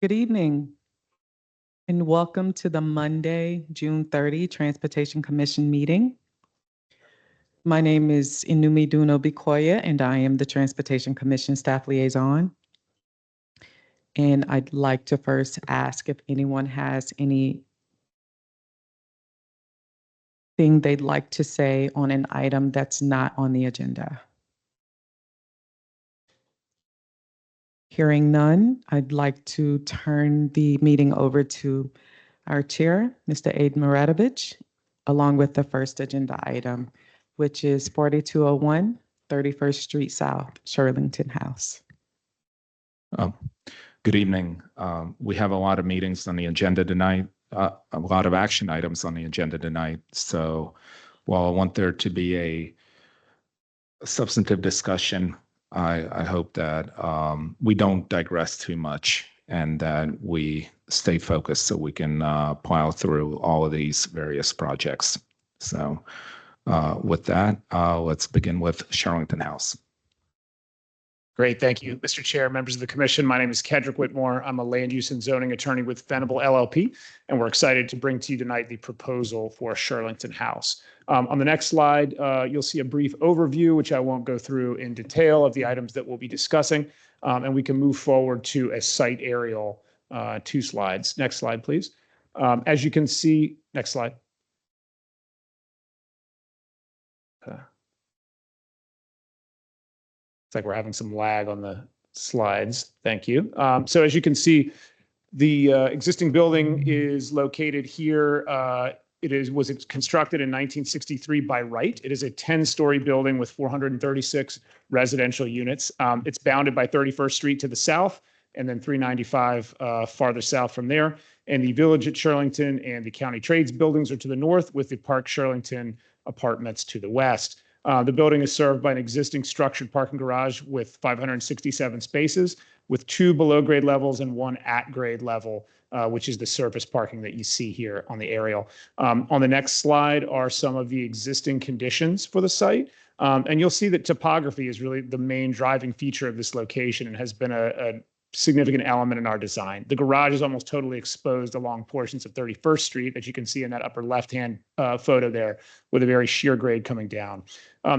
Good evening and welcome to the Monday, June 30 Transportation Commission meeting. My name is Inumi Duno Bikoya and I am the Transportation Commission Staff Liaison. And I'd like to first ask if anyone has anything they'd like to say on an item that's not on the agenda. Hearing none, I'd like to turn the meeting over to our chair, Mr. Aiden Maradovich, along with the first agenda item, which is 4201 31st Street South, Shirlington House. Good evening. We have a lot of meetings on the agenda tonight, a lot of action items on the agenda tonight. So while I want there to be a substantive discussion, I hope that we don't digress too much and that we stay focused so we can plow through all of these various projects. So with that, let's begin with Shirlington House. Great, thank you, Mr. Chair, members of the commission. My name is Kedrick Whitmore. I'm a land use and zoning attorney with Venable LLP, and we're excited to bring to you tonight the proposal for Shirlington House. On the next slide, you'll see a brief overview, which I won't go through in detail, of the items that we'll be discussing, and we can move forward to a site aerial, 2 slides. Next slide, please. As you can see, next slide. It's like we're having some lag on the slides. Thank you. So as you can see, the existing building is located here. Was constructed in 1963 by right. It is a 10-story building with 436 residential units. It's bounded by 31st Street to the south, and then 395 farther south from there. And the Village at Shirlington and the County Trades buildings are to the north, with the Park Shirlington apartments to the west. The building is served by an existing structured parking garage with 567 spaces, with 2 below grade levels and 1 at grade level, which is the surface parking that you see here on the aerial. On the next slide are some of the existing conditions for the site. And you'll see that topography is really the main driving feature of this location and has been a significant element in our design. The garage is almost totally exposed along portions of 31st Street that you can see in that upper left-hand photo there, with a very sheer grade coming down.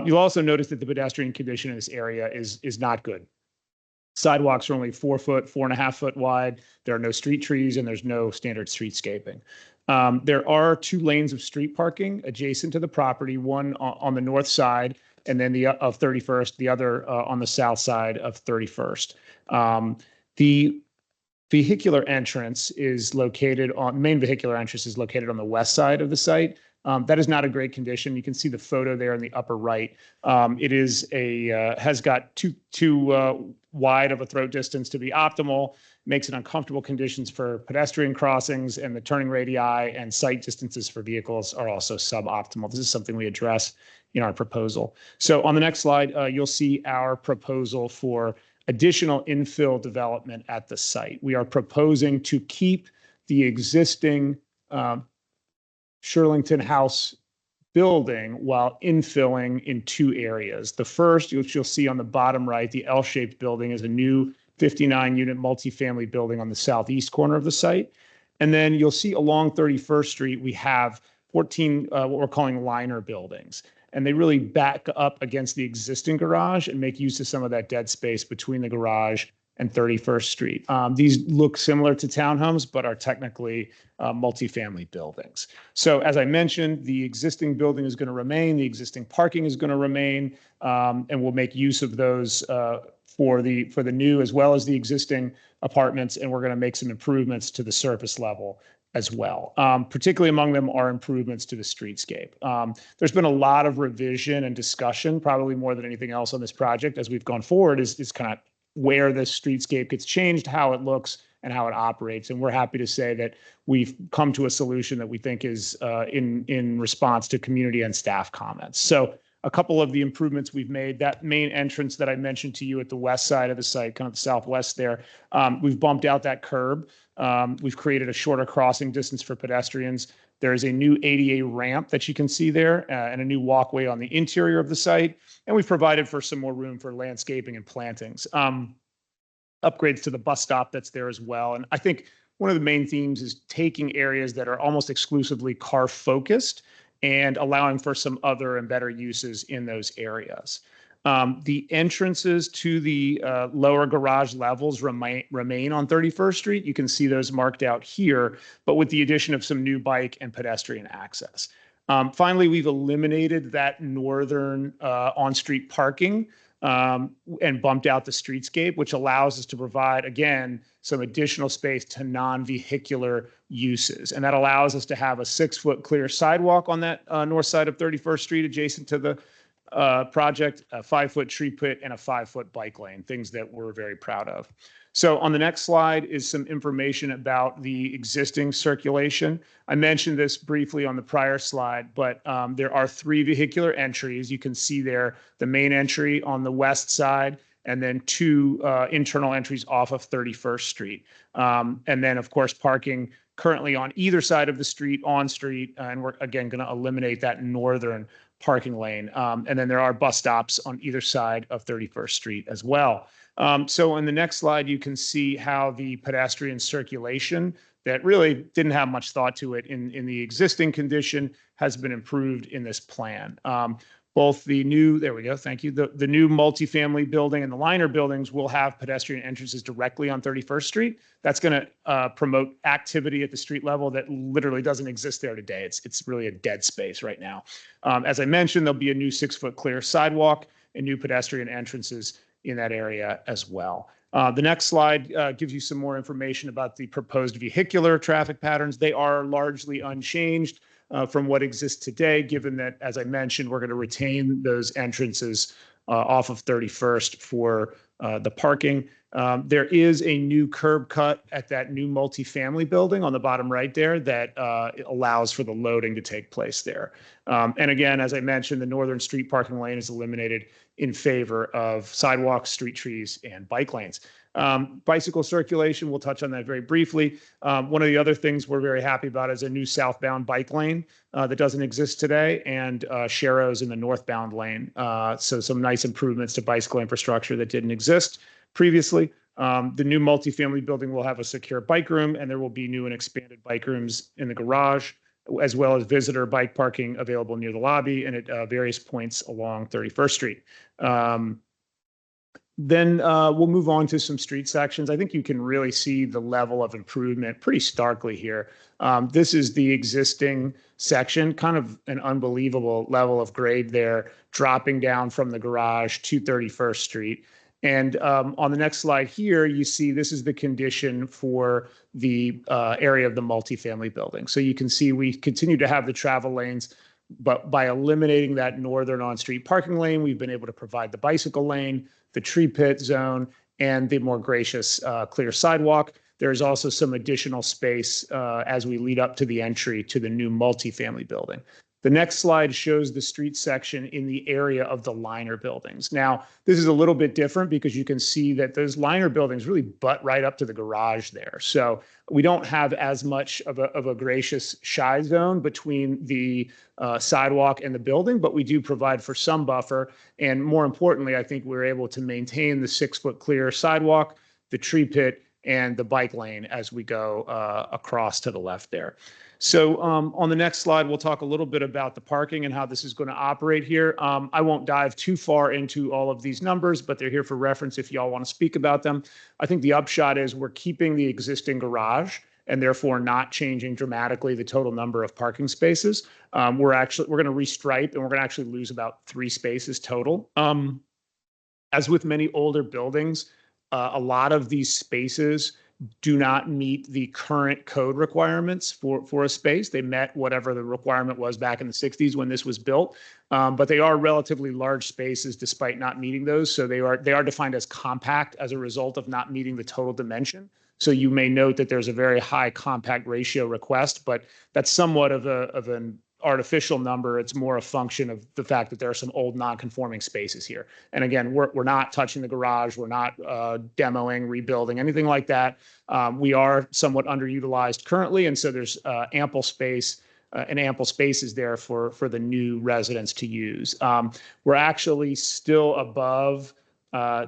You'll also notice that the pedestrian condition in this area is not good. Sidewalks are only 4 foot, 4.5 foot wide. There are no street trees and there's no standard streetscaping. There are 2 lanes of street parking adjacent to the property, one on the north side and then of 31st, the other on the south side of 31st. The vehicular entrance is located on, main vehicular entrance is located on the west side of the site. That is not a great condition. You can see the photo there in the upper right. It is has got too wide of a throat distance to be optimal, makes it uncomfortable conditions for pedestrian crossings, and the turning radii and sight distances for vehicles are also suboptimal. This is something we address in our proposal. So on the next slide, you'll see our proposal for additional infill development at the site. We are proposing to keep the existing Shirlington House building while infilling in 2 areas. The first, which you'll see on the bottom right, the L-shaped building, is a new 59-unit multifamily building on the southeast corner of the site. And then you'll see along 31st Street, we have 14 what we're calling liner buildings. And they really back up against the existing garage and make use of some of that dead space between the garage and 31st Street. These look similar to townhomes, but are technically multifamily buildings. So as I mentioned, the existing building is going to remain, the existing parking is going to remain, and we'll make use of those for the new as well as the existing apartments, and we're going to make some improvements to the surface level as well. Particularly among them are improvements to the streetscape. There's been a lot of revision and discussion, probably more than anything else on this project as we've gone forward, is kind of where the streetscape gets changed, how it looks, and how it operates. And we're happy to say that we've come to a solution that we think is in response to community and staff comments. So a couple of the improvements we've made, that main entrance that I mentioned to you at the west side of the site, kind of the southwest there, we've bumped out that curb. We've created a shorter crossing distance for pedestrians. There is a new ADA ramp that you can see there and a new walkway on the interior of the site. And we've provided for some more room for landscaping and plantings. upgrades to the bus stop that's there as well. And I think one of the main themes is taking areas that are almost exclusively car focused and allowing for some other and better uses in those areas. The entrances to the lower garage levels remain on 31st Street. You can see those marked out here, but with the addition of some new bike and pedestrian access. Finally, we've eliminated that northern on-street parking and bumped out the streetscape, which allows us to provide, again, some additional space to non-vehicular uses. And that allows us to have a 6-foot clear sidewalk on that north side of 31st Street adjacent to the project, a 5-foot tree pit, and a 5-foot bike lane, things that we're very proud of. So on the next slide is some information about the existing circulation. I mentioned this briefly on the prior slide, but there are 3 vehicular entries. You can see there the main entry on the west side, and then 2 internal entries off of 31st Street. And then, of course, parking currently on either side of the street, on street, and we're, again, going to eliminate that northern parking lane. And then there are bus stops on either side of 31st Street as well. So in the next slide, you can see how the pedestrian circulation that really didn't have much thought to it in the existing condition has been improved in this plan. Both the new, there we go, thank you, the new multifamily building and the liner buildings will have pedestrian entrances directly on 31st Street. That's going to promote activity at the street level that literally doesn't exist there today. It's really a dead space right now. As I mentioned, there'll be a new 6-foot clear sidewalk and new pedestrian entrances in that area as well. The next slide gives you some more information about the proposed vehicular traffic patterns. They are largely unchanged from what exists today, given that, as I mentioned, we're going to retain those entrances off of 31st for the parking. There is a new curb cut at that new multifamily building on the bottom right there that allows for the loading to take place there. And again, as I mentioned, the northern street parking lane is eliminated in favor of sidewalks, street trees, and bike lanes. Bicycle circulation, we'll touch on that very briefly. One of the other things we're very happy about is a new southbound bike lane that doesn't exist today, and Sharrows in the northbound lane. So some nice improvements to bicycle infrastructure that didn't exist previously. The new multifamily building will have a secure bike room, and there will be new and expanded bike rooms in the garage, as well as visitor bike parking available near the lobby and at various points along 31st Street. Then we'll move on to some street sections. I think you can really see the level of improvement pretty starkly here. This is the existing section, kind of an unbelievable level of grade there, dropping down from the garage to 31st Street. And on the next slide here, you see this is the condition for the area of the multifamily building. So you can see we continue to have the travel lanes, but by eliminating that northern on-street parking lane, we've been able to provide the bicycle lane, the tree pit zone, and the more gracious clear sidewalk. There's also some additional space as we lead up to the entry to the new multifamily building. The next slide shows the street section in the area of the liner buildings. Now, this is a little bit different because you can see that those liner buildings really butt right up to the garage there. So we don't have as much of a gracious shy zone between the sidewalk and the building, but we do provide for some buffer. And more importantly, I think we're able to maintain the 6-foot clear sidewalk, the tree pit, and the bike lane as we go across to the left there. So on the next slide, we'll talk a little bit about the parking and how this is going to operate here. I won't dive too far into all of these numbers, but they're here for reference if y'all want to speak about them. I think the upshot is we're keeping the existing garage and therefore not changing dramatically the total number of parking spaces. We're going to restripe, and we're going to actually lose about 3 spaces total. As with many older buildings, a lot of these spaces do not meet the current code requirements for a space. They met whatever the requirement was back in the 60s when this was built, but they are relatively large spaces despite not meeting those. So they are defined as compact as a result of not meeting the total dimension. So you may note that there's a very high compact ratio request, but that's somewhat of an artificial number. It's more a function of the fact that there are some old non-conforming spaces here. And again, we're not touching the garage. We're not demoing, rebuilding, anything like that. We are somewhat underutilized currently. And so there's ample space and ample spaces there for the new residents to use. We're actually still above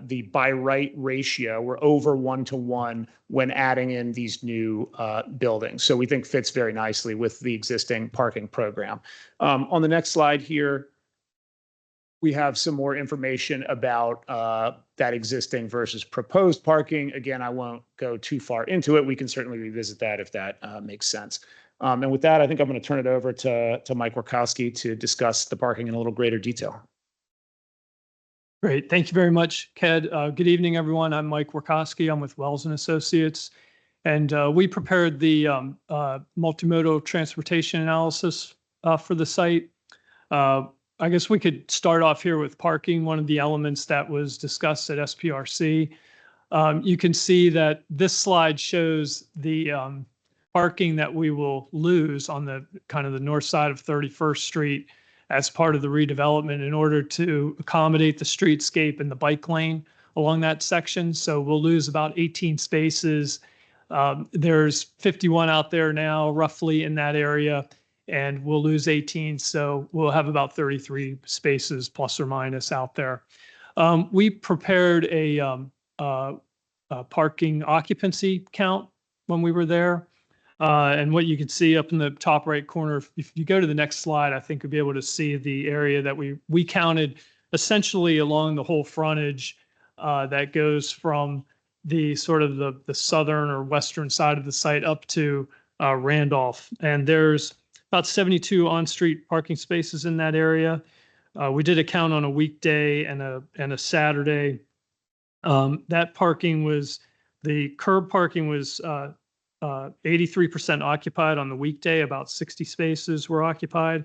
the by right ratio. We're over 1-to-1 when adding in these new buildings. So we think fits very nicely with the existing parking program. On the next slide here, we have some more information about that existing versus proposed parking. Again, I won't go too far into it. We can certainly revisit that if that makes sense. And with that, I think I'm going to turn it over to Mike Warkowski to discuss the parking in a little greater detail. Great. Thank you very much, Ked. Good evening, everyone. I'm Mike Warkowski. I'm with Wells and Associates. And we prepared the multimodal transportation analysis for the site. I guess we could start off here with parking, one of the elements that was discussed at SPRC. You can see that this slide shows the parking that we will lose on the kind of the north side of 31st Street as part of the redevelopment in order to accommodate the streetscape and the bike lane along that section. So we'll lose about 18 spaces. There's 51 out there now, roughly in that area, and we'll lose 18. So we'll have about 33 spaces plus or minus out there. We prepared a parking occupancy count when we were there. And what you can see up in the top right corner, if you go to the next slide, I think you'll be able to see the area that we counted essentially along the whole frontage that goes from the sort of the southern or western side of the site up to Randolph. And there's about 72 on-street parking spaces in that area. We did a count on a weekday and a Saturday. That parking was, the curb parking was 83% occupied on the weekday, about 60 spaces were occupied.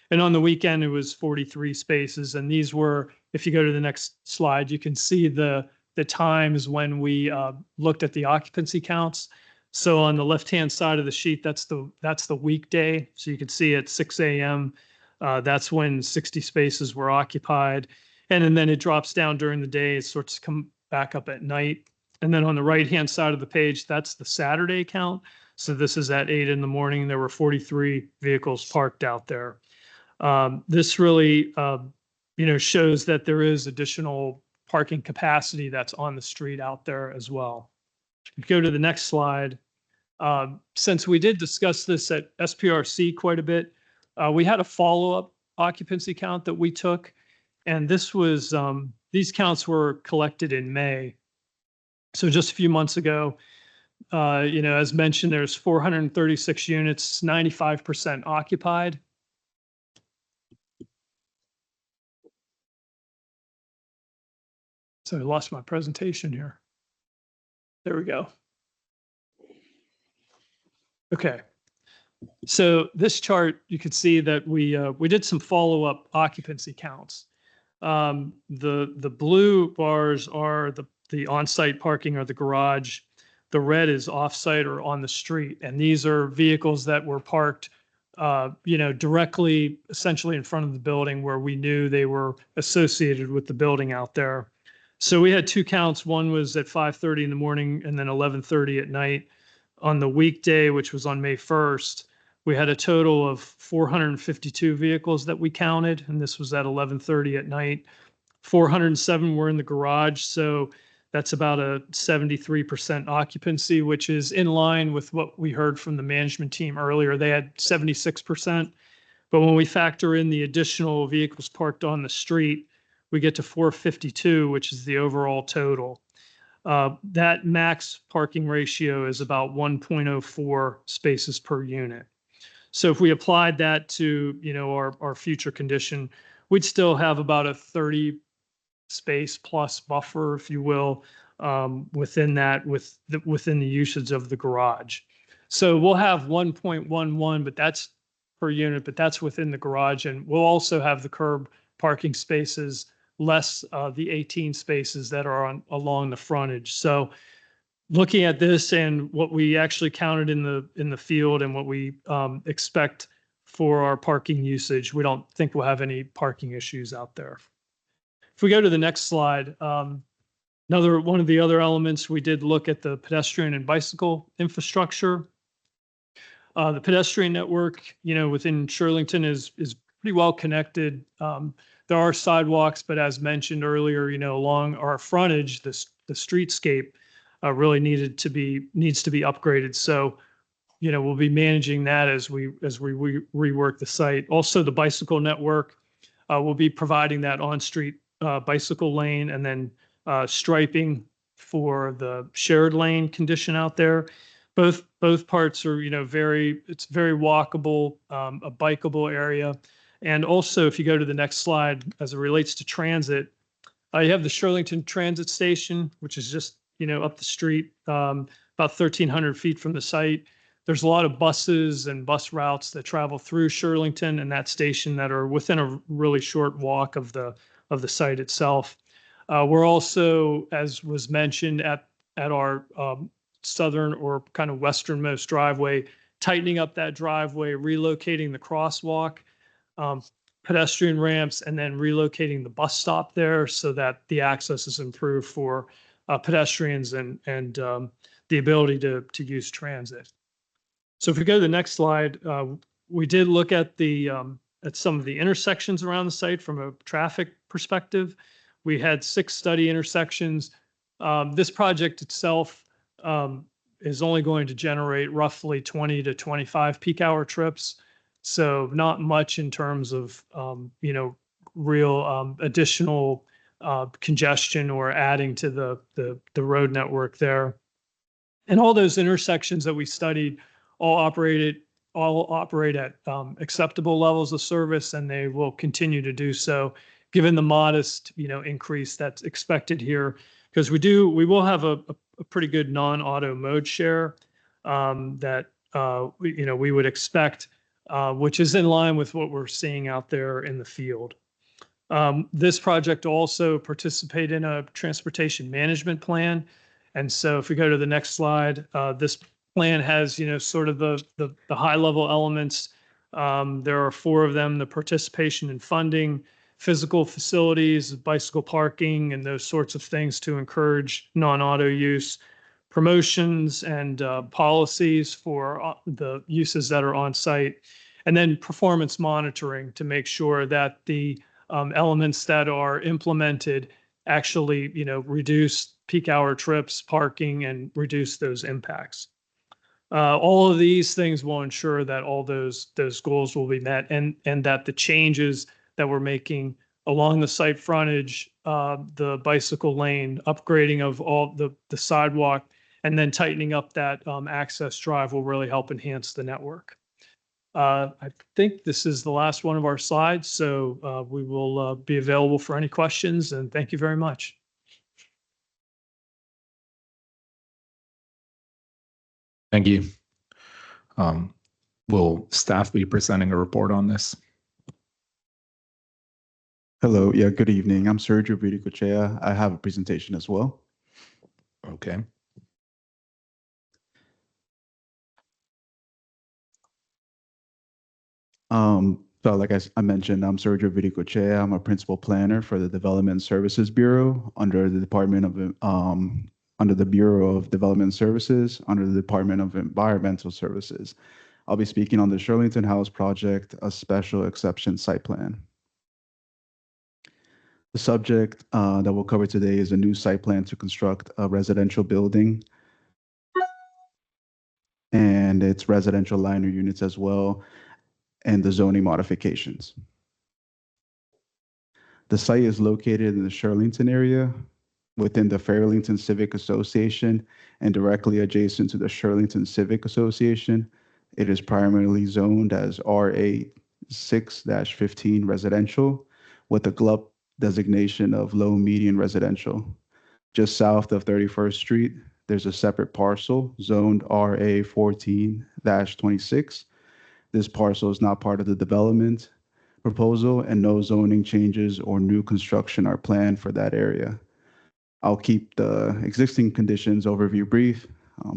And on the weekend, it was 43 spaces. And these were, if you go to the next slide, you can see the times when we looked at the occupancy counts. So on the left-hand side of the sheet, that's the weekday. So you can see at 6 a.m., that's when 60 spaces were occupied. And then it drops down during the day. It starts to come back up at night. And then on the right-hand side of the page, that's the Saturday count. So this is at 8 in the morning. There were 43 vehicles parked out there. This really, shows that there is additional parking capacity that's on the street out there as well. If you go to the next slide, since we did discuss this at SPRC quite a bit, we had a follow-up occupancy count that we took. And this was, these counts were collected in May. So just a few months ago, as mentioned, there's 436 units, 95% occupied. So I lost my presentation here. There we go. Okay. So this chart, you could see that we did some follow-up occupancy counts. The blue bars are the on-site parking or the garage. The red is off-site or on the street. And these are vehicles that were parked, directly, essentially in front of the building where we knew they were associated with the building out there. So we had two counts. One was at 5:30 in the morning and then 11:30 at night. On the weekday, which was on May 1st, we had a total of 452 vehicles that we counted. And this was at 11:30 at night. 407 were in the garage. So that's about a 73% occupancy, which is in line with what we heard from the management team earlier. They had 76%. But when we factor in the additional vehicles parked on the street, we get to 452, which is the overall total. That max parking ratio is about 1.04 spaces per unit. So if we applied that to, our future condition, we'd still have about a 30 space plus buffer, if you will, within that, within the usage of the garage. So we'll have 1.11, but that's per unit, but that's within the garage. And we'll also have the curb parking spaces, less the 18 spaces that are along the frontage. So looking at this and what we actually counted in the field and what we expect for our parking usage, we don't think we'll have any parking issues out there. If we go to the next slide, another one of the other elements, we did look at the pedestrian and bicycle infrastructure. The pedestrian network, within Shirlington is pretty well connected. There are sidewalks, but as mentioned earlier, along our frontage, the streetscape really needs to be upgraded. So, we'll be managing that as we rework the site. Also, the bicycle network will be providing that on-street bicycle lane, and then striping for the shared lane condition out there. Both parts are, it's very walkable, a bikeable area. And also, if you go to the next slide, as it relates to transit, you have the Shirlington Transit Station, which is just, up the street, about 1,300 feet from the site. There's a lot of buses and bus routes that travel through Shirlington and that station that are within a really short walk of the site itself. We're also, as was mentioned, at our southern or kind of westernmost driveway, tightening up that driveway, relocating the crosswalk, pedestrian ramps, and then relocating the bus stop there so that the access is improved for pedestrians and the ability to use transit. So if we go to the next slide, we did look at at some of the intersections around the site from a traffic perspective. We had 6 study intersections. This project itself is only going to generate roughly 20 to 25 peak hour trips. So not much in terms of, real additional congestion or adding to the road network there. And all those intersections that we studied all operate at acceptable levels of service, and they will continue to do so, given the modest, increase that's expected here, because we will have a pretty good non-auto mode share that we would expect, which is in line with what we're seeing out there in the field. This project also participated in a transportation management plan. And so if we go to the next slide, this plan has, sort of the high level elements. There are 4 of them: the participation in funding, physical facilities, bicycle parking, and those sorts of things to encourage non-auto use, promotions and policies for the uses that are on site, and then performance monitoring to make sure that the elements that are implemented actually, reduce peak hour trips, parking, and reduce those impacts. All of these things will ensure that all those goals will be met, and that the changes that we're making along the site frontage, the bicycle lane, upgrading of all the sidewalk, and then tightening up that access drive will really help enhance the network. I think this is the last one of our slides, so we will be available for any questions, and thank you very much. Thank you. Will staff be presenting a report on this? Hello. Yeah, good evening. I'm Sergio Viricochea. I have a presentation as well. Okay. So like I mentioned, I'm Sergio Viricochea. I'm a principal planner for the Development Services Bureau under the under the Bureau of Development Services, under the Department of Environmental Services. I'll be speaking on the Shirlington House project, a special exception site plan. The subject that we'll cover today is a new site plan to construct a residential building and its residential liner units as well, and the zoning modifications. The site is located in the Shirlington area within the Fairlington Civic Association and directly adjacent to the Shirlington Civic Association. It is primarily zoned as RA 6-15 residential with a GLUP designation of low median residential. Just south of 31st Street, there's a separate parcel zoned RA 14-26. This parcel is not part of the development proposal, and no zoning changes or new construction are planned for that area. I'll keep the existing conditions overview brief,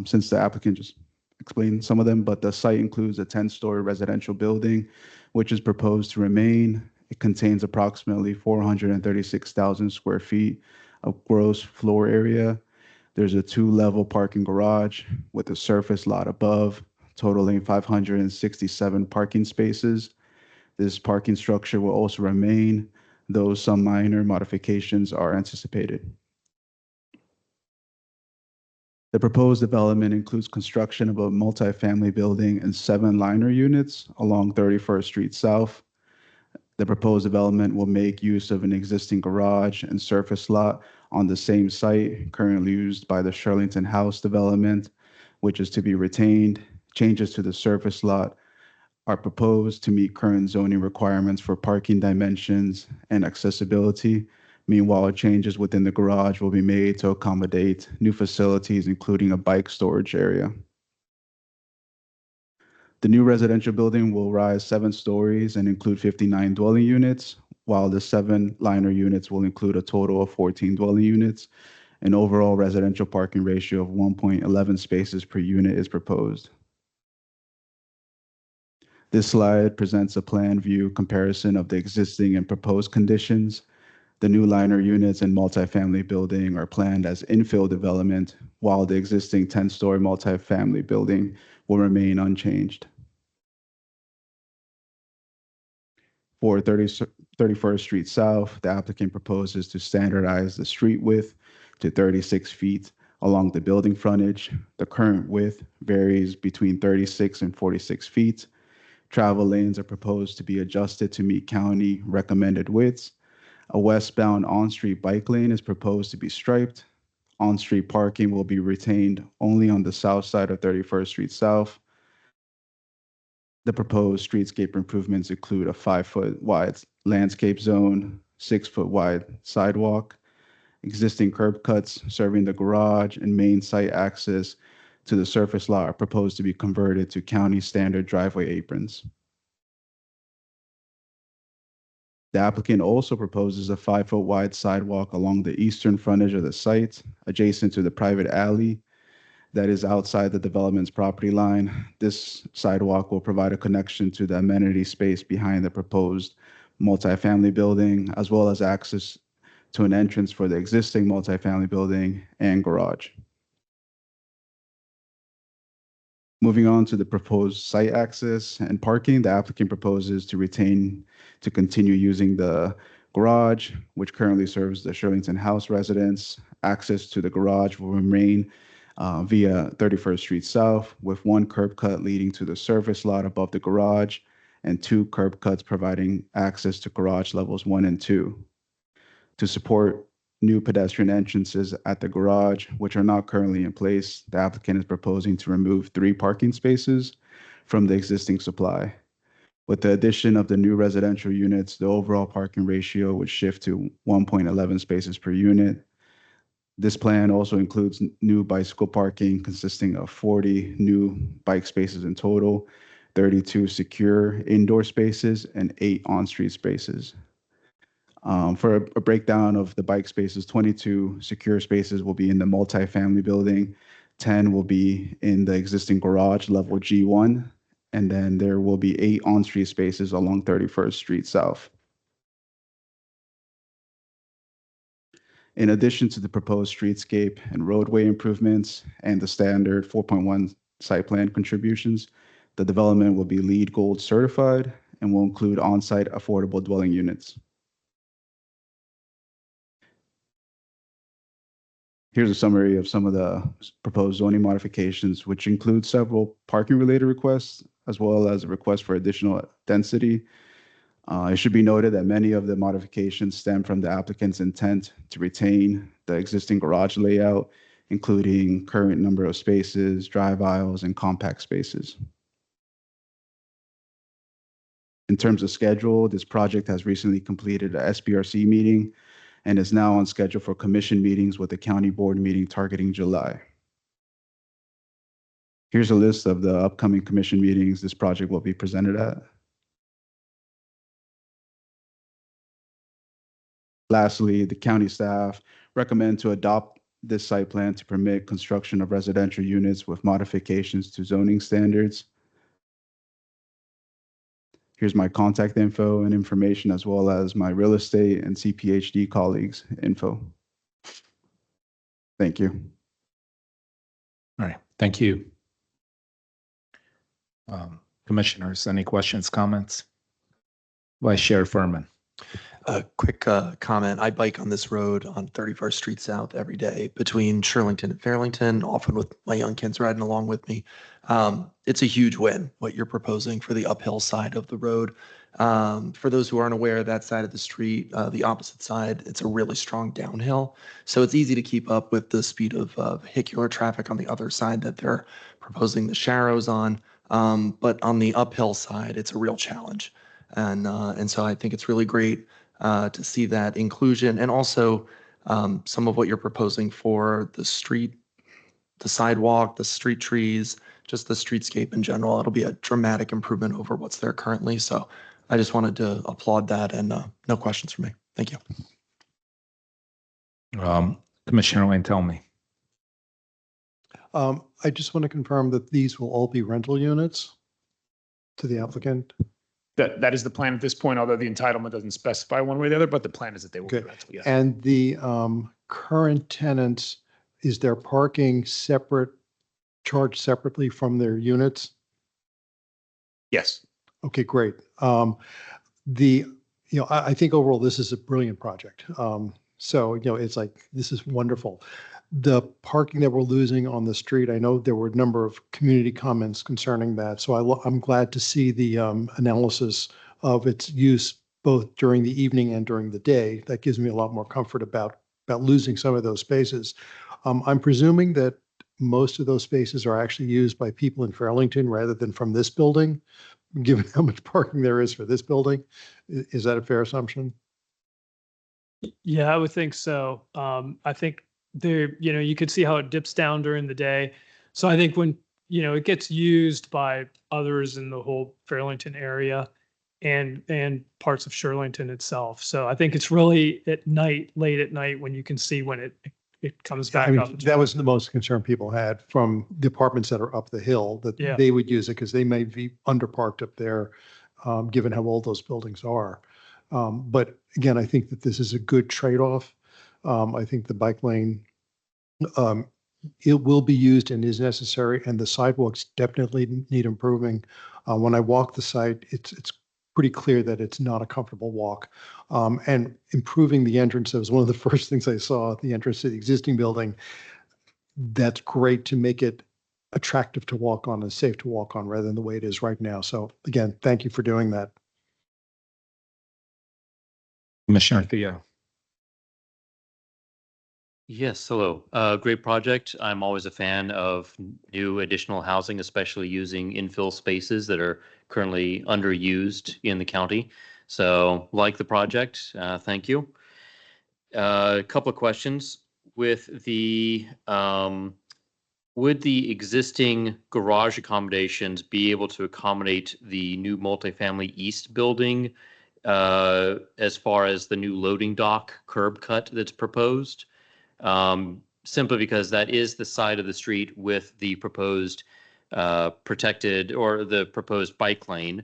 since the applicant just explained some of them, but the site includes a 10-story residential building, which is proposed to remain. It contains approximately 436,000 square feet of gross floor area. There's a 2-level parking garage with a surface lot above, totaling 567 parking spaces. This parking structure will also remain, though some minor modifications are anticipated. The proposed development includes construction of a multifamily building and 7 liner units along 31st Street South. The proposed development will make use of an existing garage and surface lot on the same site currently used by the Shirlington House development, which is to be retained. Changes to the surface lot are proposed to meet current zoning requirements for parking dimensions and accessibility. Meanwhile, changes within the garage will be made to accommodate new facilities, including a bike storage area. The new residential building will rise 7 stories and include 59 dwelling units, while the 7 liner units will include a total of 14 dwelling units. An overall residential parking ratio of 1.11 spaces per unit is proposed. This slide presents a plan view comparison of the existing and proposed conditions. The new liner units and multifamily building are planned as infill development, while the existing 10-story multifamily building will remain unchanged. For 31st Street South, the applicant proposes to standardize the street width to 36 feet along the building frontage. The current width varies between 36 and 46 feet. Travel lanes are proposed to be adjusted to meet county recommended widths. A westbound on-street bike lane is proposed to be striped. On-street parking will be retained only on the south side of 31st Street South. The proposed streetscape improvements include a 5-foot wide landscape zone, 6-foot wide sidewalk, existing curb cuts serving the garage and main site access to the surface lot are proposed to be converted to county standard driveway aprons. The applicant also proposes a 5-foot wide sidewalk along the eastern frontage of the site, adjacent to the private alley that is outside the development's property line. This sidewalk will provide a connection to the amenity space behind the proposed multifamily building, as well as access to an entrance for the existing multifamily building and garage. Moving on to the proposed site access and parking, the applicant proposes to continue using the garage, which currently serves the Shirlington House residents. Access to the garage will remain via 31st Street South, with 1 curb cut leading to the surface lot above the garage and 2 curb cuts providing access to garage levels 1 and 2. To support new pedestrian entrances at the garage, which are not currently in place, the applicant is proposing to remove 3 parking spaces from the existing supply. With the addition of the new residential units, the overall parking ratio would shift to 1.11 spaces per unit. This plan also includes new bicycle parking consisting of 40 new bike spaces in total, 32 secure indoor spaces, and 8 on-street spaces. For a breakdown of the bike spaces, 22 secure spaces will be in the multifamily building, 10 will be in the existing garage level G1, and then there will be 8 on-street spaces along 31st Street South. In addition to the proposed streetscape and roadway improvements and the standard 4.1 site plan contributions, the development will be LEED Gold certified and will include on-site affordable dwelling units. Here's a summary of some of the proposed zoning modifications, which include several parking-related requests, as well as a request for additional density. It should be noted that many of the modifications stem from the applicant's intent to retain the existing garage layout, including current number of spaces, drive aisles, and compact spaces. In terms of schedule, this project has recently completed a SBRC meeting and is now on schedule for commission meetings with the county board meeting targeting July. Here's a list of the upcoming commission meetings this project will be presented at. Lastly, the county staff recommend to adopt this site plan to permit construction of residential units with modifications to zoning standards. Here's my contact info and information, as well as my real estate and CPHD colleagues' info. Thank you. All right, thank you. Commissioners, any questions, comments? Vice Chair Furman. A quick comment. I bike on this road on 31st Street South every day between Shirlington and Fairlington, often with my young kids riding along with me. It's a huge win, what you're proposing for the uphill side of the road. For those who aren't aware, that side of the street, the opposite side, it's a really strong downhill. So it's easy to keep up with the speed of vehicular traffic on the other side that they're proposing the sharrows on. But on the uphill side, it's a real challenge. And so I think it's really great to see that inclusion, and also some of what you're proposing for the street, the sidewalk, the street trees, just the streetscape in general. It'll be a dramatic improvement over what's there currently. So I just wanted to applaud that, and no questions for me. Thank you. Commissioner Lane, tell me. I just want to confirm that these will all be rental units to the applicant. That is the plan at this point, although the entitlement doesn't specify one way or the other, but the plan is that they will be Okay. rental, yes. And the current tenants, is their parking separate, charged separately from their units? Yes. Okay, great. I think overall this is a brilliant project. So, it's like, this is wonderful. The parking that we're losing on the street, I know there were a number of community comments concerning that. So I'm glad to see the analysis of its use both during the evening and during the day. That gives me a lot more comfort about losing some of those spaces. I'm presuming that most of those spaces are actually used by people in Fairlington rather than from this building, given how much parking there is for this building. Is that a fair assumption? Yeah, I would think so. I think there, you could see how it dips down during the day. So I think when, it gets used by others in the whole Fairlington area and parts of Shirlington itself. So I think it's really at night, late at night, when you can see when it comes back up. That was the most concern people had from the apartments that are up the hill, that Yeah. they would use it because they may be underparked up there, given how old those buildings are. But again, I think that this is a good trade-off. I think the bike lane, it will be used and is necessary, and the sidewalks definitely need improving. When I walk the site, it's pretty clear that it's not a comfortable walk. And improving the entrance, that was one of the first things I saw at the entrance to the existing building. That's great to make it attractive to walk on and safe to walk on rather than the way it is right now. So again, thank you for doing that. Commissioner Theo. Yes, hello. Great project. I'm always a fan of new additional housing, especially using infill spaces that are currently underused in the county. So like the project, thank you. A couple of questions. With the would the existing garage accommodations be able to accommodate the new multifamily east building as far as the new loading dock curb cut that's proposed? Simply because that is the side of the street with the proposed protected or the proposed bike lane.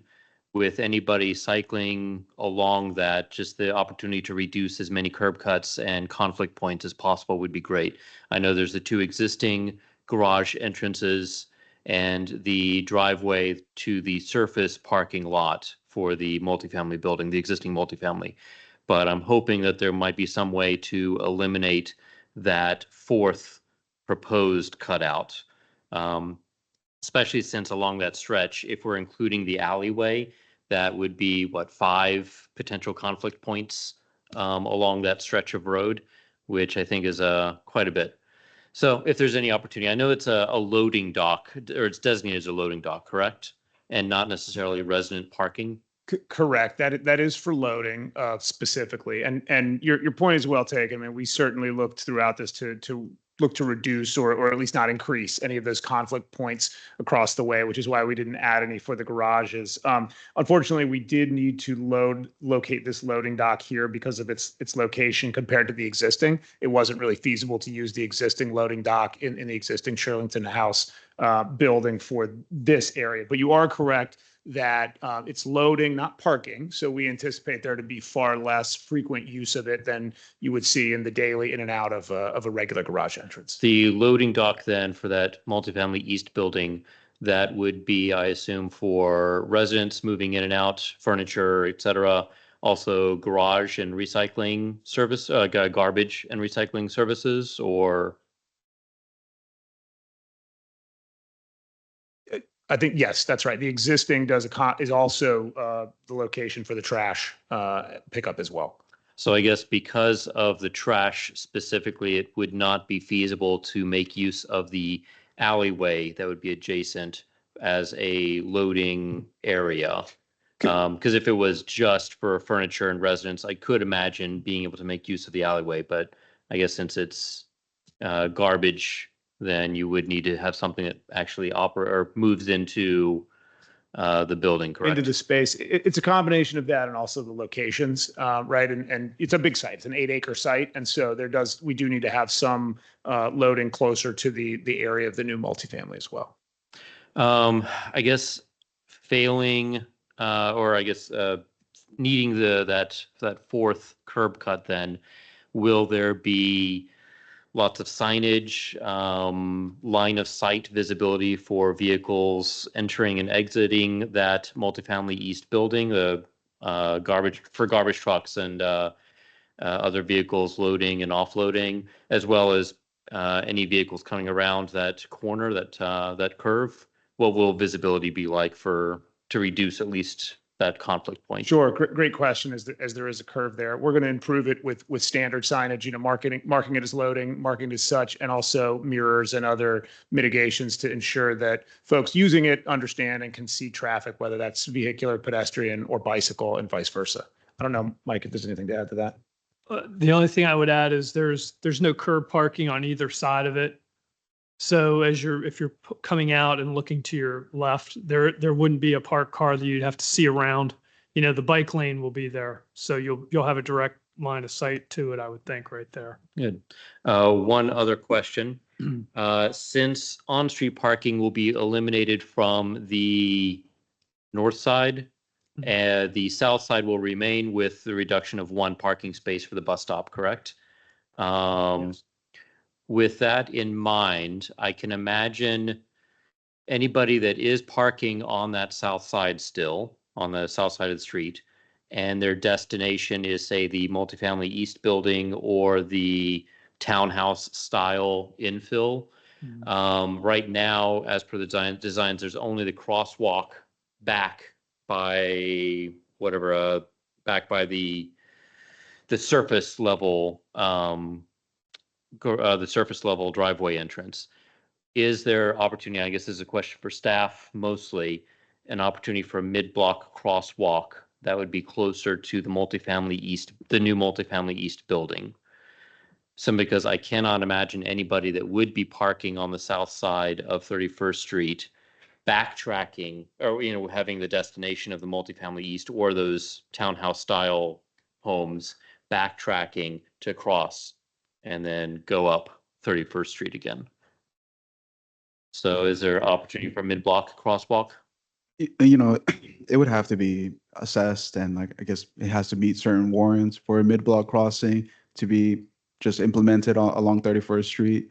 With anybody cycling along that, just the opportunity to reduce as many curb cuts and conflict points as possible would be great. I know there's the two existing garage entrances and the driveway to the surface parking lot for the multifamily building, the existing multifamily. But I'm hoping that there might be some way to eliminate that fourth proposed cutout, especially since along that stretch, if we're including the alleyway, that would be what, 5 potential conflict points along that stretch of road, which I think is quite a bit. So if there's any opportunity, I know it's a loading dock, or it's designated as a loading dock, correct? And not necessarily resident parking. Correct. That is for loading specifically, and your point is well taken. I mean, we certainly looked throughout this to look to reduce or at least not increase any of those conflict points across the way, which is why we didn't add any for the garages. Unfortunately, we did need to locate this loading dock here because of its location compared to the existing. It wasn't really feasible to use the existing loading dock in the existing Shirlington House building for this area. But you are correct that it's loading, not parking. So we anticipate there to be far less frequent use of it than you would see in the daily in and out of a regular garage entrance. The loading dock then for that multifamily east building that would be, I assume, for residents moving in and out, furniture, et cetera. Also garage and recycling service, garbage and recycling services, or? I think, yes, that's right. The existing is also the location for the trash pickup as well. So I guess because of the trash specifically, it would not be feasible to make use of the alleyway that would be adjacent as a loading area. Because if it was just for furniture and residents, I could imagine being able to make use of the alleyway. But I guess since it's garbage, then you would need to have something that actually or moves into the building, correct? Into the space. It's a combination of that and also the locations, right? And it's a big site. It's an 8-acre site. And so we do need to have some loading closer to the area of the new multifamily as well. I guess failing, or I guess needing that fourth curb cut, then will there be lots of signage, line of sight visibility for vehicles entering and exiting that multifamily east building, the garbage trucks and other vehicles loading and offloading, as well as any vehicles coming around that corner, that curve? What will visibility be like to reduce at least that conflict point? Sure. Great question. As there is a curve there, we're going to improve it with standard signage, marking it as loading, marking it as such, and also mirrors and other mitigations to ensure that folks using it understand and can see traffic, whether that's vehicular, pedestrian, or bicycle, and vice versa. I don't know, Mike, if there's anything to add to that. The only thing I would add is there's no curb parking on either side of it. So if you're coming out and looking to your left, there wouldn't be a parked car that you'd have to see around. The bike lane will be there, so you'll have a direct line of sight to it, I would think, right there. Good. One other question. Since on-street parking will be eliminated from the north side, the south side will remain with the reduction of one parking space for the bus stop, correct? Yes. With that in mind, I can imagine anybody that is parking on that south side still, on the south side of the street, and their destination is, say, the multifamily east building or the townhouse style infill. Right now, as per the designs, there's only the crosswalk back by back by the surface level, the surface level driveway entrance. Is there opportunity, I guess this is a question for staff mostly, an opportunity for a mid-block crosswalk that would be closer to the new multifamily east building? Simply because I cannot imagine anybody that would be parking on the south side of 31st Street backtracking or, having the destination of the multifamily east or those townhouse style homes backtracking to cross and then go up 31st Street again. So is there opportunity for mid-block crosswalk? It would have to be assessed, and I guess it has to meet certain warrants for a mid-block crossing to be just implemented along 31st Street.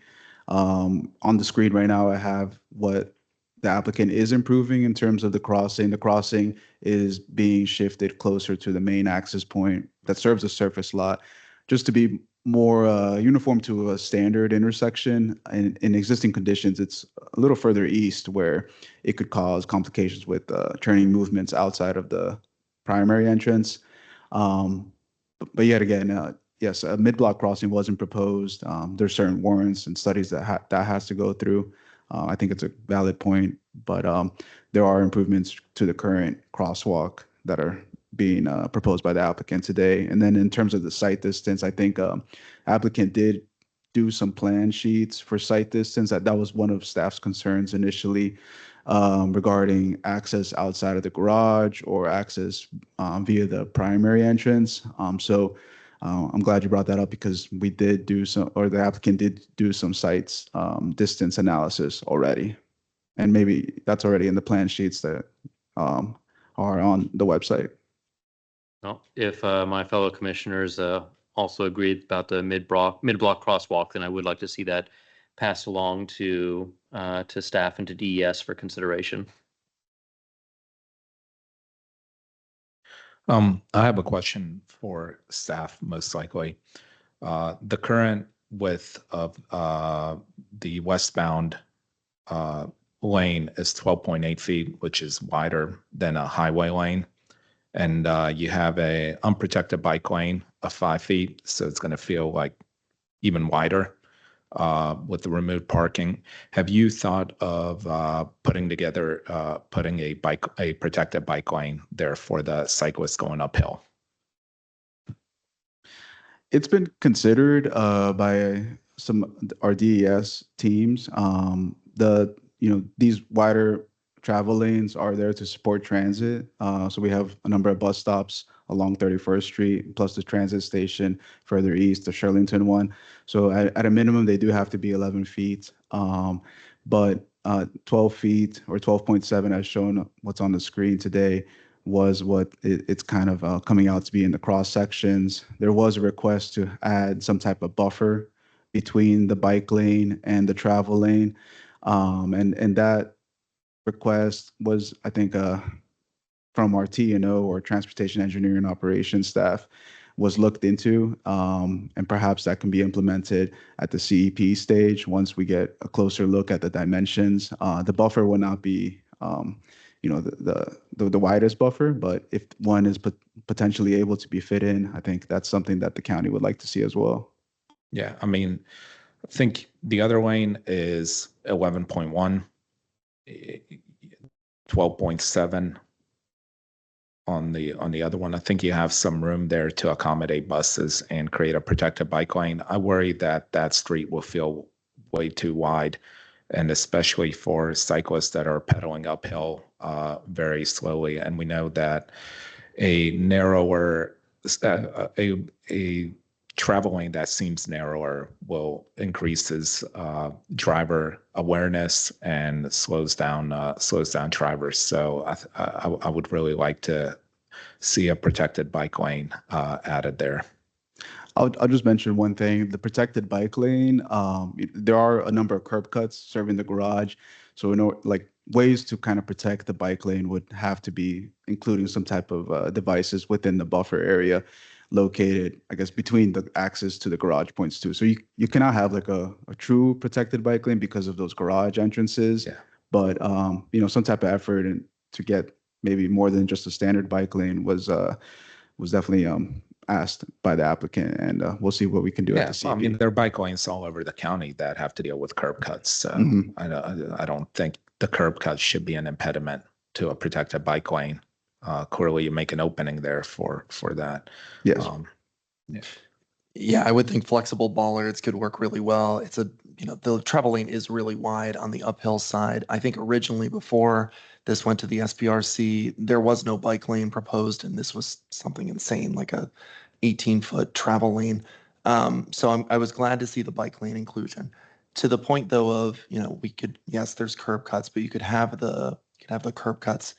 On the screen right now, I have what the applicant is improving in terms of the crossing. The crossing is being shifted closer to the main access point that serves the surface lot, just to be more uniform to a standard intersection. In existing conditions, it's a little further east where it could cause complications with turning movements outside of the primary entrance. But yet again, yes, a mid-block crossing wasn't proposed. There's certain warrants and studies that has to go through. I think it's a valid point, but there are improvements to the current crosswalk that are being proposed by the applicant today. And then in terms of the site distance, I think applicant did do some plan sheets for site distance. That was one of staff's concerns initially regarding access outside of the garage or access via the primary entrance. So I'm glad you brought that up because we did do the applicant did do some sites distance analysis already. And maybe that's already in the plan sheets that are on the website. Well, if my fellow commissioners also agreed about the mid-block crosswalk, then I would like to see that passed along to to staff and to DES for consideration. I have a question for staff, most likely. The current width of the westbound lane is 12.8 feet, which is wider than a highway lane. And you have a unprotected bike lane of 5 feet, so it's going to feel like even wider with the removed parking. Have you thought of putting a protected bike lane there for the cyclists going uphill? It's been considered by some our DES teams. These wider travel lanes are there to support transit. So we have a number of bus stops along 31st Street, plus the transit station further east, the Shirlington one. So at a minimum, they do have to be 11 feet. But 12 feet or 12.7, as shown what's on the screen today, was what it's kind of coming out to be in the cross sections. There was a request to add some type of buffer between the bike lane and the travel lane. And that request was, I think, from our T&O or Transportation Engineering Operations staff was looked into, and perhaps that can be implemented at the CEP stage once we get a closer look at the dimensions. The buffer will not be, the widest buffer, but if one is potentially able to be fit in, I think that's something that the county would like to see as well. Yeah, I mean, I think the other lane is 11.1, 12.7 on the other one. I think you have some room there to accommodate buses and create a protected bike lane. I worry that that street will feel way too wide, and especially for cyclists that are pedaling uphill very slowly. And we know that a narrower, a travel lane that seems narrower will increases driver awareness and slows down drivers. So I would really like to see a protected bike lane added there. I'll just mention one thing. The protected bike lane, there are a number of curb cuts serving the garage. So, ways to kind of protect the bike lane would have to be including some type of devices within the buffer area located, I guess, between the access to the garage points too. So you cannot have like a true protected bike lane because of those garage entrances. Yeah. But, some type of effort to get maybe more than just a standard bike lane was definitely asked by the applicant, and we'll see what we can do at the CP. I mean, there are bike lanes all over the county that have to deal with curb cuts. So I don't think the curb cuts should be an impediment to a protected bike lane. Clearly, you make an opening there for that. Yes. Yeah, I would think flexible bollards could work really well. It's the travel lane is really wide on the uphill side. I think originally before this went to the SPRC, there was no bike lane proposed, and this was something insane, like a 18-foot travel lane. So I was glad to see the bike lane inclusion. To the point though of, yes, there's curb cuts, but you could have the curb cuts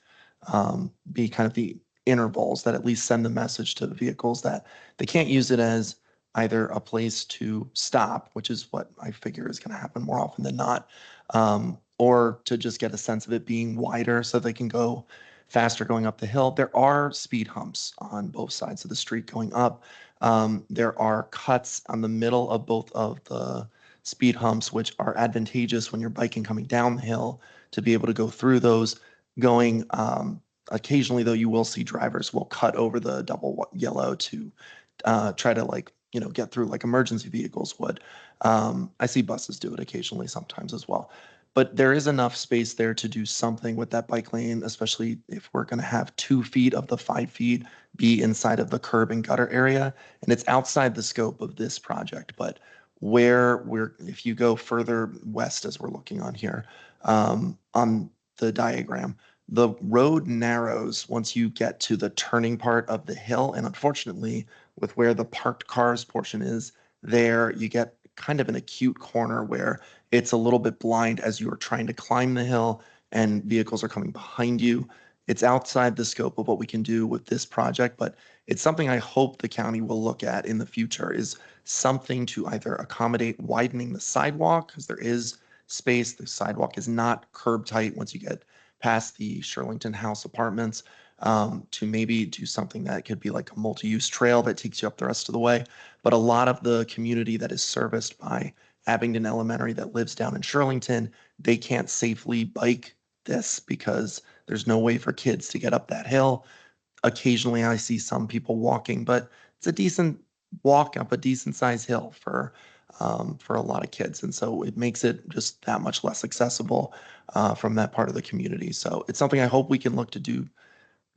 be kind of the intervals that at least send the message to the vehicles that they can't use it as either a place to stop, which is what I figure is going to happen more often than not, or to just get a sense of it being wider so they can go faster going up the hill. There are speed humps on both sides of the street going up. There are cuts on the middle of both of the speed humps, which are advantageous when you're biking coming down the hill to be able to go through those. Going occasionally, though, you will see drivers will cut over the double yellow to try to get through like emergency vehicles would. I see buses do it occasionally sometimes as well. But there is enough space there to do something with that bike lane, especially if we're going to have 2 feet of the 5 feet be inside of the curb and gutter area. And it's outside the scope of this project. But if you go further west as we're looking on here, on the diagram, the road narrows once you get to the turning part of the hill. And unfortunately, with where the parked cars portion is there, you get kind of an acute corner where it's a little bit blind as you are trying to climb the hill and vehicles are coming behind you. It's outside the scope of what we can do with this project, but it's something I hope the county will look at in the future, is something to either accommodate widening the sidewalk, because there is space. The sidewalk is not curb tight once you get past the Shirlington House apartments. To maybe do something that could be like a multi-use trail that takes you up the rest of the way. But a lot of the community that is serviced by Abingdon Elementary that lives down in Shirlington, they can't safely bike this because there's no way for kids to get up that hill. Occasionally I see some people walking, but it's a decent walk up a decent sized hill for a lot of kids. And so it makes it just that much less accessible from that part of the community. So it's something I hope we can look to do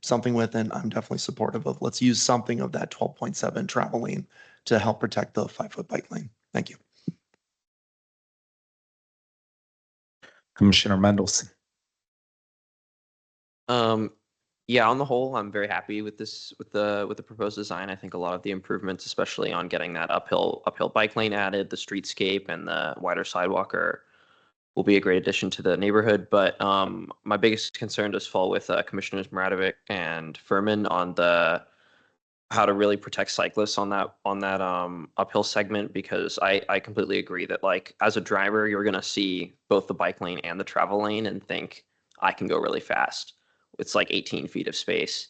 something with, and I'm definitely supportive of. Let's use something of that 12.7 travel lane to help protect the 5-foot bike lane. Thank you. Commissioner Mendelson. Yeah, on the whole, I'm very happy with this, with the proposed design. I think a lot of the improvements, especially on getting that uphill bike lane added, the streetscape and the wider sidewalk will be a great addition to the neighborhood. But my biggest concern does fall with Commissioners Maradovic and Furman on how to really protect cyclists on that uphill segment, because I completely agree that, like, as a driver, you're gonna see both the bike lane and the travel lane and think, I can go really fast. It's like 18 feet of space.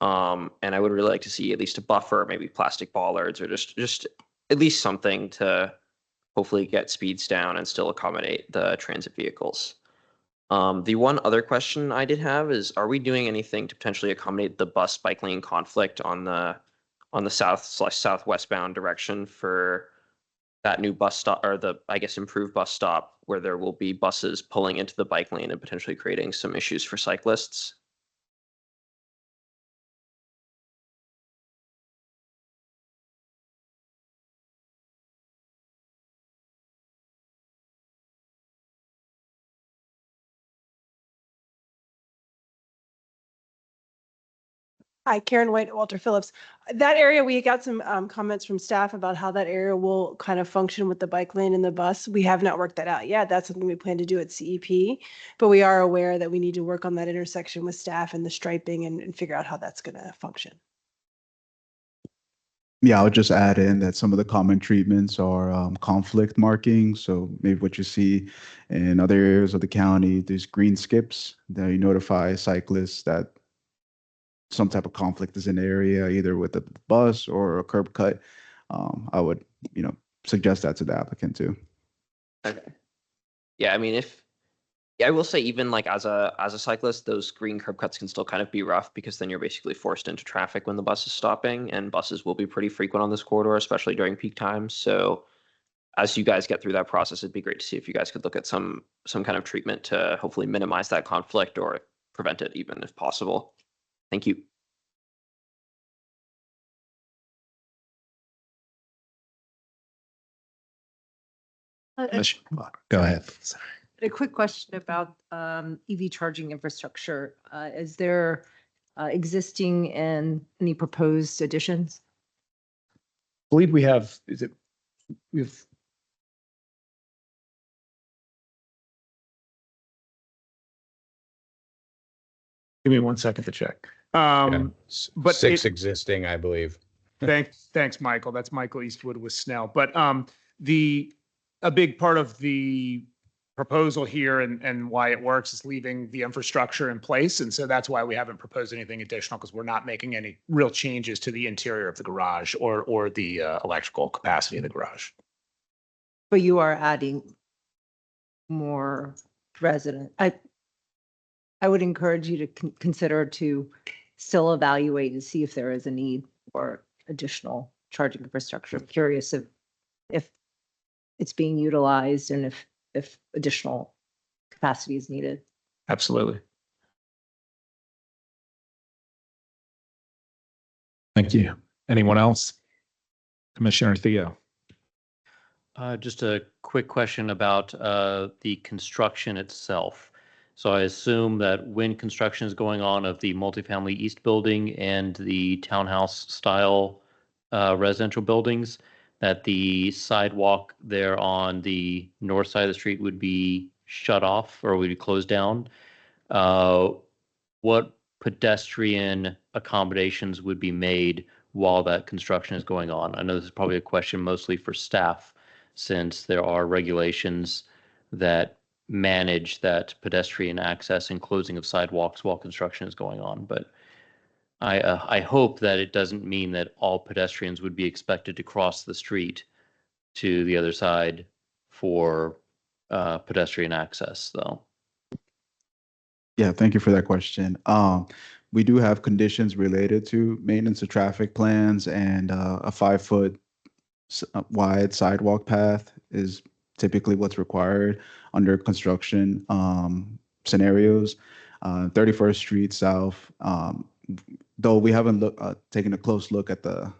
And I would really like to see at least a buffer, maybe plastic bollards, or just at least something to hopefully get speeds down and still accommodate the transit vehicles. The one other question I did have is, are we doing anything to potentially accommodate the bus bike lane conflict on the south/southwestbound direction for that new bus stop, or the, I guess, improved bus stop, where there will be buses pulling into the bike lane and potentially creating some issues for cyclists? Hi, Karen White at Walter Phillips. That area, we got some comments from staff about how that area will kind of function with the bike lane and the bus. We have not worked that out yet. That's something we plan to do at CEP, but we are aware that we need to work on that intersection with staff and the striping and figure out how that's going to function. Yeah, I would just add in that some of the common treatments are conflict markings. So maybe what you see in other areas of the county, there's green skips that you notify cyclists that some type of conflict is in the area, either with a bus or a curb cut. I would, suggest that to the applicant too. Okay. Yeah, I mean, I will say, even like as a cyclist, those green curb cuts can still kind of be rough, because then you're basically forced into traffic when the bus is stopping, and buses will be pretty frequent on this corridor, especially during peak times. So as you guys get through that process, it'd be great to see if you guys could look at some kind of treatment to hopefully minimize that conflict or prevent it, even if possible. Thank you. Go ahead. Sorry. A quick question about EV charging infrastructure. Is there existing and any proposed additions? I believe we have, give me 1 second to check. But Six existing, I believe. Thanks, Michael. That's Michael Eastwood with Snell. But a big part of the proposal here and why it works is leaving the infrastructure in place. And so that's why we haven't proposed anything additional, because we're not making any real changes to the interior of the garage or the electrical capacity of the garage. But you are adding more resident. I would encourage you to consider to still evaluate and see if there is a need for additional charging infrastructure. I'm curious if it's being utilized and if additional capacity is needed. Absolutely. Thank you. Anyone else? Commissioner Theo. Just a quick question about the construction itself. So I assume that when construction is going on of the multifamily east building and the townhouse style residential buildings, that the sidewalk there on the north side of the street would be shut off or would be closed down. What pedestrian accommodations would be made while that construction is going on? I know this is probably a question mostly for staff, since there are regulations that manage that pedestrian access and closing of sidewalks while construction is going on. But I hope that it doesn't mean that all pedestrians would be expected to cross the street to the other side for pedestrian access, though. Yeah, thank you for that question. We do have conditions related to maintenance of traffic plans, and a 5-foot wide sidewalk path is typically what's required under construction scenarios. 31st Street South, though we haven't taken a close look at the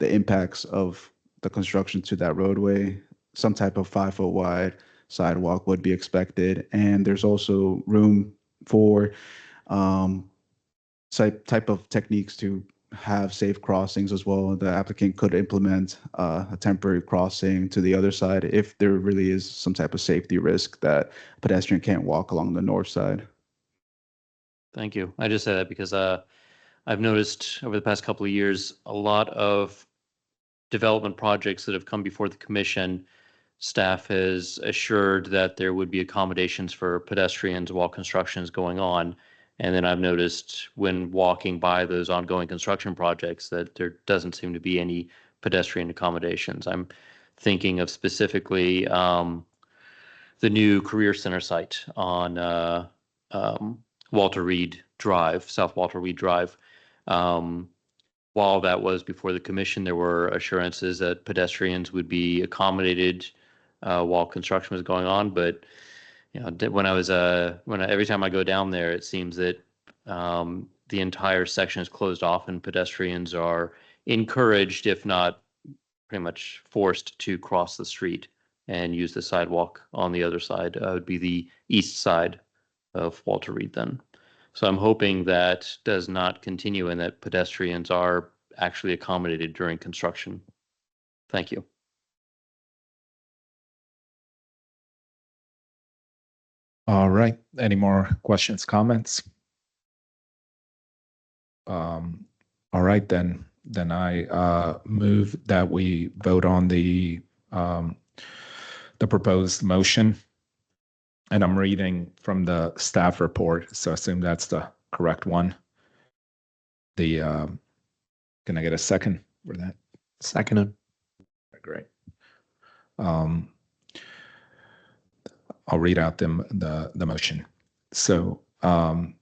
impacts of the construction to that roadway, some type of 5-foot wide sidewalk would be expected. And there's also room for type of techniques to have safe crossings as well. The applicant could implement a temporary crossing to the other side if there really is some type of safety risk that a pedestrian can't walk along the north side. Thank you. I just said that because I've noticed over the past couple of years a lot of development projects that have come before the commission. Staff has assured that there would be accommodations for pedestrians while construction is going on. And then I've noticed when walking by those ongoing construction projects that there doesn't seem to be any pedestrian accommodations. I'm thinking of specifically the new Career Center site on Walter Reed Drive, South Walter Reed Drive. While that was before the commission, there were assurances that pedestrians would be accommodated while construction was going on. But when every time I go down there, it seems that the entire section is closed off and pedestrians are encouraged, if not pretty much forced, to cross the street and use the sidewalk on the other side. Would be the east side of Walter Reed then. So I'm hoping that does not continue and that pedestrians are actually accommodated during construction. Thank you. All right. Any more questions, comments? All right, then I move that we vote on the proposed motion. And I'm reading from the staff report, so I assume that's the correct one. Can I get a second for that? Seconded. Great. I'll read out the motion. So to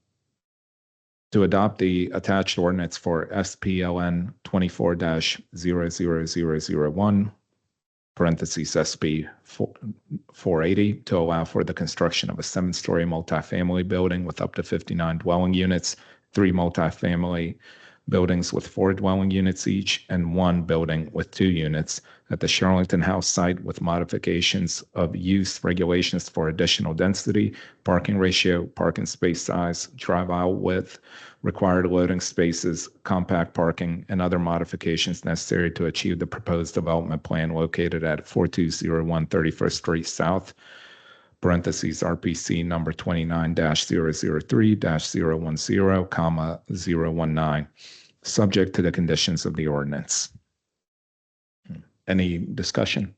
adopt the attached ordinance for SPLN 24-00001, parentheses SB 480, to allow for the construction of a 7-story multifamily building with up to 59 dwelling units, 3 multifamily buildings with 4 dwelling units each, and 1 building with 2 units at the Arlington House site with modifications of use regulations for additional density, parking ratio, parking space size, drive aisle width, required loading spaces, compact parking, and other modifications necessary to achieve the proposed development plan located at 4201 31st Street South, parentheses RPC number 29-003-010, 019, subject to the conditions of the ordinance. Any discussion?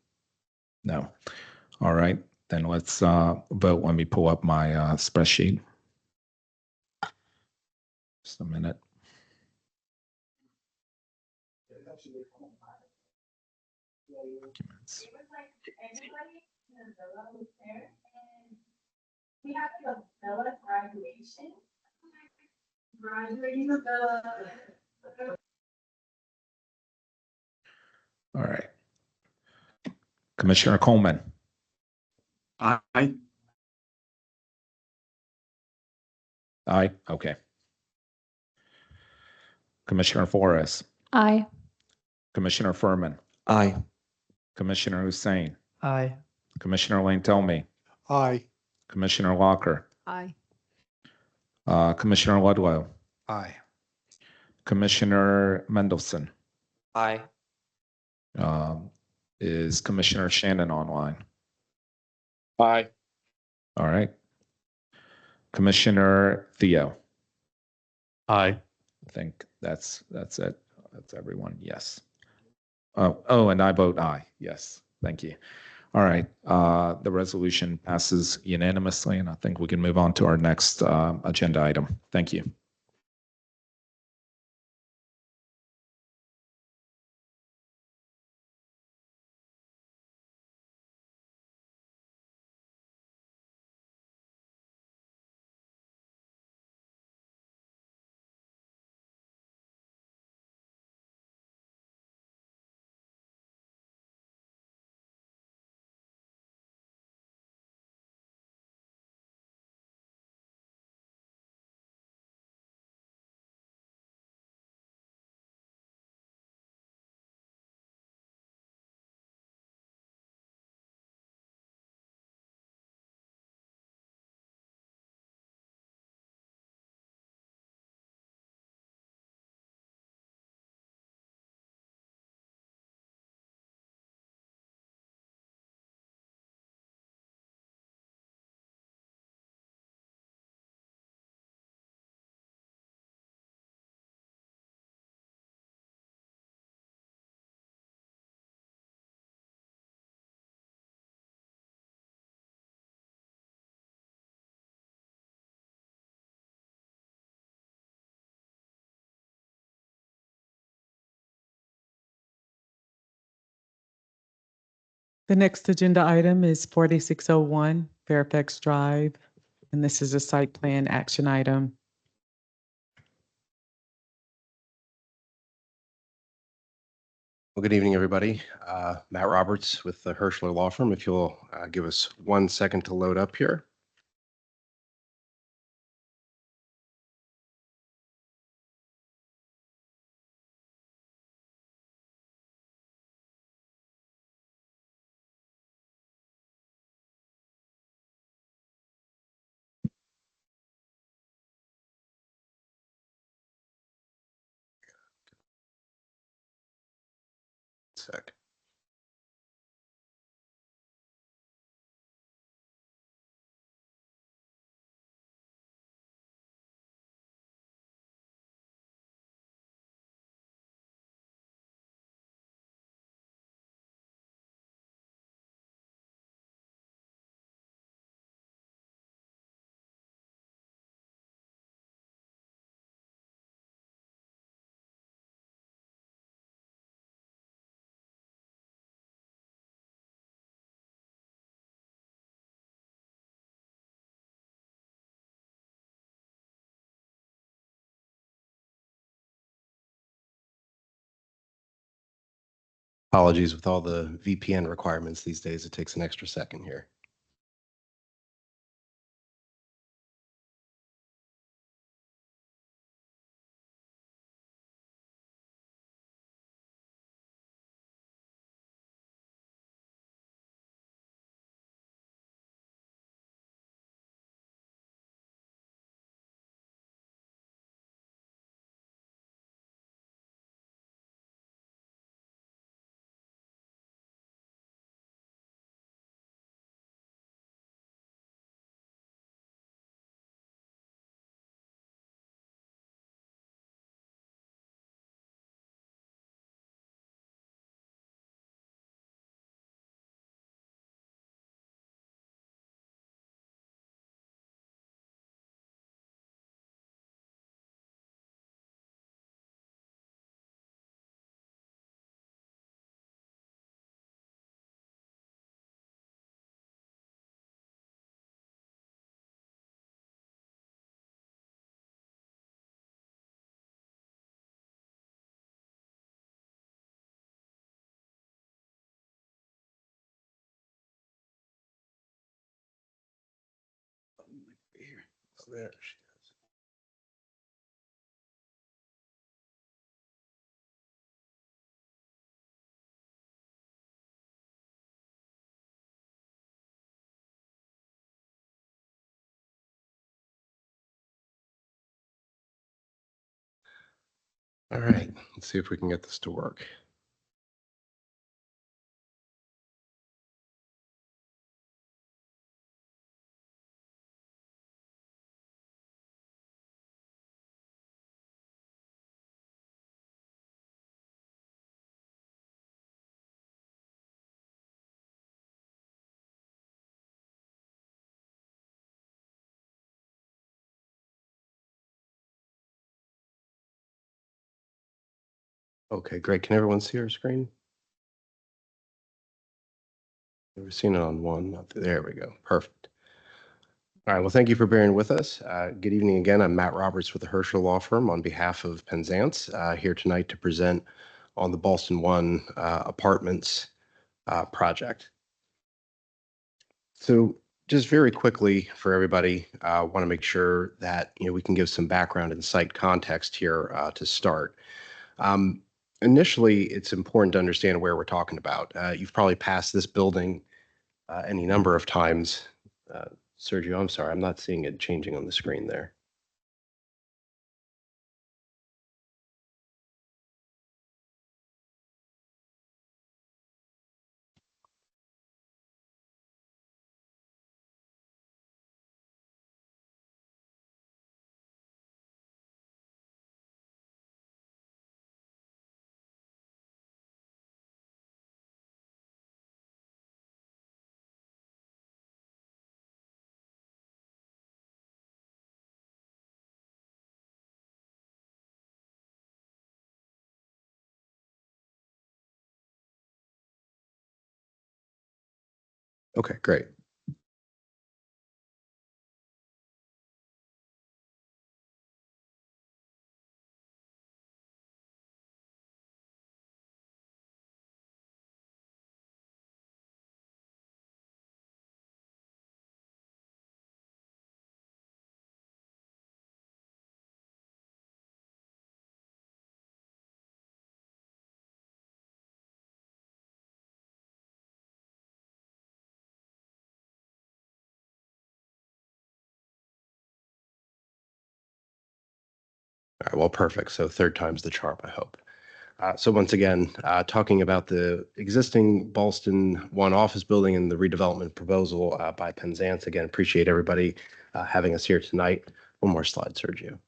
No. All right, then let's vote. Let me pull up my spreadsheet. Just a minute. Documents. All right. Commissioner Coleman. Aye. Aye. Okay. Commissioner Flores. Aye. Commissioner Furman. Aye. Commissioner Hussein. Aye. Commissioner Lane Telmy. Aye. Commissioner Locker. Aye. Commissioner Ludlow. Aye. Commissioner Mendelson. Aye. Is Commissioner Shannon online? Aye. All right. Commissioner Theo. Aye. I think that's it. That's everyone. Yes. Oh, and I vote aye. Yes. Thank you. All right, the resolution passes unanimously, and I think we can move on to our next agenda item. Thank you. The next agenda item is 4601 Fairfax Drive, and this is a site plan action item. Well, good evening, everybody. Matt Roberts with the Hirschler Law Firm. If you'll give us 1 second to load up here. Sec. Apologies with all the VPN requirements these days. It takes an extra second here. There she is. All right, let's see if we can get this to work. Okay, great. Can everyone see our screen? Never seen it on one. There we go. Perfect. All right. Well, thank you for bearing with us. Good evening again. I'm Matt Roberts with the Herschel Law Firm on behalf of Penzance, here tonight to present on the Ballston One Apartments project. So just very quickly for everybody, I want to make sure that we can give some background and site context here to start. Initially, it's important to understand where we're talking about. You've probably passed this building any number of times. Sergio, I'm sorry, I'm not seeing it changing on the screen there. Okay, great. All right, well, perfect. So third time's the charm, I hope. So once again, talking about the existing Ballston One office building and the redevelopment proposal by Penzance. Again, appreciate everybody having us here tonight. One more slide, Sergio.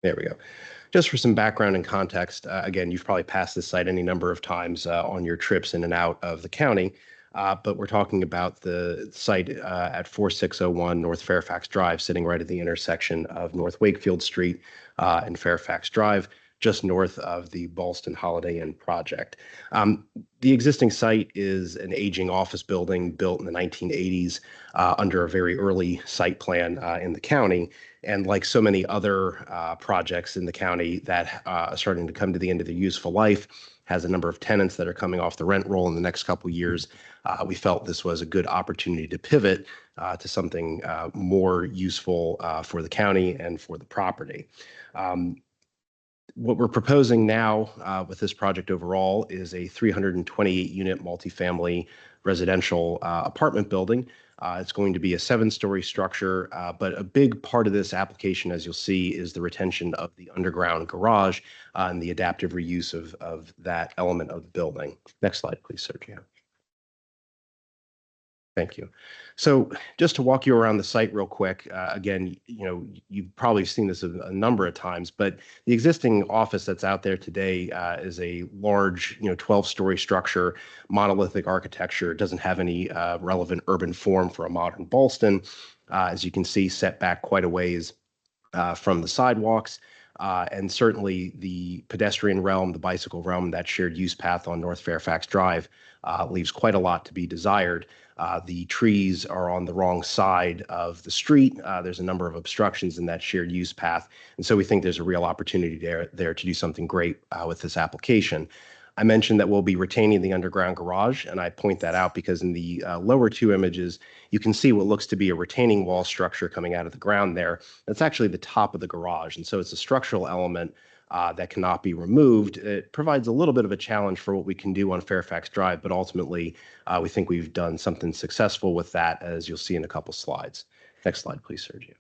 There we go. Just for some background and context, again, you've probably passed this site any number of times on your trips in and out of the county, but we're talking about the site at 4601 North Fairfax Drive, sitting right at the intersection of North Wakefield Street and Fairfax Drive, just north of the Ballston Holiday Inn project. The existing site is an aging office building built in the 1980s under a very early site plan in the county. And like so many other projects in the county that are starting to come to the end of their useful life, has a number of tenants that are coming off the rent roll in the next couple of years. We felt this was a good opportunity to pivot to something more useful for the county and for the property. What we're proposing now with this project overall is a 328-unit multifamily residential apartment building. It's going to be a 7-story structure, but a big part of this application, as you'll see, is the retention of the underground garage and the adaptive reuse of that element of the building. Next slide, please, Sergio. Thank you. So just to walk you around the site real quick, again, you've probably seen this a number of times, but the existing office that's out there today is a large, 12-story structure, monolithic architecture. It doesn't have any relevant urban form for a modern Ballston. As you can see, set back quite a ways from the sidewalks. And certainly the pedestrian realm, the bicycle realm, that shared use path on North Fairfax Drive leaves quite a lot to be desired. The trees are on the wrong side of the street. There's a number of obstructions in that shared use path. And so we think there's a real opportunity there to do something great with this application. I mentioned that we'll be retaining the underground garage, and I point that out because in the lower two images, you can see what looks to be a retaining wall structure coming out of the ground there. That's actually the top of the garage, and so it's a structural element that cannot be removed. It provides a little bit of a challenge for what we can do on Fairfax Drive, but ultimately, we think we've done something successful with that, as you'll see in a couple slides. Next slide, please, Sergio.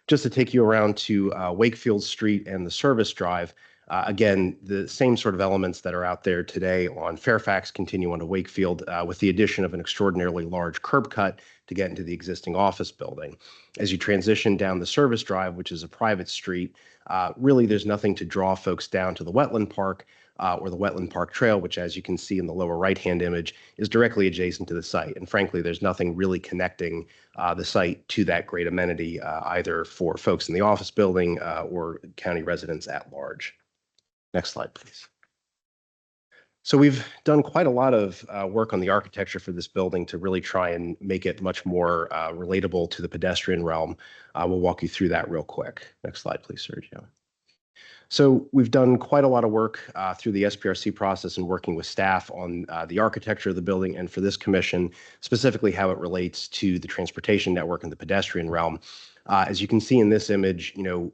Just to take you around to Wakefield Street and the service drive, again, the same sort of elements that are out there today on Fairfax continue onto Wakefield with the addition of an extraordinarily large curb cut to get into the existing office building. As you transition down the service drive, which is a private street, really there's nothing to draw folks down to the wetland park or the wetland park trail, which, as you can see in the lower right-hand image, is directly adjacent to the site. And frankly, there's nothing really connecting the site to that great amenity, either for folks in the office building or county residents at large. Next slide, please. So we've done quite a lot of work on the architecture for this building to really try and make it much more relatable to the pedestrian realm. We'll walk you through that real quick. Next slide, please, Sergio. So we've done quite a lot of work through the SPRC process and working with staff on the architecture of the building, and for this commission, specifically how it relates to the transportation network and the pedestrian realm. As you can see in this image, you know,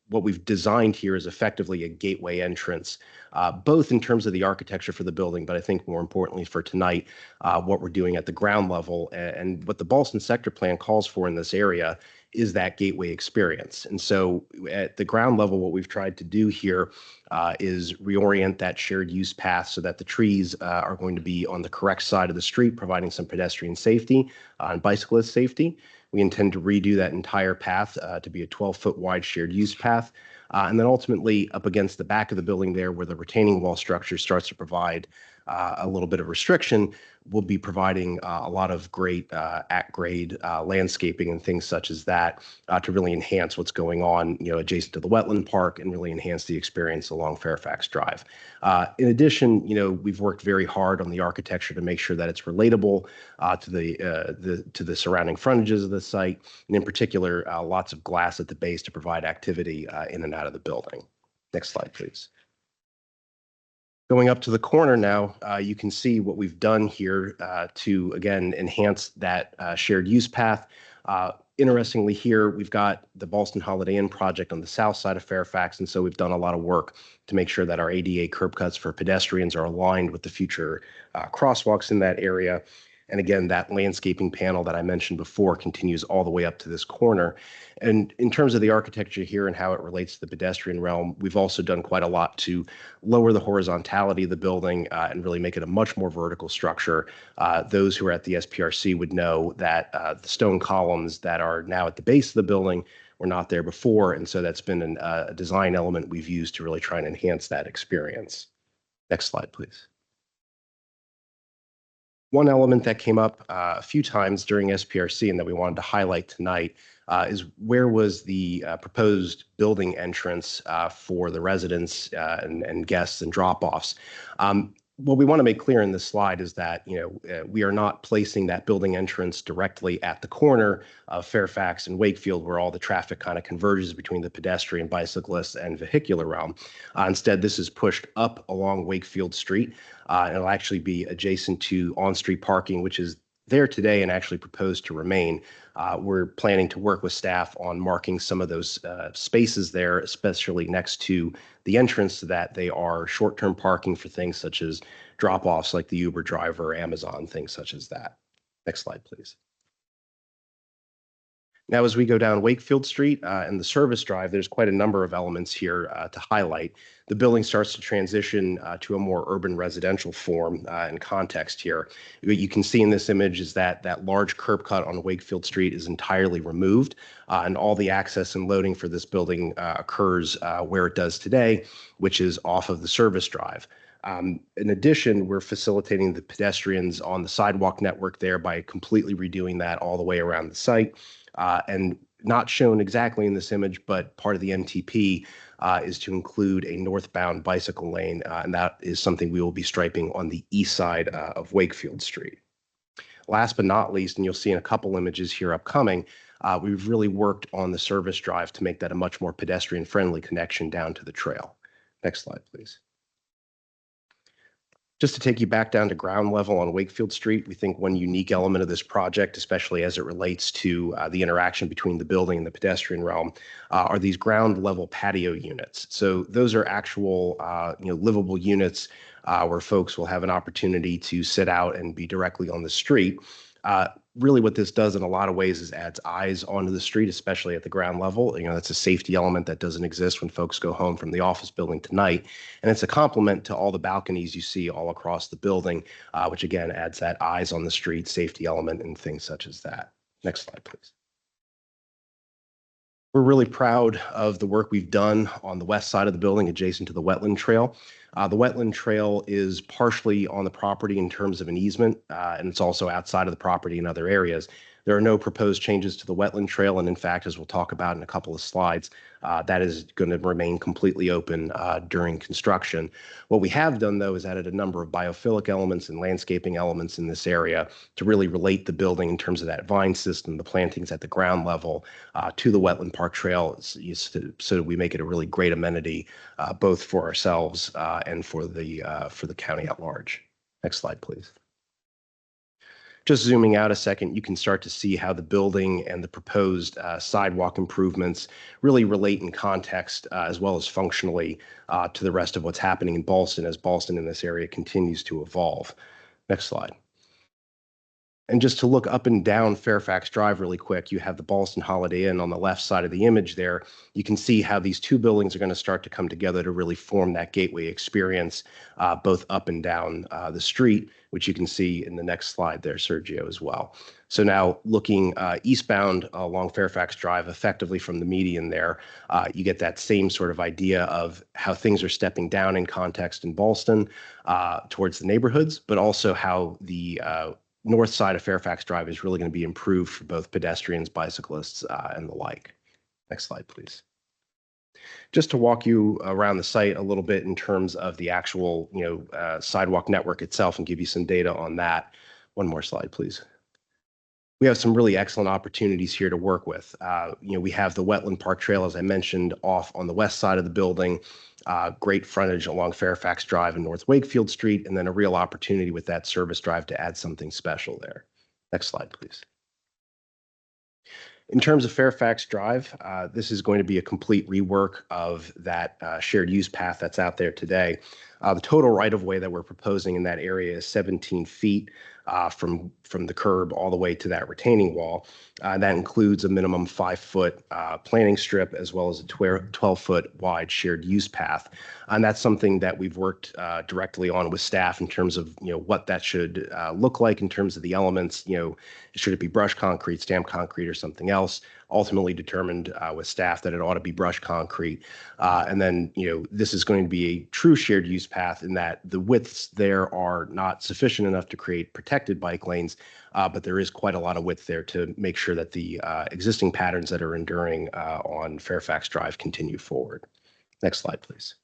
what we've designed here is effectively a gateway entrance, both in terms of the architecture for the building, but I think more importantly for tonight, what we're doing at the ground level and what the Ballston sector plan calls for in this area is that gateway experience. And so at the ground level, what we've tried to do here is reorient that shared use path so that the trees are going to be on the correct side of the street, providing some pedestrian safety and bicyclist safety. We intend to redo that entire path to be a 12-foot wide shared use path. And then ultimately up against the back of the building there where the retaining wall structure starts to provide a little bit of restriction, we'll be providing a lot of great at-grade landscaping and things such as that to really enhance what's going on, you know, adjacent to the wetland park and really enhance the experience along Fairfax Drive. In addition, you know, we've worked very hard on the architecture to make sure that it's relatable to the surrounding frontages of the site, and in particular, lots of glass at the base to provide activity in and out of the building. Next slide, please. Going up to the corner now, you can see what we've done here to, again, enhance that shared use path. Interestingly here, we've got the Ballston Holiday Inn project on the south side of Fairfax, and so we've done a lot of work to make sure that our ADA curb cuts for pedestrians are aligned with the future crosswalks in that area. And again, that landscaping panel that I mentioned before continues all the way up to this corner. And in terms of the architecture here and how it relates to the pedestrian realm, we've also done quite a lot to lower the horizontality of the building and really make it a much more vertical structure. Those who are at the SPRC would know that the stone columns that are now at the base of the building were not there before. And so that's been a design element we've used to really try and enhance that experience. Next slide, please. One element that came up a few times during SPRC and that we wanted to highlight tonight is where was the proposed building entrance for the residents and guests and drop-offs. What we want to make clear in this slide is that, you know, we are not placing that building entrance directly at the corner of Fairfax and Wakefield, where all the traffic kind of converges between the pedestrian, bicyclist, and vehicular realm. Instead, this is pushed up along Wakefield Street. It'll actually be adjacent to on-street parking, which is there today and actually proposed to remain. We're planning to work with staff on marking some of those spaces there, especially next to the entrance, so that they are short-term parking for things such as drop-offs like the Uber driver, Amazon, things such as that. Next slide, please. Now, as we go down Wakefield Street and the service drive, there's quite a number of elements here to highlight. The building starts to transition to a more urban residential form and context here. What you can see in this image is that that large curb cut on Wakefield Street is entirely removed, and all the access and loading for this building occurs where it does today, which is off of the service drive. In addition, we're facilitating the pedestrians on the sidewalk network there by completely redoing that all the way around the site. And not shown exactly in this image, but part of the MTP is to include a northbound bicycle lane, and that is something we will be striping on the east side of Wakefield Street. Last but not least, and you'll see in a couple images here upcoming, we've really worked on the service drive to make that a much more pedestrian-friendly connection down to the trail. Next slide, please. Just to take you back down to ground level on Wakefield Street, we think one unique element of this project, especially as it relates to the interaction between the building and the pedestrian realm, are these ground level patio units. So those are actual, livable units where folks will have an opportunity to sit out and be directly on the street. Really what this does in a lot of ways is adds eyes onto the street, especially at the ground level. That's a safety element that doesn't exist when folks go home from the office building tonight. And it's a complement to all the balconies you see all across the building, which again adds that eyes on the street safety element and things such as that. Next slide, please. We're really proud of the work we've done on the west side of the building adjacent to the wetland trail. The wetland trail is partially on the property in terms of an easement, and it's also outside of the property in other areas. There are no proposed changes to the wetland trail, and in fact, as we'll talk about in a couple of slides, that is going to remain completely open during construction. What we have done, though, is added a number of biophilic elements and landscaping elements in this area to really relate the building in terms of that vine system, the plantings at the ground level, to the wetland park trail, so that we make it a really great amenity, both for ourselves and for the county at large. Next slide, please. Just zooming out a second, you can start to see how the building and the proposed sidewalk improvements really relate in context as well as functionally to the rest of what's happening in Ballston as Ballston in this area continues to evolve. Next slide. And just to look up and down Fairfax Drive really quick, you have the Ballston Holiday Inn on the left side of the image there. You can see how these two buildings are going to start to come together to really form that gateway experience, both up and down the street, which you can see in the next slide there, Sergio, as well. So now looking eastbound along Fairfax Drive, effectively from the median there, you get that same sort of idea of how things are stepping down in context in Ballston towards the neighborhoods, but also how the north side of Fairfax Drive is really going to be improved for both pedestrians, bicyclists, and the like. Next slide, please. Just to walk you around the site a little bit in terms of the actual, sidewalk network itself and give you some data on that. One more slide, please. We have some really excellent opportunities here to work with. We have the Wetland Park Trail, as I mentioned, off on the west side of the building. Great frontage along Fairfax Drive and North Wakefield Street, and then a real opportunity with that service drive to add something special there. Next slide, please. In terms of Fairfax Drive, this is going to be a complete rework of that shared use path that's out there today. The total right-of-way that we're proposing in that area is 17 feet from the curb all the way to that retaining wall. That includes a minimum 5-foot planting strip as well as a 12-foot wide shared use path. And that's something that we've worked directly on with staff in terms of what that should look like in terms of the elements. Should it be brushed concrete, stamped concrete, or something else? Ultimately determined with staff that it ought to be brushed concrete. And then, this is going to be a true shared use path in that the widths there are not sufficient enough to create protected bike lanes, but there is quite a lot of width there to make sure that the existing patterns that are enduring on Fairfax Drive continue forward. Next slide, please.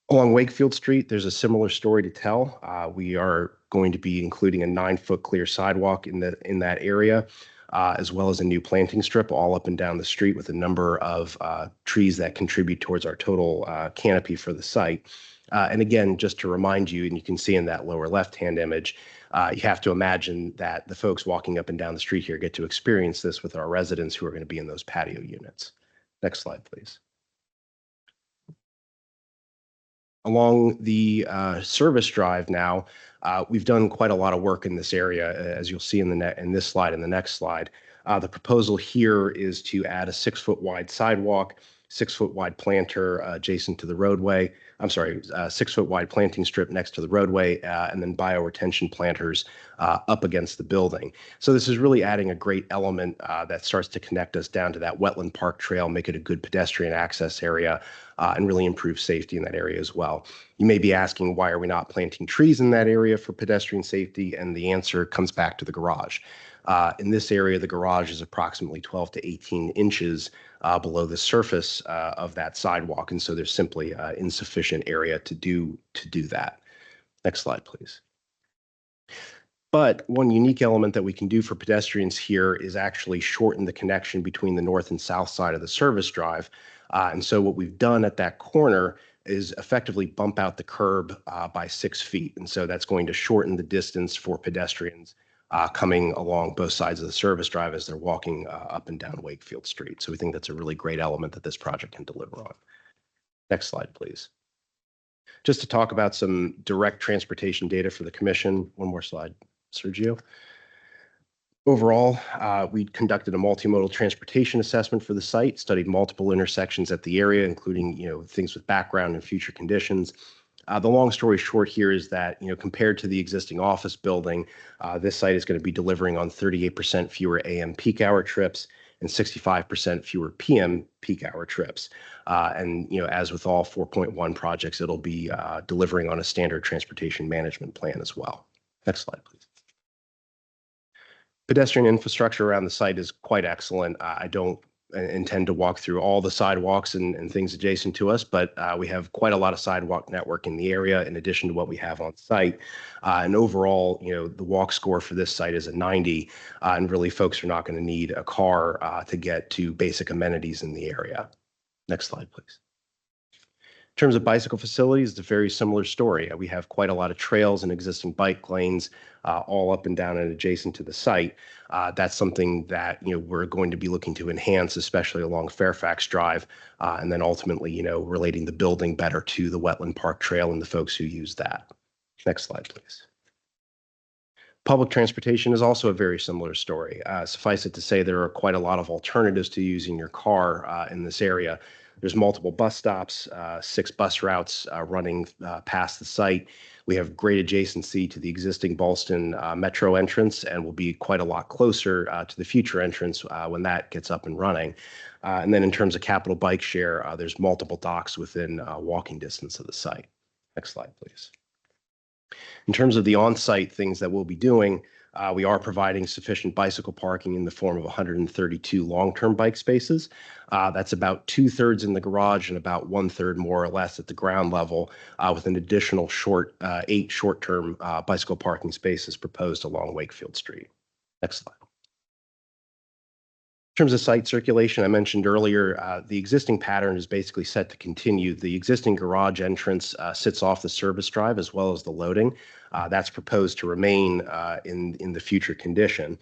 Along Wakefield Street, there's a similar story to tell. We are going to be including a 9-foot clear sidewalk in that area, as well as a new planting strip all up and down the street with a number of trees that contribute towards our total canopy for the site. And again, just to remind you, and you can see in that lower left-hand image, you have to imagine that the folks walking up and down the street here get to experience this with our residents who are going to be in those patio units. Next slide, please. Along the service drive now, we've done quite a lot of work in this area, as you'll see in this slide and the next slide. The proposal here is to add a 6-foot wide sidewalk, 6-foot wide planter adjacent to the roadway. 6-foot wide planting strip next to the roadway, and then bioretention planters up against the building. So this is really adding a great element that starts to connect us down to that wetland park trail, make it a good pedestrian access area, and really improve safety in that area as well. You may be asking, why are we not planting trees in that area for pedestrian safety? And the answer comes back to the garage. In this area, the garage is approximately 12 to 18 inches below the surface of that sidewalk. And so there's simply insufficient area to do that. Next slide, please. But one unique element that we can do for pedestrians here is actually shorten the connection between the north and south side of the service drive. And so what we've done at that corner is effectively bump out the curb by 6 feet. And so that's going to shorten the distance for pedestrians coming along both sides of the service drive as they're walking up and down Wakefield Street. So we think that's a really great element that this project can deliver on. Next slide, please. Just to talk about some direct transportation data for the commission. One more slide, Sergio. Overall, we conducted a multimodal transportation assessment for the site, studied multiple intersections at the area, including things with background and future conditions. The long story short here is that compared to the existing office building, this site is going to be delivering on 38% fewer AM peak hour trips and 65% fewer PM peak hour trips. And as with all 4.1 projects, it'll be delivering on a standard transportation management plan as well. Next slide, please. Pedestrian infrastructure around the site is quite excellent. I don't intend to walk through all the sidewalks and things adjacent to us, but we have quite a lot of sidewalk network in the area in addition to what we have on site. And overall, the walk score for this site is a 90, and really folks are not going to need a car to get to basic amenities in the area. Next slide, please. In terms of bicycle facilities, it's a very similar story. We have quite a lot of trails and existing bike lanes all up and down and adjacent to the site. That's something that we're going to be looking to enhance, especially along Fairfax Drive, and then ultimately relating the building better to the Wetland Park Trail and the folks who use that. Next slide, please. Public transportation is also a very similar story. Suffice it to say, there are quite a lot of alternatives to using your car in this area. There's multiple bus stops, 6 bus routes running past the site. We have great adjacency to the existing Ballston Metro entrance, and will be quite a lot closer to the future entrance when that gets up and running. And then in terms of capital bike share, there's multiple docks within walking distance of the site. Next slide, please. In terms of the on-site things that we'll be doing, we are providing sufficient bicycle parking in the form of 132 long-term bike spaces. That's about 2/3 in the garage and about 1/3 more or less at the ground level, with an additional 8 short-term bicycle parking spaces proposed along Wakefield Street. Next slide. In terms of site circulation, I mentioned earlier, the existing pattern is basically set to continue. The existing garage entrance sits off the service drive as well as the loading. That's proposed to remain in the future condition.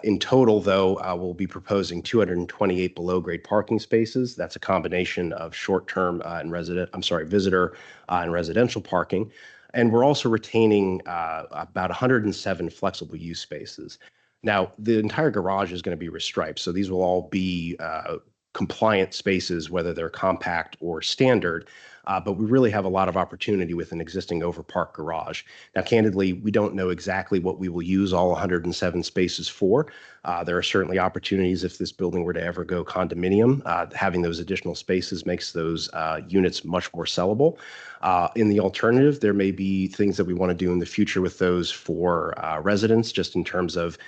In total, though, we'll be proposing 228 below-grade parking spaces. That's a combination of short-term and visitor and residential parking. And we're also retaining about 107 flexible use spaces. Now, the entire garage is going to be restriped, so these will all be compliant spaces, whether they're compact or standard. But we really have a lot of opportunity with an existing overparked garage. Now, candidly, we don't know exactly what we will use all 107 spaces for. There are certainly opportunities if this building were to ever go condominium. Having those additional spaces makes those units much more sellable. In the alternative, there may be things that we want to do in the future with those for residents, just in terms of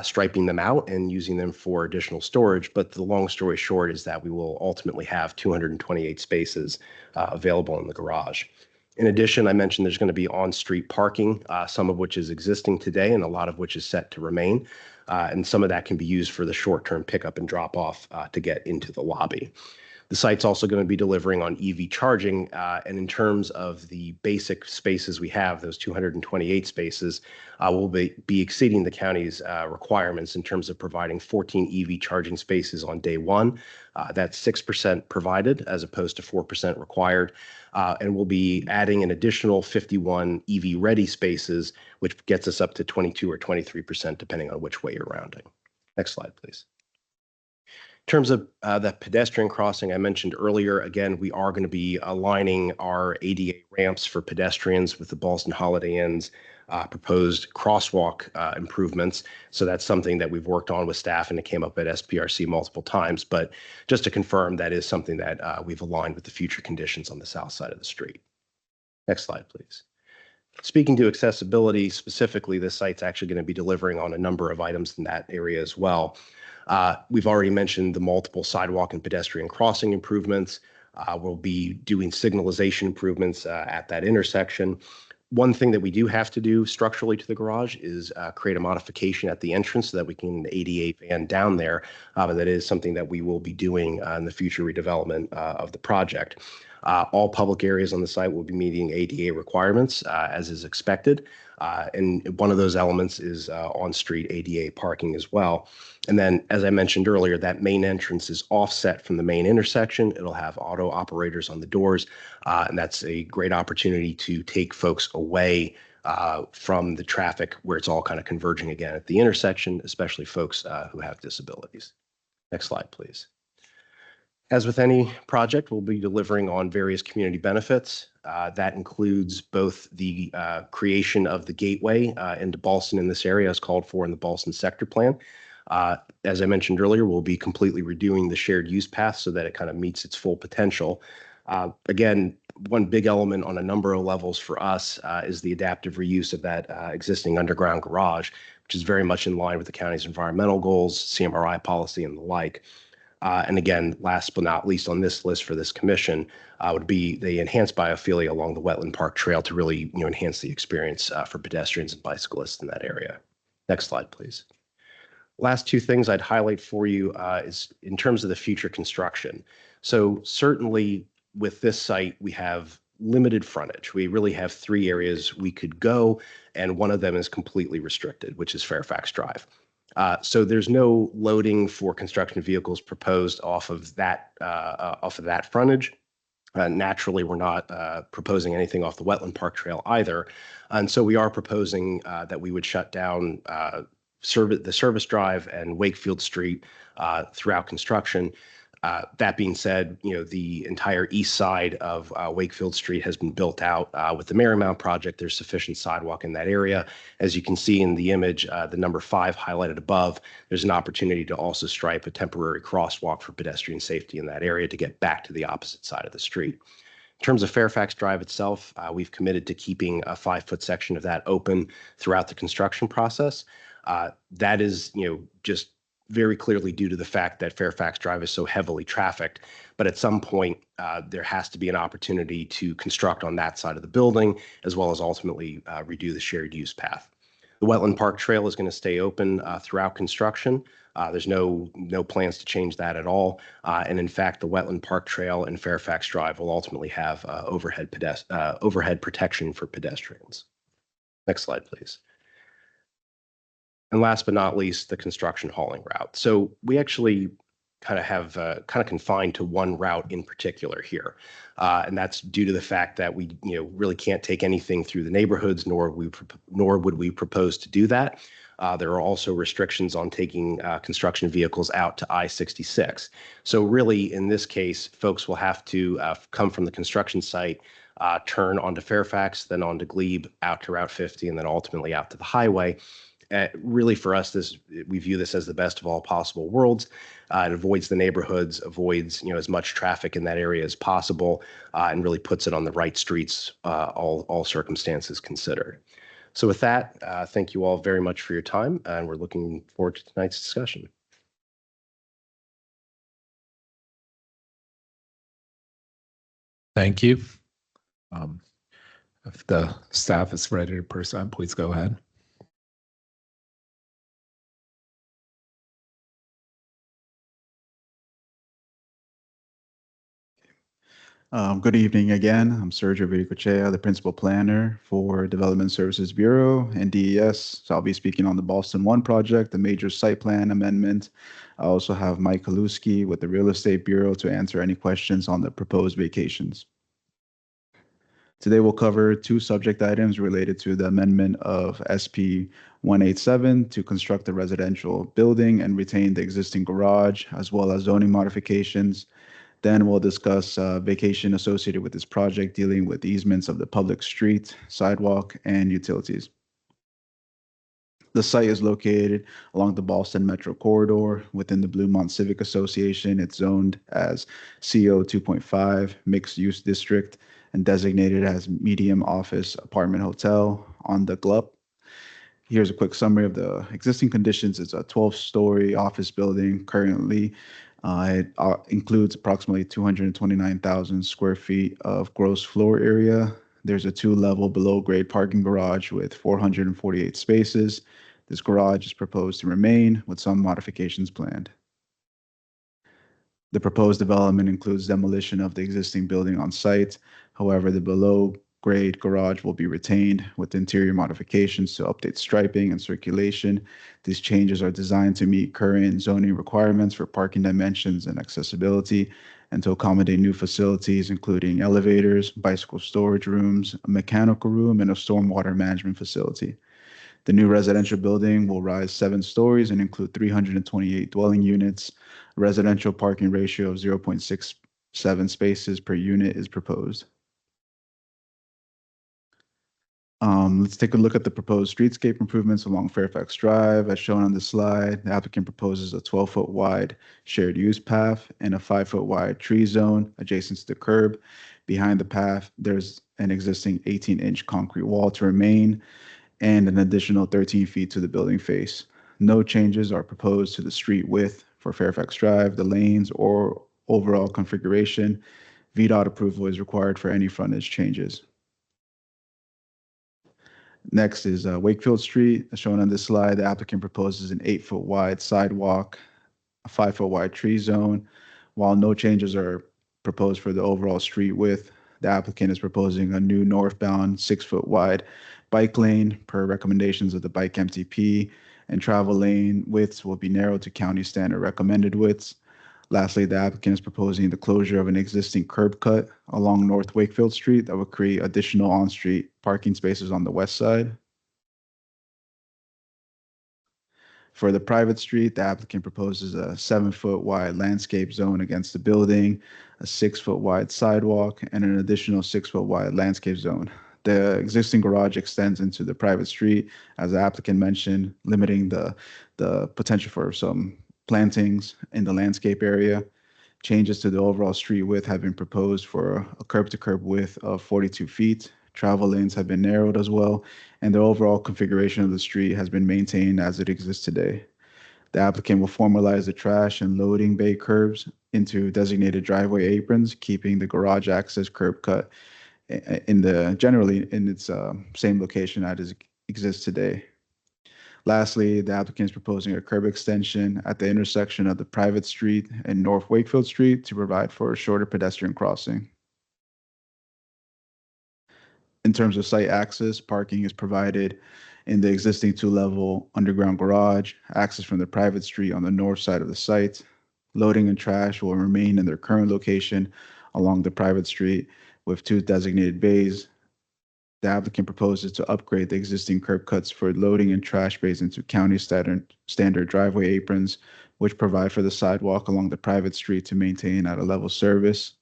striping them out and using them for additional storage. But the long story short is that we will ultimately have 228 spaces available in the garage. In addition, I mentioned there's going to be on-street parking, some of which is existing today and a lot of which is set to remain. And some of that can be used for the short-term pickup and drop-off to get into the lobby. The site's also going to be delivering on EV charging, and in terms of the basic spaces we have, those 228 spaces, will be exceeding the county's requirements in terms of providing 14 EV charging spaces on day one. That's 6% provided as opposed to 4% required, and we'll be adding an additional 51 EV-ready spaces, which gets us up to 22 or 23%, depending on which way you're rounding. Next slide, please. In terms of the pedestrian crossing I mentioned earlier, again, we are going to be aligning our ADA ramps for pedestrians with the Ballston Holiday Inn's proposed crosswalk improvements. So that's something that we've worked on with staff, and it came up at SPRC multiple times. But just to confirm, that is something that we've aligned with the future conditions on the south side of the street. Next slide, please. Speaking to accessibility specifically, this site's actually going to be delivering on a number of items in that area as well. We've already mentioned the multiple sidewalk and pedestrian crossing improvements. We'll be doing signalization improvements at that intersection. One thing that we do have to do structurally to the garage is create a modification at the entrance so that we can ADA van down there. But that is something that we will be doing in the future redevelopment of the project. All public areas on the site will be meeting ADA requirements as is expected. And one of those elements is on-street ADA parking as well. And then, as I mentioned earlier, that main entrance is offset from the main intersection. It'll have auto operators on the doors, and that's a great opportunity to take folks away from the traffic where it's all kind of converging again at the intersection, especially folks who have disabilities. Next slide, please. As with any project, we'll be delivering on various community benefits. That includes both the creation of the gateway into Ballston in this area as called for in the Ballston sector plan. As I mentioned earlier, we'll be completely redoing the shared use path so that it kind of meets its full potential. Again, one big element on a number of levels for us is the adaptive reuse of that existing underground garage, which is very much in line with the county's environmental goals, CMRI policy, and the like. And again, last but not least on this list for this commission would be the enhanced biophilia along the Wetland Park Trail to really enhance the experience for pedestrians and bicyclists in that area. Next slide, please. Last two things I'd highlight for you is in terms of the future construction. So certainly with this site, we have limited frontage. We really have three areas we could go, and one of them is completely restricted, which is Fairfax Drive. So there's no loading for construction vehicles proposed off of that frontage. Naturally, we're not proposing anything off the Wetland Park Trail either. And so we are proposing that we would shut down the service drive and Wakefield Street throughout construction. That being said, the entire east side of Wakefield Street has been built out with the Marymount project. There's sufficient sidewalk in that area. As you can see in the image, the number 5 highlighted above, there's an opportunity to also stripe a temporary crosswalk for pedestrian safety in that area to get back to the opposite side of the street. In terms of Fairfax Drive itself, we've committed to keeping a 5-foot section of that open throughout the construction process. That is, just very clearly due to the fact that Fairfax Drive is so heavily trafficked. But at some point, there has to be an opportunity to construct on that side of the building, as well as ultimately redo the shared use path. The Wetland Park Trail is going to stay open throughout construction. There's no plans to change that at all. And in fact, the Wetland Park Trail and Fairfax Drive will ultimately have overhead protection for pedestrians. Next slide, please. And last but not least, the construction hauling route. So we actually kind of have confined to one route in particular here. And that's due to the fact that we really can't take anything through the neighborhoods, nor would we propose to do that. There are also restrictions on taking construction vehicles out to I-66. So really, in this case, folks will have to come from the construction site, turn onto Fairfax, then onto Glebe, out to Route 50, and then ultimately out to the highway. Really, for us, we view this as the best of all possible worlds. It avoids the neighborhoods, avoids as much traffic in that area as possible, and really puts it on the right streets, all circumstances considered. So with that, thank you all very much for your time, and we're looking forward to tonight's discussion. Thank you. If the staff is ready to present, please go ahead. Good evening again. I'm Sergio Viricochea, the Principal Planner for Development Services Bureau and DES. So I'll be speaking on the Ballston 1 project, the major site plan amendment. I also have Mike Kaluski with the Real Estate Bureau to answer any questions on the proposed vacations. Today we'll cover 2 subject items related to the amendment of SP 187 to construct a residential building and retain the existing garage, as well as zoning modifications. Then we'll discuss vacation associated with this project, dealing with easements of the public street, sidewalk, and utilities. The site is located along the Ballston Metro Corridor within the Bluemont Civic Association. It's zoned as CO 2.5 Mixed Use District and designated as medium office apartment hotel on the GLUP. Here's a quick summary of the existing conditions. It's a 12-story office building currently. It includes approximately 229,000 square feet of gross floor area. There's a 2-level below-grade parking garage with 448 spaces. This garage is proposed to remain with some modifications planned. The proposed development includes demolition of the existing building on site. However, the below-grade garage will be retained with interior modifications to update striping and circulation. These changes are designed to meet current zoning requirements for parking dimensions and accessibility, and to accommodate new facilities, including elevators, bicycle storage rooms, a mechanical room, and a stormwater management facility. The new residential building will rise 7 stories and include 328 dwelling units. A residential parking ratio of 0.67 spaces per unit is proposed. Let's take a look at the proposed streetscape improvements along Fairfax Drive. As shown on the slide, the applicant proposes a 12-foot wide shared use path and a 5-foot wide tree zone adjacent to the curb. Behind the path, there's an existing 18-inch concrete wall to remain and an additional 13 feet to the building face. No changes are proposed to the street width for Fairfax Drive, the lanes, or overall configuration. VDOT approval is required for any frontage changes. Next is Wakefield Street. As shown on this slide, the applicant proposes an 8-foot wide sidewalk, a 5-foot wide tree zone. While no changes are proposed for the overall street width, the applicant is proposing a new northbound 6-foot wide bike lane per recommendations of the Bike MTP, and travel lane widths will be narrowed to county standard recommended widths. Lastly, the applicant is proposing the closure of an existing curb cut along North Wakefield Street that will create additional on-street parking spaces on the west side. For the private street, the applicant proposes a 7-foot wide landscape zone against the building, a 6-foot wide sidewalk, and an additional 6-foot wide landscape zone. The existing garage extends into the private street, as the applicant mentioned, limiting the potential for some plantings in the landscape area. Changes to the overall street width have been proposed for a curb-to-curb width of 42 feet. Travel lanes have been narrowed as well, and the overall configuration of the street has been maintained as it exists today. The applicant will formalize the trash and loading bay curbs into designated driveway aprons, keeping the garage access curb cut generally in its same location as it exists today. Lastly, the applicant is proposing a curb extension at the intersection of the private street and North Wakefield Street to provide for a shorter pedestrian crossing. In terms of site access, parking is provided in the existing 2-level underground garage, access from the private street on the north side of the site. Loading and trash will remain in their current location along the private street with 2 designated bays. The applicant proposes to upgrade the existing curb cuts for loading and trash bays into county standard driveway aprons, which provide for the sidewalk along the private street to maintain at a level surface.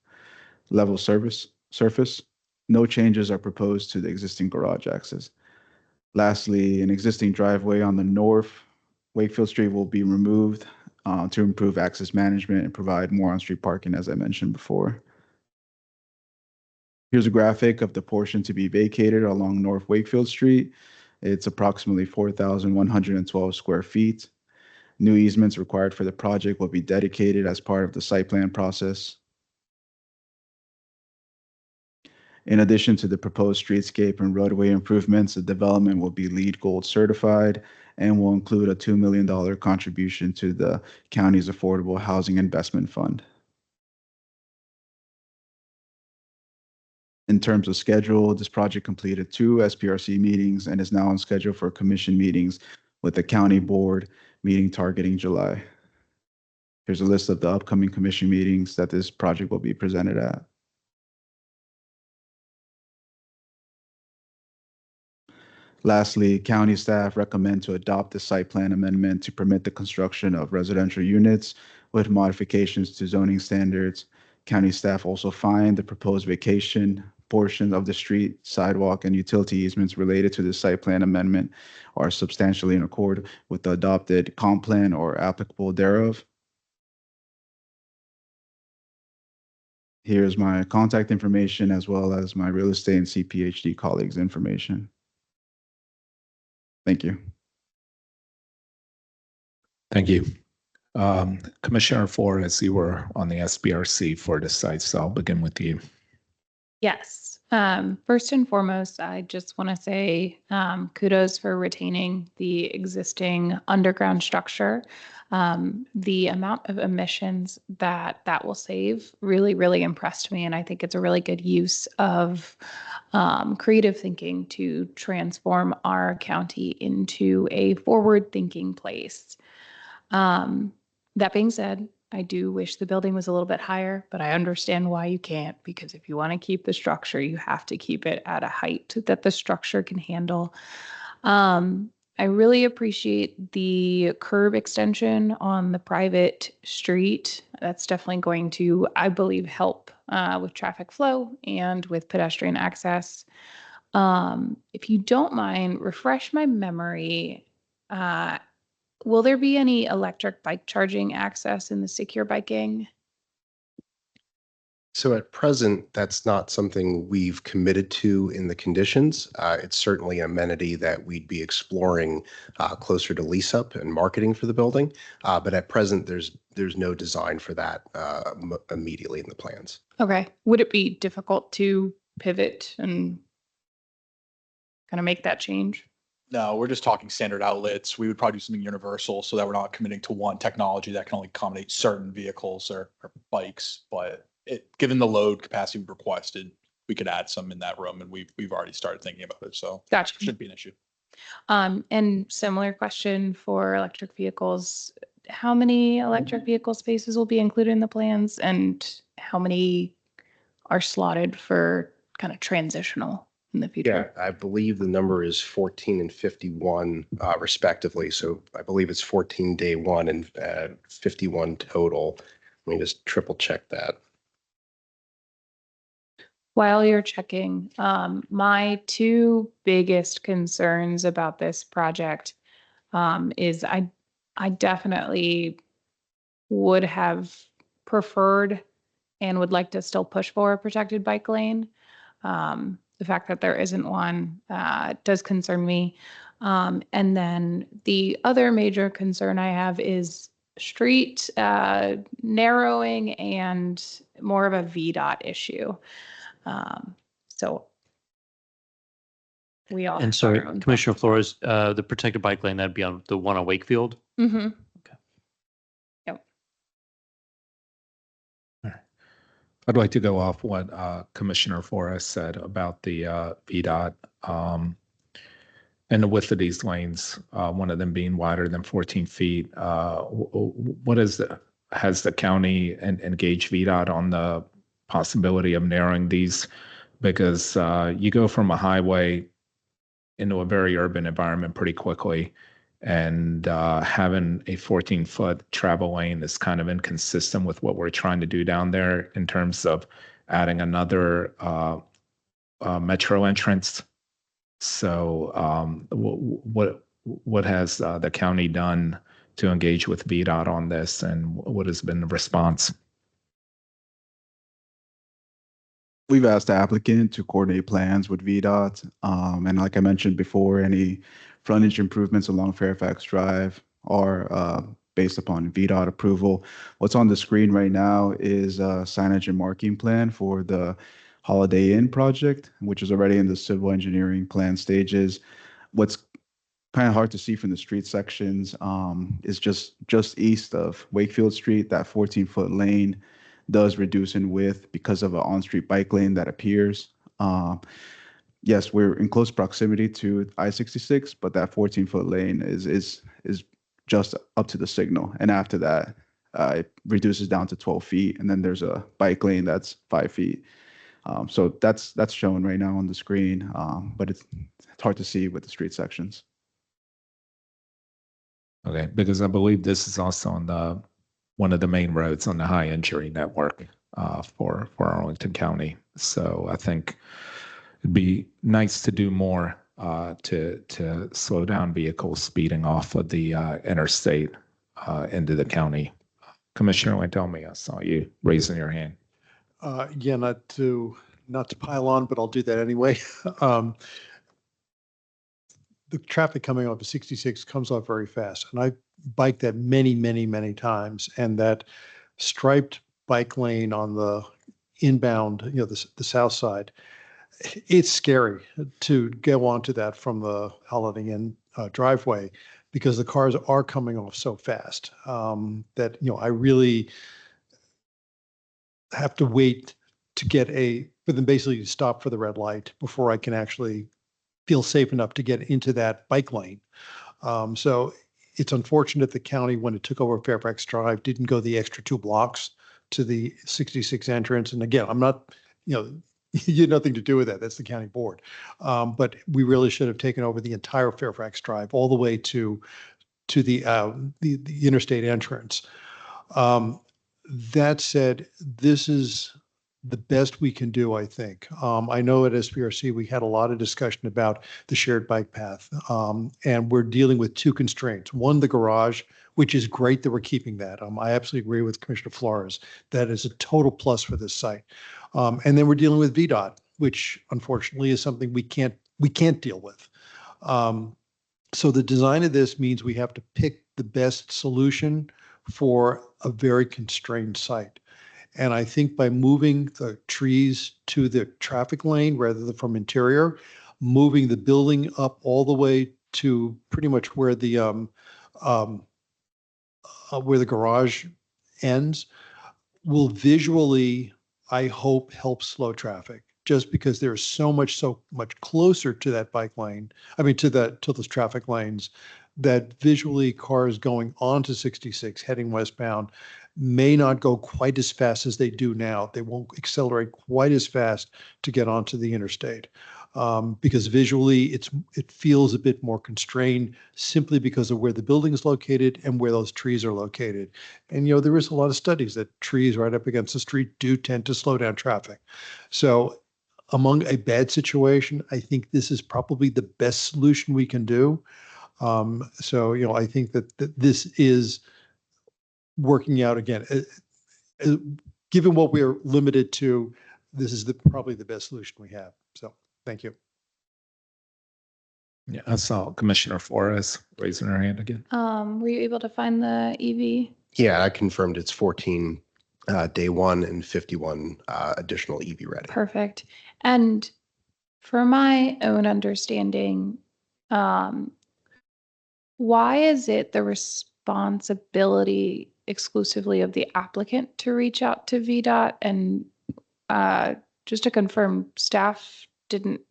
No changes are proposed to the existing garage access. Lastly, an existing driveway on the north Wakefield Street will be removed to improve access management and provide more on-street parking, as I mentioned before. Here's a graphic of the portion to be vacated along North Wakefield Street. It's approximately 4,112 square feet. New easements required for the project will be dedicated as part of the site plan process. In addition to the proposed streetscape and roadway improvements, the development will be LEED Gold certified and will include a $2 million contribution to the county's Affordable Housing Investment Fund. In terms of schedule, this project completed 2 SPRC meetings and is now on schedule for commission meetings with the county board meeting targeting July. Here's a list of the upcoming commission meetings that this project will be presented at. Lastly, county staff recommend to adopt the site plan amendment to permit the construction of residential units with modifications to zoning standards. County staff also find the proposed vacation portion of the street, sidewalk, and utility easements related to the site plan amendment are substantially in accord with the adopted comp plan or applicable thereof. Here's my contact information as well as my real estate and CPHD colleagues' information. Thank you. Thank you. Commissioner Flores, you were on the SBRC for the site, so I'll begin with you. Yes. First and foremost, I just want to say kudos for retaining the existing underground structure. The amount of emissions that will save really impressed me, and I think it's a really good use of creative thinking to transform our county into a forward-thinking place. That being said, I do wish the building was a little bit higher, but I understand why you can't, because if you want to keep the structure, you have to keep it at a height that the structure can handle. I really appreciate the curb extension on the private street. That's definitely going to, I believe, help with traffic flow and with pedestrian access. If you don't mind, refresh my memory. Will there be any electric bike charging access in the secure biking? So at present, that's not something we've committed to in the conditions. It's certainly an amenity that we'd be exploring closer to lease up and marketing for the building. But at present, there's no design for that immediately in the plans. Okay. Would it be difficult to pivot and kind of make that change? No, we're just talking standard outlets. We would probably do something universal so that we're not committing to one technology that can only accommodate certain vehicles or bikes. But given the load capacity we've requested, we could add some in that room, and we've already started thinking about it. So Gotcha. it shouldn't be an issue. And similar question for electric vehicles. How many electric vehicle spaces will be included in the plans, and how many are slotted for kind of transitional in the future? Yeah, I believe the number is 14 and 51 respectively. So I believe it's 14 day one and 51 total. Let me just triple check that. While you're checking, my two biggest concerns about this project is I definitely would have preferred and would like to still push for a protected bike lane. The fact that there isn't one does concern me. And then the other major concern I have is street narrowing and more of a VDOT issue. So we all. And sorry, Commissioner Flores, the protected bike lane, that'd be on the one on Wakefield? Mm-hmm. Okay. Yep. I'd like to go off what Commissioner Flores said about the VDOT and the width of these lanes, one of them being wider than 14 feet. Has the county engaged VDOT on the possibility of narrowing these? Because you go from a highway into a very urban environment pretty quickly, and having a 14-foot travel lane is kind of inconsistent with what we're trying to do down there in terms of adding another metro entrance. So what has the county done to engage with VDOT on this, and what has been the response? We've asked the applicant to coordinate plans with VDOT. And like I mentioned before, any frontage improvements along Fairfax Drive are based upon VDOT approval. What's on the screen right now is a signage and marking plan for the Holiday Inn project, which is already in the civil engineering plan stages. What's kind of hard to see from the street sections is just east of Wakefield Street, that 14-foot lane does reduce in width because of an on-street bike lane that appears. Yes, we're in close proximity to I-66, but that 14-foot lane is just up to the signal. And after that, it reduces down to 12 feet. And then there's a bike lane that's 5 feet. So that's shown right now on the screen, but it's hard to see with the street sections. Okay, because I believe this is also on one of the main roads on the high injury network for Arlington County. So I think it'd be nice to do more to slow down vehicles speeding off of the interstate into the county. Commissioner Lantelmi, I saw you raising your hand. Yeah, not to pile on, but I'll do that anyway. The traffic coming off of 66 comes off very fast, and I biked that many, many, many times. And that striped bike lane on the inbound, the south side, it's scary to go onto that from the Holiday Inn driveway because the cars are coming off so fast that I really have to wait to for them basically to stop for the red light before I can actually feel safe enough to get into that bike lane. So It's unfortunate the county, when it took over Fairfax Drive, didn't go the extra 2 blocks to the 66 entrance. And again, I'm not, you had nothing to do with that. That's the county board. But we really should have taken over the entire Fairfax Drive all the way to the interstate entrance. That said, this is the best we can do, I think. I know at SPRC, we had a lot of discussion about the shared bike path. And we're dealing with 2 constraints. One, the garage, which is great that we're keeping that. I absolutely agree with Commissioner Flores. That is a total plus for this site. And then we're dealing with VDOT, which unfortunately is something we can't deal with. So the design of this means we have to pick the best solution for a very constrained site. And I think by moving the trees to the traffic lane rather than from interior, moving the building up all the way to pretty much where the garage ends, will visually, I hope, help slow traffic. Just because there's so much closer to that bike lane, to those traffic lanes, that visually cars going onto 66 heading westbound may not go quite as fast as they do now. They won't accelerate quite as fast to get onto the interstate. Because visually it feels a bit more constrained simply because of where the building is located and where those trees are located. And, there is a lot of studies that trees right up against the street do tend to slow down traffic. So among a bad situation, I think this is probably the best solution we can do. I think that this is working out again. Given what we're limited to, this is probably the best solution we have. So thank you. Yeah, I saw Commissioner Flores raising her hand again. Were you able to find the EV? Yeah, I confirmed it's 14 day 1 and 51 additional EV ready. Perfect. And for my own understanding, why is it the responsibility exclusively of the applicant to reach out to VDOT? And just to confirm, staff didn't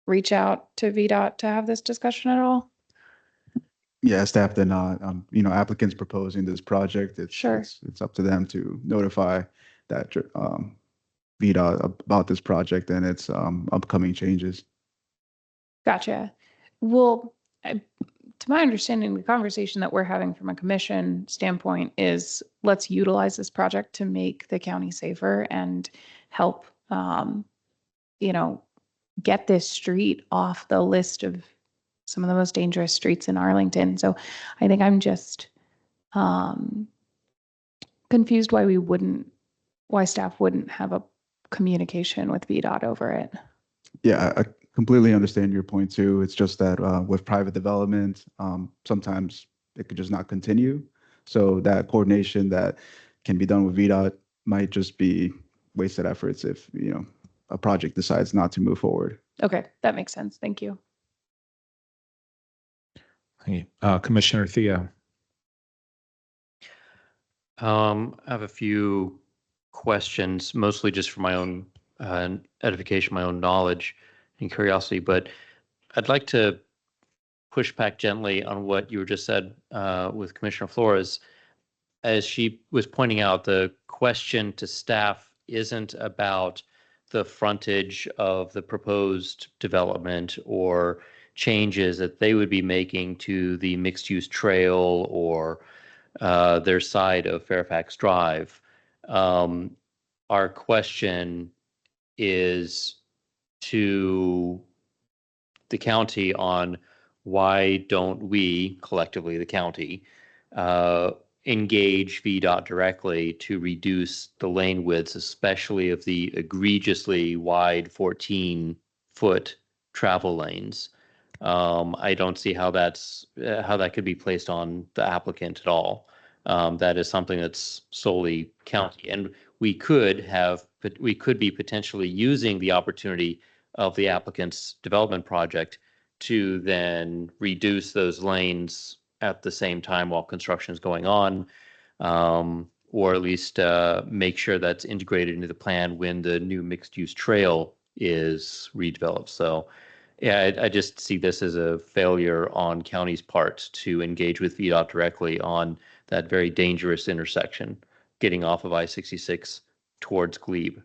reach out to VDOT to have this discussion at all? Yeah, staff did not. Applicants proposing this project, it's up to them to notify that VDOT about this project and its upcoming changes. Gotcha. Well, to my understanding, the conversation that we're having from a commission standpoint is let's utilize this project to make the county safer and help, get this street off the list of some of the most dangerous streets in Arlington. So I think I'm just confused why staff wouldn't have a communication with VDOT over it. Yeah, I completely understand your point too. It's just that with private development, sometimes it could just not continue. So that coordination that can be done with VDOT might just be wasted efforts if, a project decides not to move forward. Okay, that makes sense. Thank you. Hey, Commissioner Theo. I have a few questions, mostly just for my own edification, my own knowledge and curiosity, but I'd like to push back gently on what you were just said with Commissioner Flores. As she was pointing out, the question to staff isn't about the frontage of the proposed development or changes that they would be making to the mixed-use trail or their side of Fairfax Drive. Our question is to the county on why don't we, collectively the county, engage VDOT directly to reduce the lane widths, especially of the egregiously wide 14-foot travel lanes. I don't see how that could be placed on the applicant at all. That is something that's solely county, and we could be potentially using the opportunity of the applicant's development project to then reduce those lanes at the same time while construction is going on, or at least make sure that's integrated into the plan when the new mixed-use trail is redeveloped. So Yeah, I just see this as a failure on county's part to engage with VDOT directly on that very dangerous intersection, getting off of I-66 towards Glebe.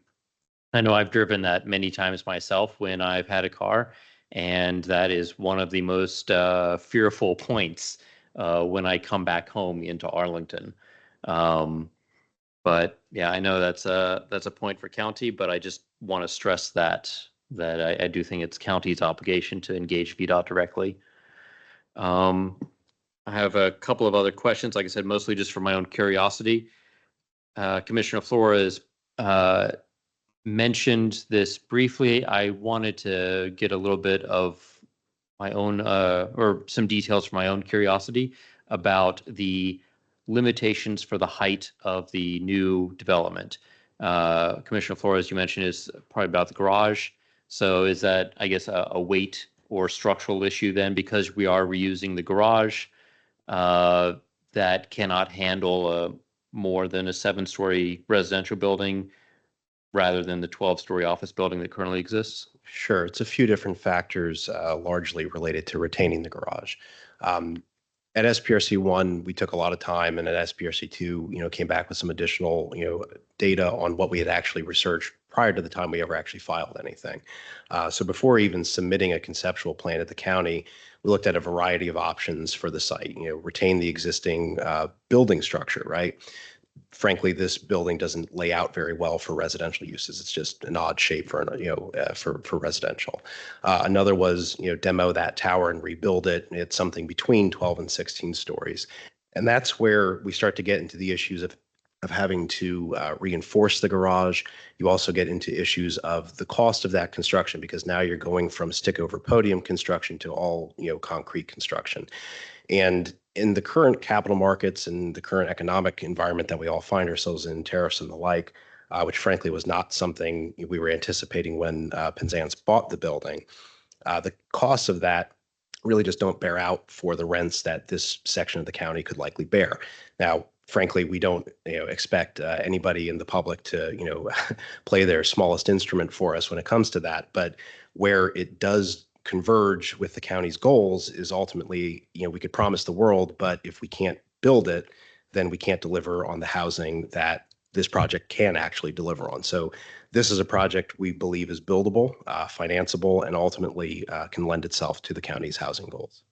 I know I've driven that many times myself when I've had a car, and that is one of the most fearful points when I come back home into Arlington. But yeah, I know that's a point for county, but I just want to stress that I do think it's county's obligation to engage VDOT directly. I have a couple of other questions, like I said, mostly just for my own curiosity. Commissioner Flores mentioned this briefly. I wanted to get a little bit of my own or some details from my own curiosity about the limitations for the height of the new development. Commissioner Flores, you mentioned is probably about the garage. So is that, I guess, a weight or structural issue then, because we are reusing the garage that cannot handle more than a 7-story residential building rather than the 12-story office building that currently exists? Sure, it's a few different factors, largely related to retaining the garage. At SPRC 1, we took a lot of time, and at SPRC 2, came back with some additional, data on what we had actually researched prior to the time we ever actually filed anything. So before even submitting a conceptual plan at the county, we looked at a variety of options for the site. Retain the existing building structure, right? Frankly, this building doesn't lay out very well for residential uses. It's just an odd shape for for residential. Another was demo that tower and rebuild it. It's something between 12 and 16 stories, and that's where we start to get into the issues of having to reinforce the garage. You also get into issues of the cost of that construction, because now you're going from stick over podium construction to all concrete construction. And in the current capital markets and the current economic environment that we all find ourselves in, tariffs and the like, which frankly was not something we were anticipating when Penzance bought the building, the costs of that really just don't bear out for the rents that this section of the county could likely bear. Now, frankly, we don't expect anybody in the public to play their smallest instrument for us when it comes to that. But where it does converge with the county's goals is ultimately, we could promise the world, but if we can't build it, then we can't deliver on the housing that this project can actually deliver on. So this is a project we believe is buildable, financeable, and ultimately can lend itself to the county's housing goals.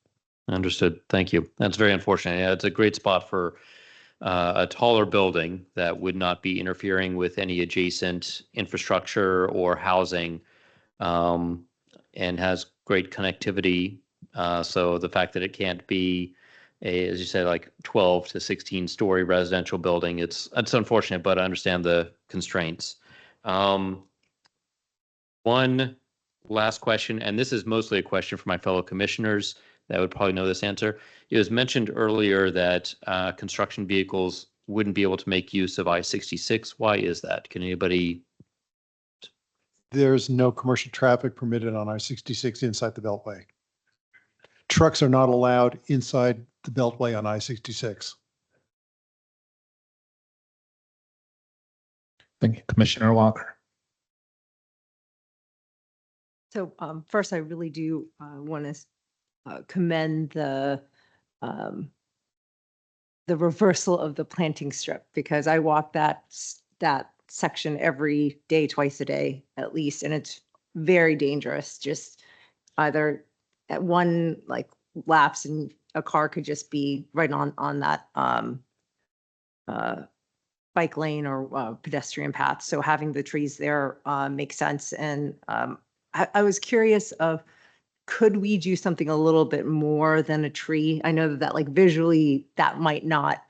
Understood. Thank you. That's very unfortunate. Yeah, it's a great spot for a taller building that would not be interfering with any adjacent infrastructure or housing, and has great connectivity. So the fact that it can't be as you said, like 12 to 16-story residential building, it's unfortunate, but I understand the constraints. One last question, and this is mostly a question for my fellow commissioners that would probably know this answer. It was mentioned earlier that construction vehicles wouldn't be able to make use of I-66. Why is that? Can anybody? There's no commercial traffic permitted on I-66 inside the Beltway. Trucks are not allowed inside the Beltway on I-66. Thank you, Commissioner Walker. So first, I really do want to commend the reversal of the planting strip, because I walk that section every day, twice a day at least, and it's very dangerous. Just either at one lapse and a car could just be right on that bike lane or pedestrian path. So having the trees there makes sense. And I was curious of, could we do something a little bit more than a tree? I know that visually that might not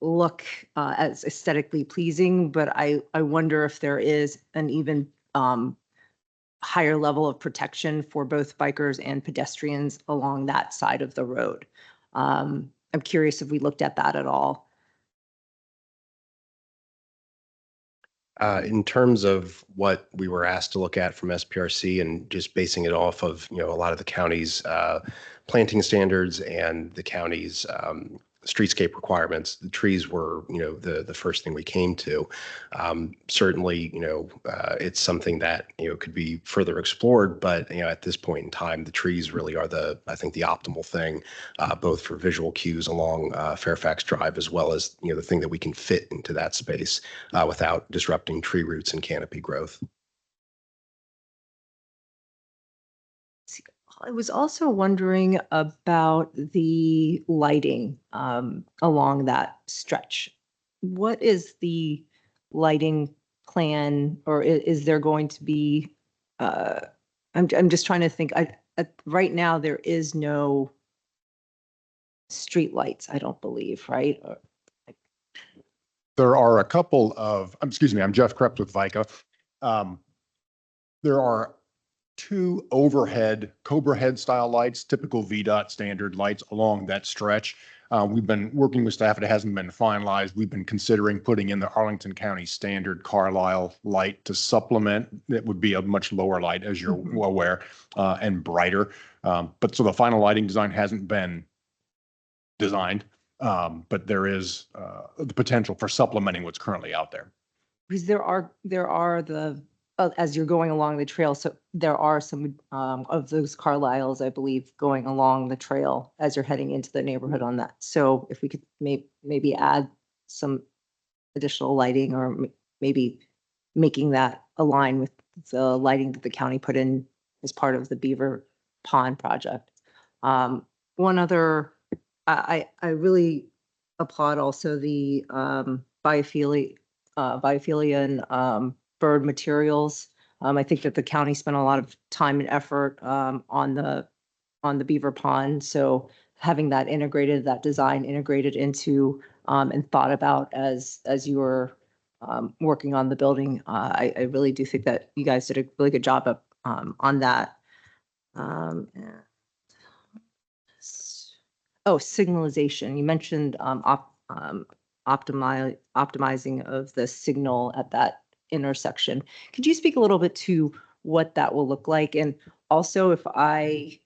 look as aesthetically pleasing, but I wonder if there is an even higher level of protection for both bikers and pedestrians along that side of the road. I'm curious if we looked at that at all. In terms of what we were asked to look at from SPRC and just basing it off of, a lot of the county's planting standards and the county's streetscape requirements, the trees were, the first thing we came to. Certainly, it's something that, could be further explored, but, at this point in time, the trees really are I think the optimal thing, both for visual cues along Fairfax Drive, as well as, the thing that we can fit into that space without disrupting tree roots and canopy growth. I was also wondering about the lighting along that stretch. What is the lighting plan, or is there going to be? I'm just trying to think. Right now there is no street lights, I don't believe, right? There are a couple of. Excuse me. I'm Jeff Krept with VICA. There are 2 overhead Cobra head style lights, typical VDOT standard lights along that stretch. We've been working with staff. It hasn't been finalized. We've been considering putting in the Arlington County standard Carlisle light to supplement. It would be a much lower light, as you're well aware, and brighter. But so the final lighting design hasn't been designed, but there is the potential for supplementing what's currently out there. Because there are the as you're going along the trail, so there are some of those Carlisles, I believe, going along the trail as you're heading into the neighborhood on that. So if we could maybe add some additional lighting, or maybe making that align with the lighting that the county put in as part of the Beaver Pond project. One other, I really applaud also the biophilia and bird materials. I think that the county spent a lot of time and effort on the Beaver Pond. So having that integrated, that design integrated into and thought about as you were working on the building, I really do think that you guys did a really good job of, on that. Signalization. You mentioned optimizing of the signal at that intersection. Could you speak a little bit to what that will look like? And also, if I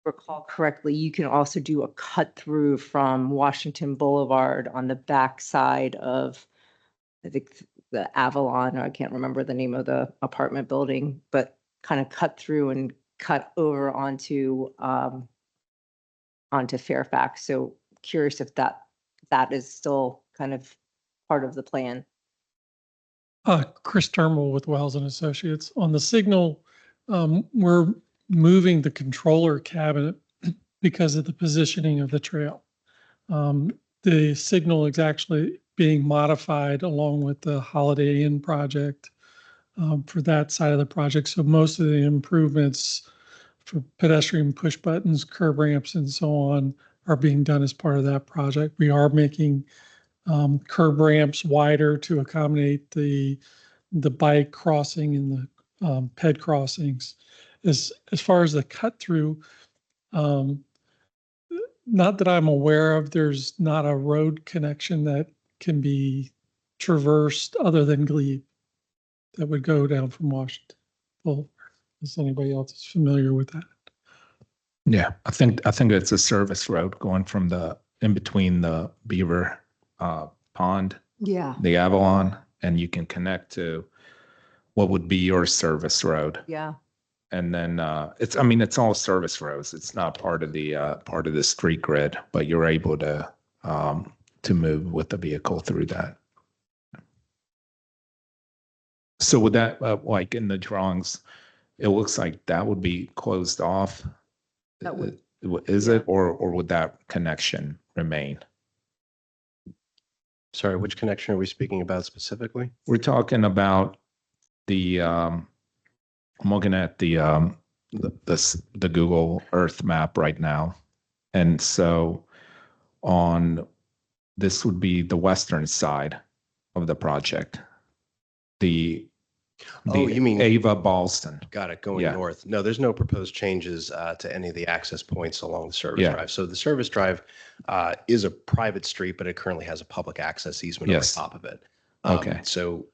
recall correctly, you can also do a cut through from Washington Boulevard on the back side of, I think, the Avalon, or I can't remember the name of the apartment building, but kind of cut through and cut over onto Fairfax. So curious if that is still kind of part of the plan. Chris Turnbull with Wells and Associates. On the signal, we're moving the controller cabinet because of the positioning of the trail. The signal is actually being modified along with the Holiday Inn project for that side of the project. So most of the improvements for pedestrian push buttons, curb ramps, and so on are being done as part of that project. We are making curb ramps wider to accommodate the bike crossing and the ped crossings. As far as the cut through, not that I'm aware of, there's not a road connection that can be traversed other than Glebe that would go down from Washington Boulevard. Is anybody else familiar with that? Yeah, I think it's a service road going from in between the Beaver Pond, the Avalon, and you can connect to what would be your service road. Yeah. And then it's all service roads. It's not part of the street grid, but you're able to move with the vehicle through that. So with that, like in the drawings, it looks like that would be closed off. That would. Is it, or would that connection remain? Sorry, which connection are we speaking about specifically? We're talking about I'm looking at the Google Earth map right now. And so this would be the western side of the project. You mean Ava Ballston. Got it. Going north. No, there's no proposed changes to any of the access points along the service drive. So the service drive is a private street, but it currently has a public access easement on top of it. Okay. So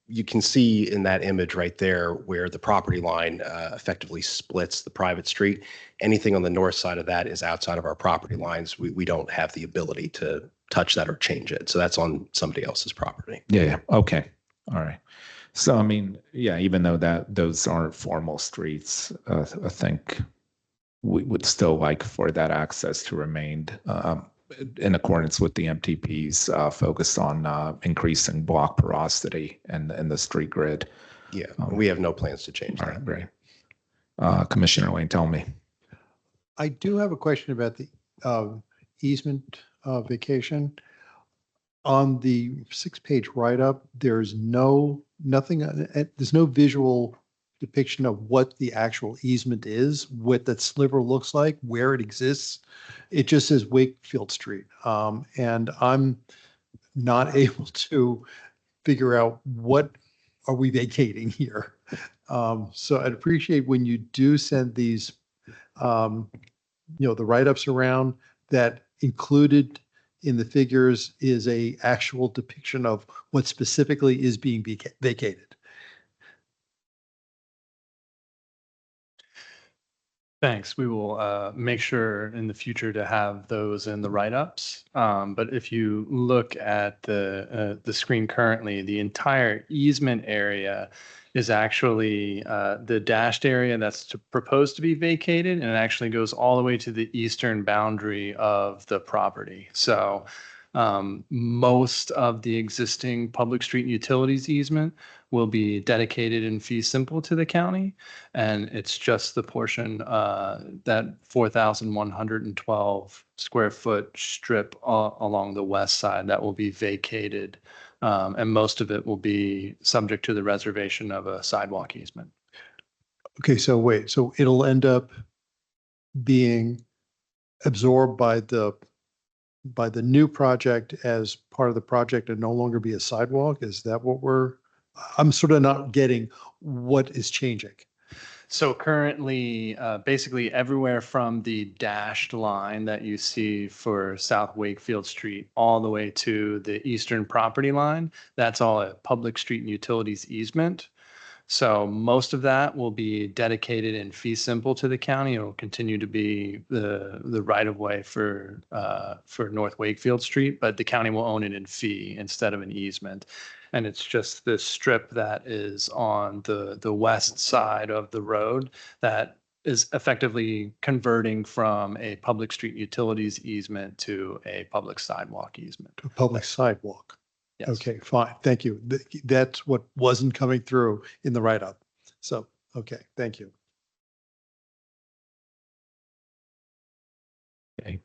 you can see in that image right there where the property line effectively splits the private street. Anything on the north side of that is outside of our property lines. We don't have the ability to touch that or change it. So that's on somebody else's property. Yeah. Okay. All right. So, I mean, yeah, even though that those aren't formal streets, I think we would still like for that access to remain in accordance with the MTP's focus on increasing block porosity and the street grid. Yeah, we have no plans to change All that. right, great. Commissioner Lane, tell me. I do have a question about the easement vacation. On the 6-page write-up, there's nothing, there's no visual depiction of what the actual easement is, what that sliver looks like, where it exists. It just says Wakefield Street. And I'm not able to figure out what are we vacating here. So I'd appreciate when you do send these, the write-ups around, that included in the figures is a actual depiction of what specifically is being vacated. Thanks. We will make sure in the future to have those in the write-ups. But if you look at the screen currently, the entire easement area is actually the dashed area that's proposed to be vacated, and it actually goes all the way to the eastern boundary of the property. So most of the existing public street utilities easement will be dedicated in fee simple to the county. And it's just the portion, that 4,112 square foot strip along the west side that will be vacated. And most of it will be subject to the reservation of a sidewalk easement. Okay, so wait, so it'll end up being absorbed by the new project as part of the project and no longer be a sidewalk? Is that what I'm sort of not getting what is changing. So currently, basically everywhere from the dashed line that you see for South Wakefield Street all the way to the eastern property line, that's all a public street and utilities easement. So most of that will be dedicated in fee simple to the county. It will continue to be the right of way for North Wakefield Street, but the county will own it in fee instead of an easement. And it's just this strip that is on the west side of the road that is effectively converting from a public street utilities easement to a public sidewalk easement. To a public sidewalk. Yes. Okay, fine. Thank you. That's what wasn't coming through in the write-up. So, okay, thank you. Okay.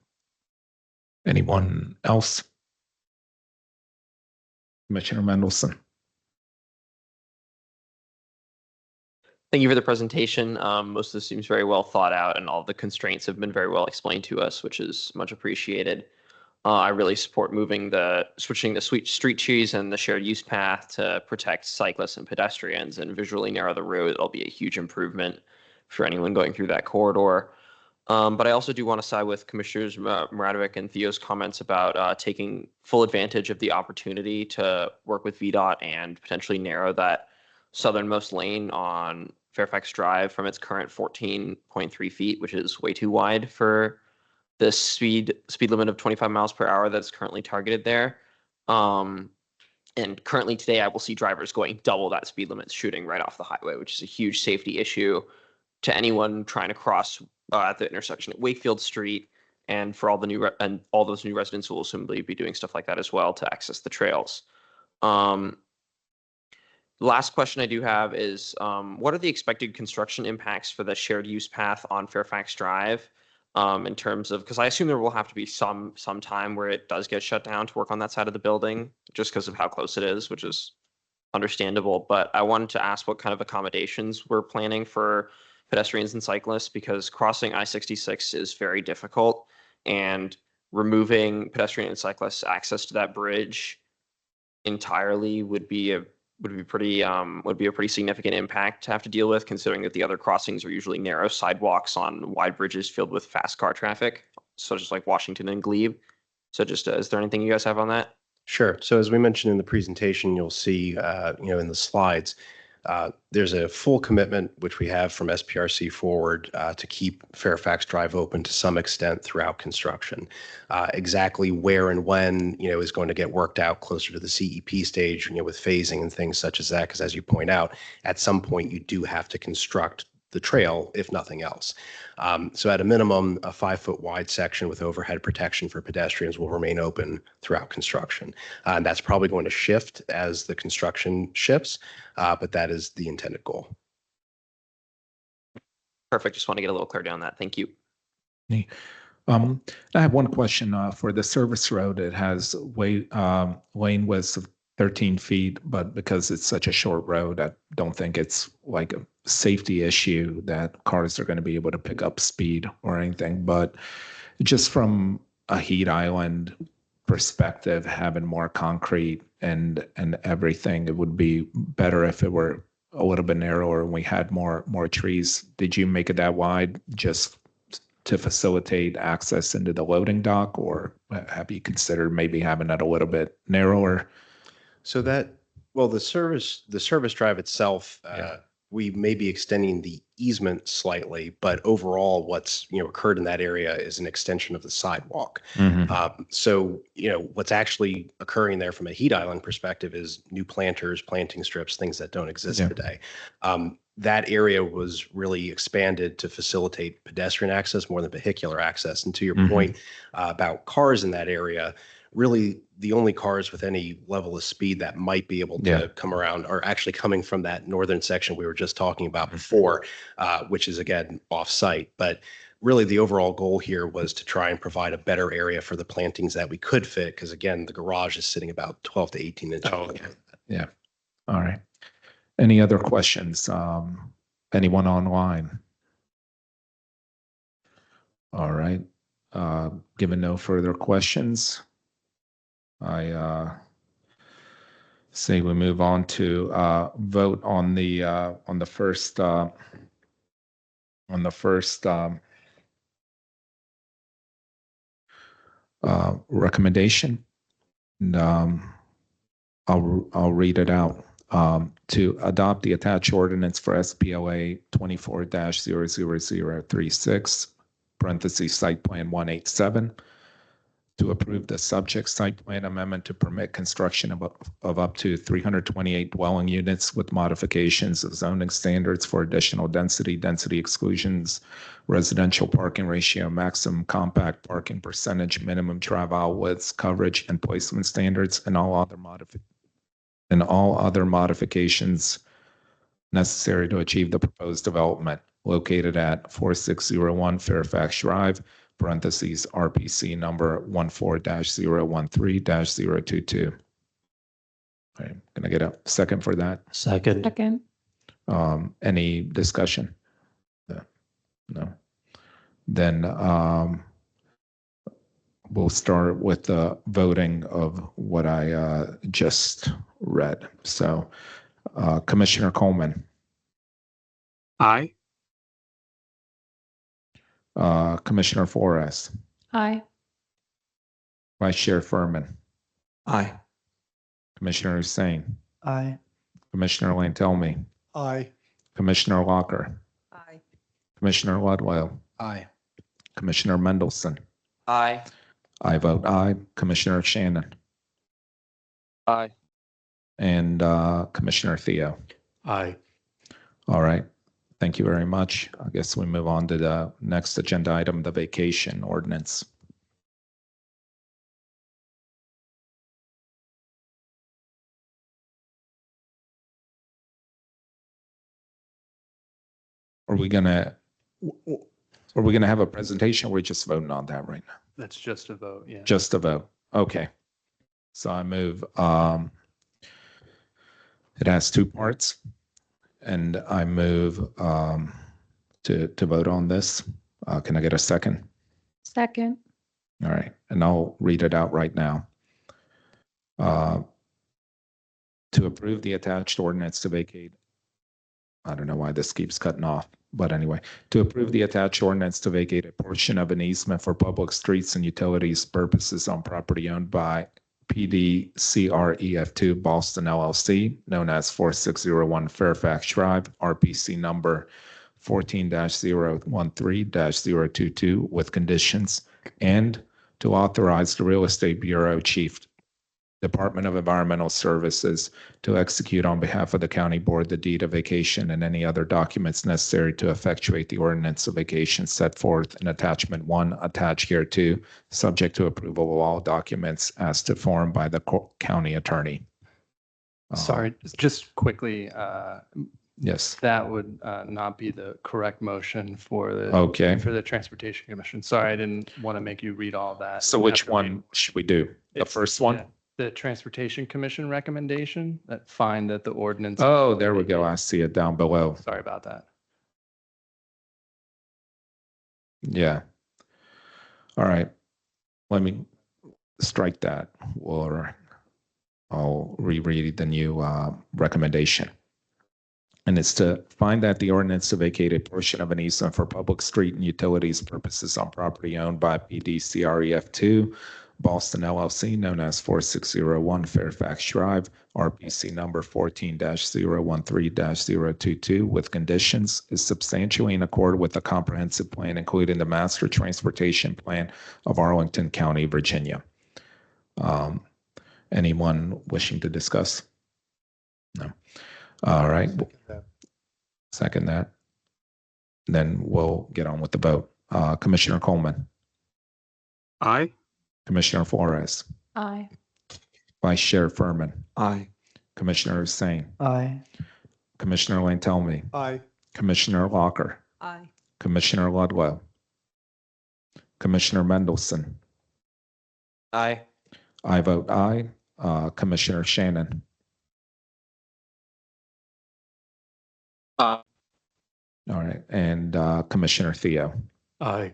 Anyone else? Commissioner Mendelson. Thank you for the presentation. Most of this seems very well thought out, and all the constraints have been very well explained to us, which is much appreciated. I really support switching the street trees and the shared use path to protect cyclists and pedestrians and visually narrow the road. It'll be a huge improvement for anyone going through that corridor. But I also do want to side with Commissioners Muradovic and Theo's comments about taking full advantage of the opportunity to work with VDOT and potentially narrow that southernmost lane on Fairfax Drive from its current 14.3 feet, which is way too wide for the speed limit of 25 miles per hour that's currently targeted there. And currently today, I will see drivers going double that speed limit shooting right off the highway, which is a huge safety issue to anyone trying to cross at the intersection at Wakefield Street, and for all the all those new residents who will simply be doing stuff like that as well to access the trails. Last question I do have is, what are the expected construction impacts for the shared use path on Fairfax Drive? In terms of, because I assume there will have to be some time where it does get shut down to work on that side of the building, just because of how close it is, which is understandable. But I wanted to ask what kind of accommodations we're planning for pedestrians and cyclists, because crossing I-66 is very difficult, and removing pedestrian and cyclists access to that bridge entirely would be a pretty significant impact to have to deal with, considering that the other crossings are usually narrow sidewalks on wide bridges filled with fast car traffic, such as like Washington and Glebe. So just is there anything you guys have on that? Sure. So as we mentioned in the presentation, you'll see, in the slides, there's a full commitment, which we have from SPRC forward, to keep Fairfax Drive open to some extent throughout construction. Exactly where and when, is going to get worked out closer to the CEP stage, with phasing and things such as that. Because as you point out, at some point you do have to construct the trail, if nothing else. So at a minimum, a 5-foot wide section with overhead protection for pedestrians will remain open throughout construction. And that's probably going to shift as the construction shifts, but that is the intended goal. Perfect. Just want to get a little clarity on that. Thank you. I have one question for the service road. It has lane widths of 13 feet, but because it's such a short road, I don't think it's like a safety issue that cars are going to be able to pick up speed or anything. But just from a heat island perspective, having more concrete and everything, it would be better if it were a little bit narrower and we had more trees. Did you make it that wide just to facilitate access into the loading dock, or have you considered maybe having it a little bit narrower? So the service drive itself, we may be extending the easement slightly, but overall what's, occurred in that area is an extension of the sidewalk. So, what's actually occurring there from a heat island perspective is new planters, planting strips, things that don't exist today. That area was really expanded to facilitate pedestrian access more than vehicular access. And to your point about cars in that area, really the only cars with any level of speed that might be able to come around are actually coming from that northern section we were just talking about before, which is again off-site. But really the overall goal here was to try and provide a better area for the plantings that we could fit, because again, the garage is sitting about 12 to 18 inches. Oh, okay. Yeah. All right. Any other questions? Anyone online? All right. Given no further questions, I say we move on to vote on the first recommendation. And I'll read it out. To adopt the attached ordinance for SPLA 24-00036, parentheses site plan 187, to approve the subject site plan amendment to permit construction of up to 328 dwelling units with modifications of zoning standards for additional density exclusions, residential parking ratio, maximum compact parking percentage, minimum drive aisle widths, coverage, and placement standards, and all other modifications necessary to achieve the proposed development located at 4601 Fairfax Drive, parentheses RPC number 14-013-022. All right, can I get a second for that? Second. Any discussion? No. Then we'll start with the voting of what I just read. So Commissioner Coleman. Aye. Commissioner Forrest. Aye. Vice Chair Furman. Aye. Commissioner Hussein. Aye. Commissioner Lantelmi. Aye. Commissioner Locker. Aye. Commissioner Ludlow. Aye. Commissioner Mendelson. Aye. I vote aye. Commissioner Shannon. Aye. And Commissioner Theo. Aye. All right. Thank you very much. I guess we move on to the next agenda item, the vacation ordinance. Are we gonna have a presentation? Or are we just voting on that right now? That's just a vote, yeah. Just a vote. Okay. So I move, it has two parts, and I move to vote on this. Can I get a second? Second. All right, and I'll read it out right now. To approve the attached ordinance to vacate. I don't know why this keeps cutting off, but anyway, to approve the attached ordinance to vacate a portion of an easement for public streets and utilities purposes on property owned by PDCREF2 Boston LLC, known as 4601 Fairfax Drive, RPC number 14-013-022 with conditions, and to authorize the Real Estate Bureau Chief, Department of Environmental Services, to execute on behalf of the county board the deed of vacation and any other documents necessary to effectuate the ordinance of vacation set forth in attachment 1 attached here to, subject to approval of all documents as to form by the county attorney. Sorry, just quickly, Yes. that would not be the correct motion for the Okay. for the Transportation Commission. Sorry, I didn't want to make you read all that. So which one should we do? The first one? The Transportation Commission recommendation that find that the ordinance. Oh, there we go. I see it down below. Sorry about that. Yeah. All right. Let me strike that, or I'll reread the new recommendation. And it's to find that the ordinance to vacate a portion of an easement for public street and utilities purposes on property owned by PDCREF2 Boston LLC, known as 4601 Fairfax Drive, RPC number 14-013-022, with conditions, is substantially in accord with the comprehensive plan, including the master transportation plan of Arlington County, Virginia. Anyone wishing to discuss? No. All right. Second that. Then we'll get on with the vote. Commissioner Coleman. Aye. Commissioner Flores. Aye. Vice Chair Furman. Aye. Commissioner Hussein. Aye. Commissioner Lantelmi. Aye. Commissioner Locker. Aye. Commissioner Ludlow. Commissioner Mendelson. Aye. I vote aye. Commissioner Shannon. Aye. All right. And Commissioner Theo. Aye.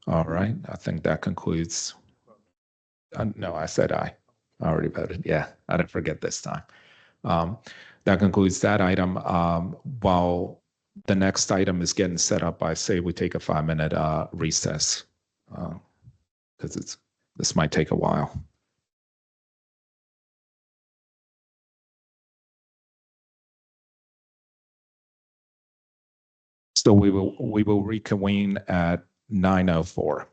All right. I think that concludes. No, I said aye. I already voted. Yeah, I didn't forget this time. That concludes that item. While the next item is getting set up, I say we take a 5-minute recess because this might take a while. So we will reconvene at 9:04.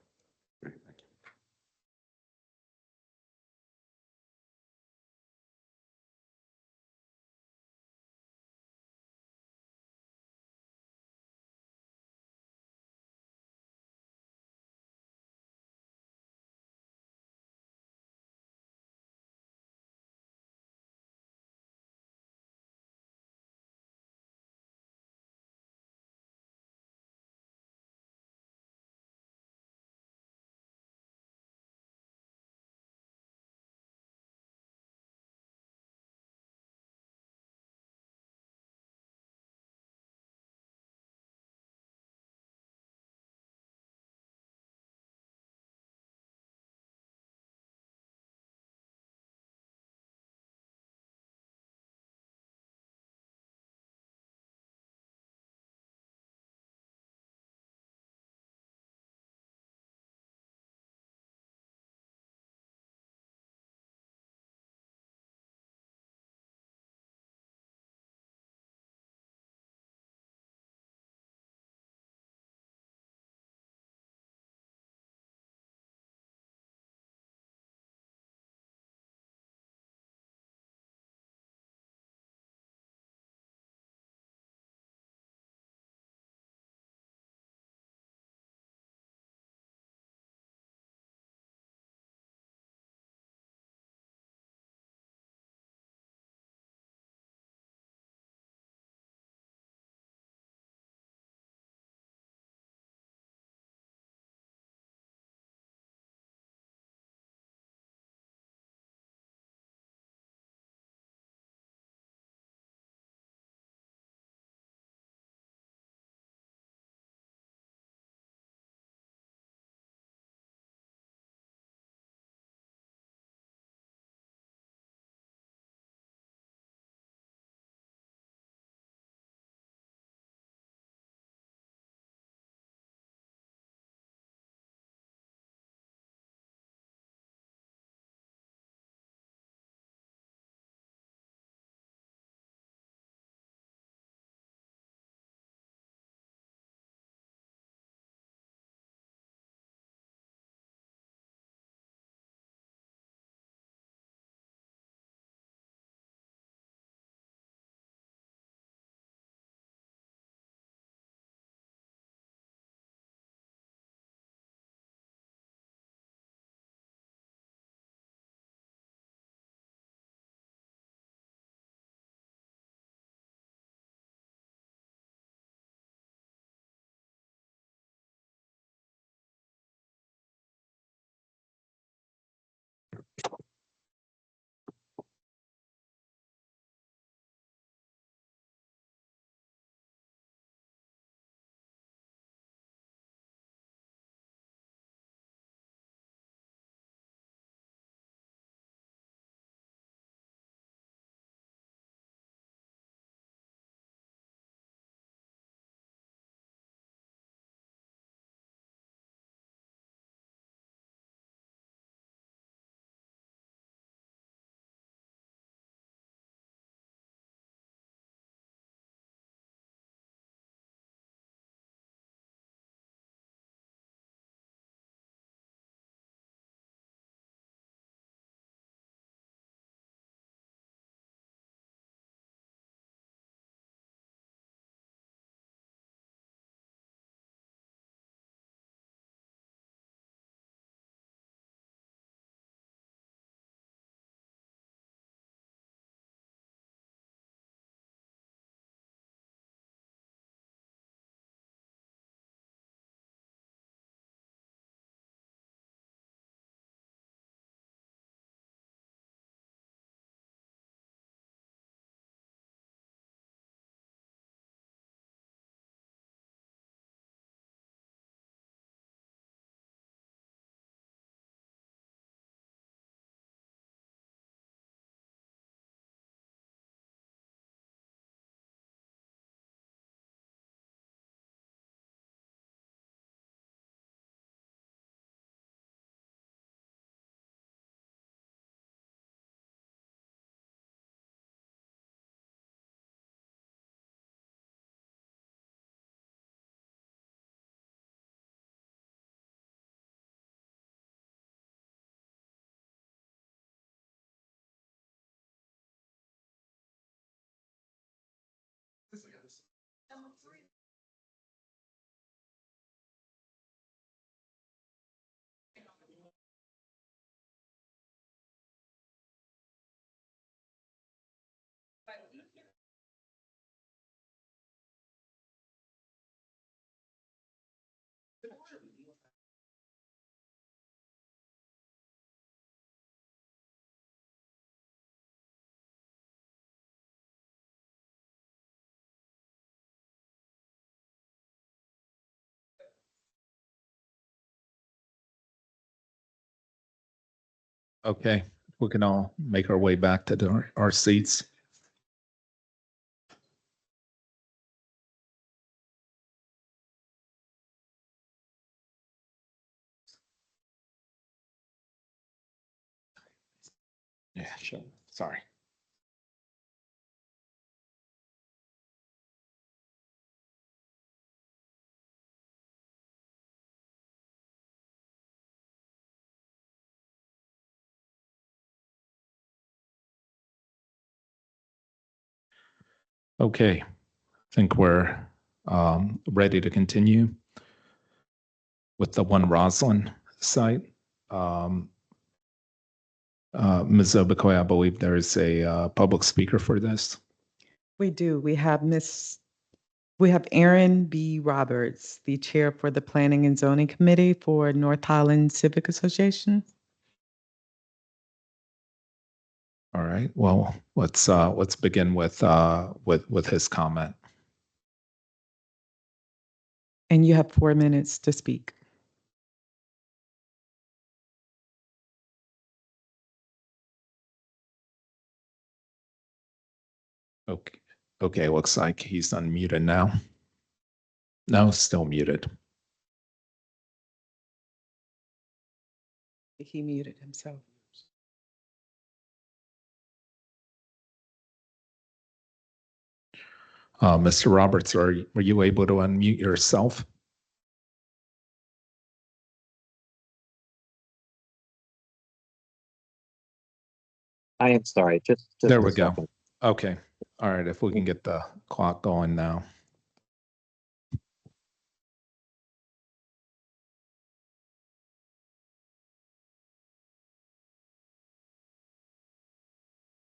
Okay, we can all make our way back to our seats. Yeah, sure. Sorry. Okay, I think we're ready to continue with the One Roslyn site. Ms. Obakoy, I believe there is a public speaker for this. We do. We have Aaron B. Roberts, the chair for the Planning and Zoning Committee for North Highland Civic Association. All right. Well, let's begin with his comment. And you have 4 minutes to speak. Okay. Okay. Looks like he's unmuted now. No, still muted. He muted himself. Mr. Roberts, were you able to unmute yourself? I am sorry. Just There a we go. second. Okay. All right. If we can get the clock going now.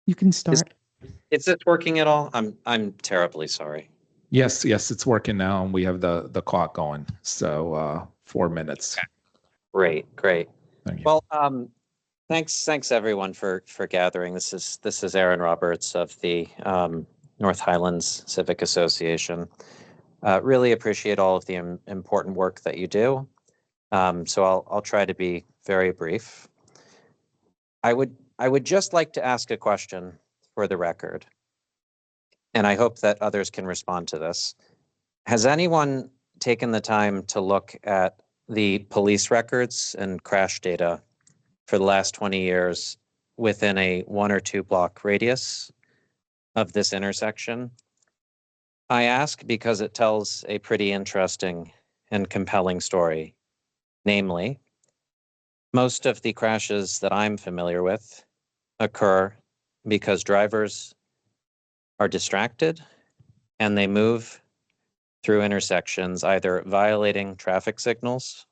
You can start. Is this working at all? I'm terribly sorry. Yes, it's working now, and we have the clock going. So 4 minutes. Great. Thank you. Well, thanks everyone for gathering. This is Aaron Roberts of the North Highlands Civic Association. Really appreciate all of the important work that you do. So I'll try to be very brief. I would just like to ask a question for the record, and I hope that others can respond to this. Has anyone taken the time to look at the police records and crash data for the last 20 years within a 1 or 2 block radius of this intersection? I ask because it tells a pretty interesting and compelling story. Namely, most of the crashes that I'm familiar with occur because drivers are distracted and they move through intersections, either violating traffic signals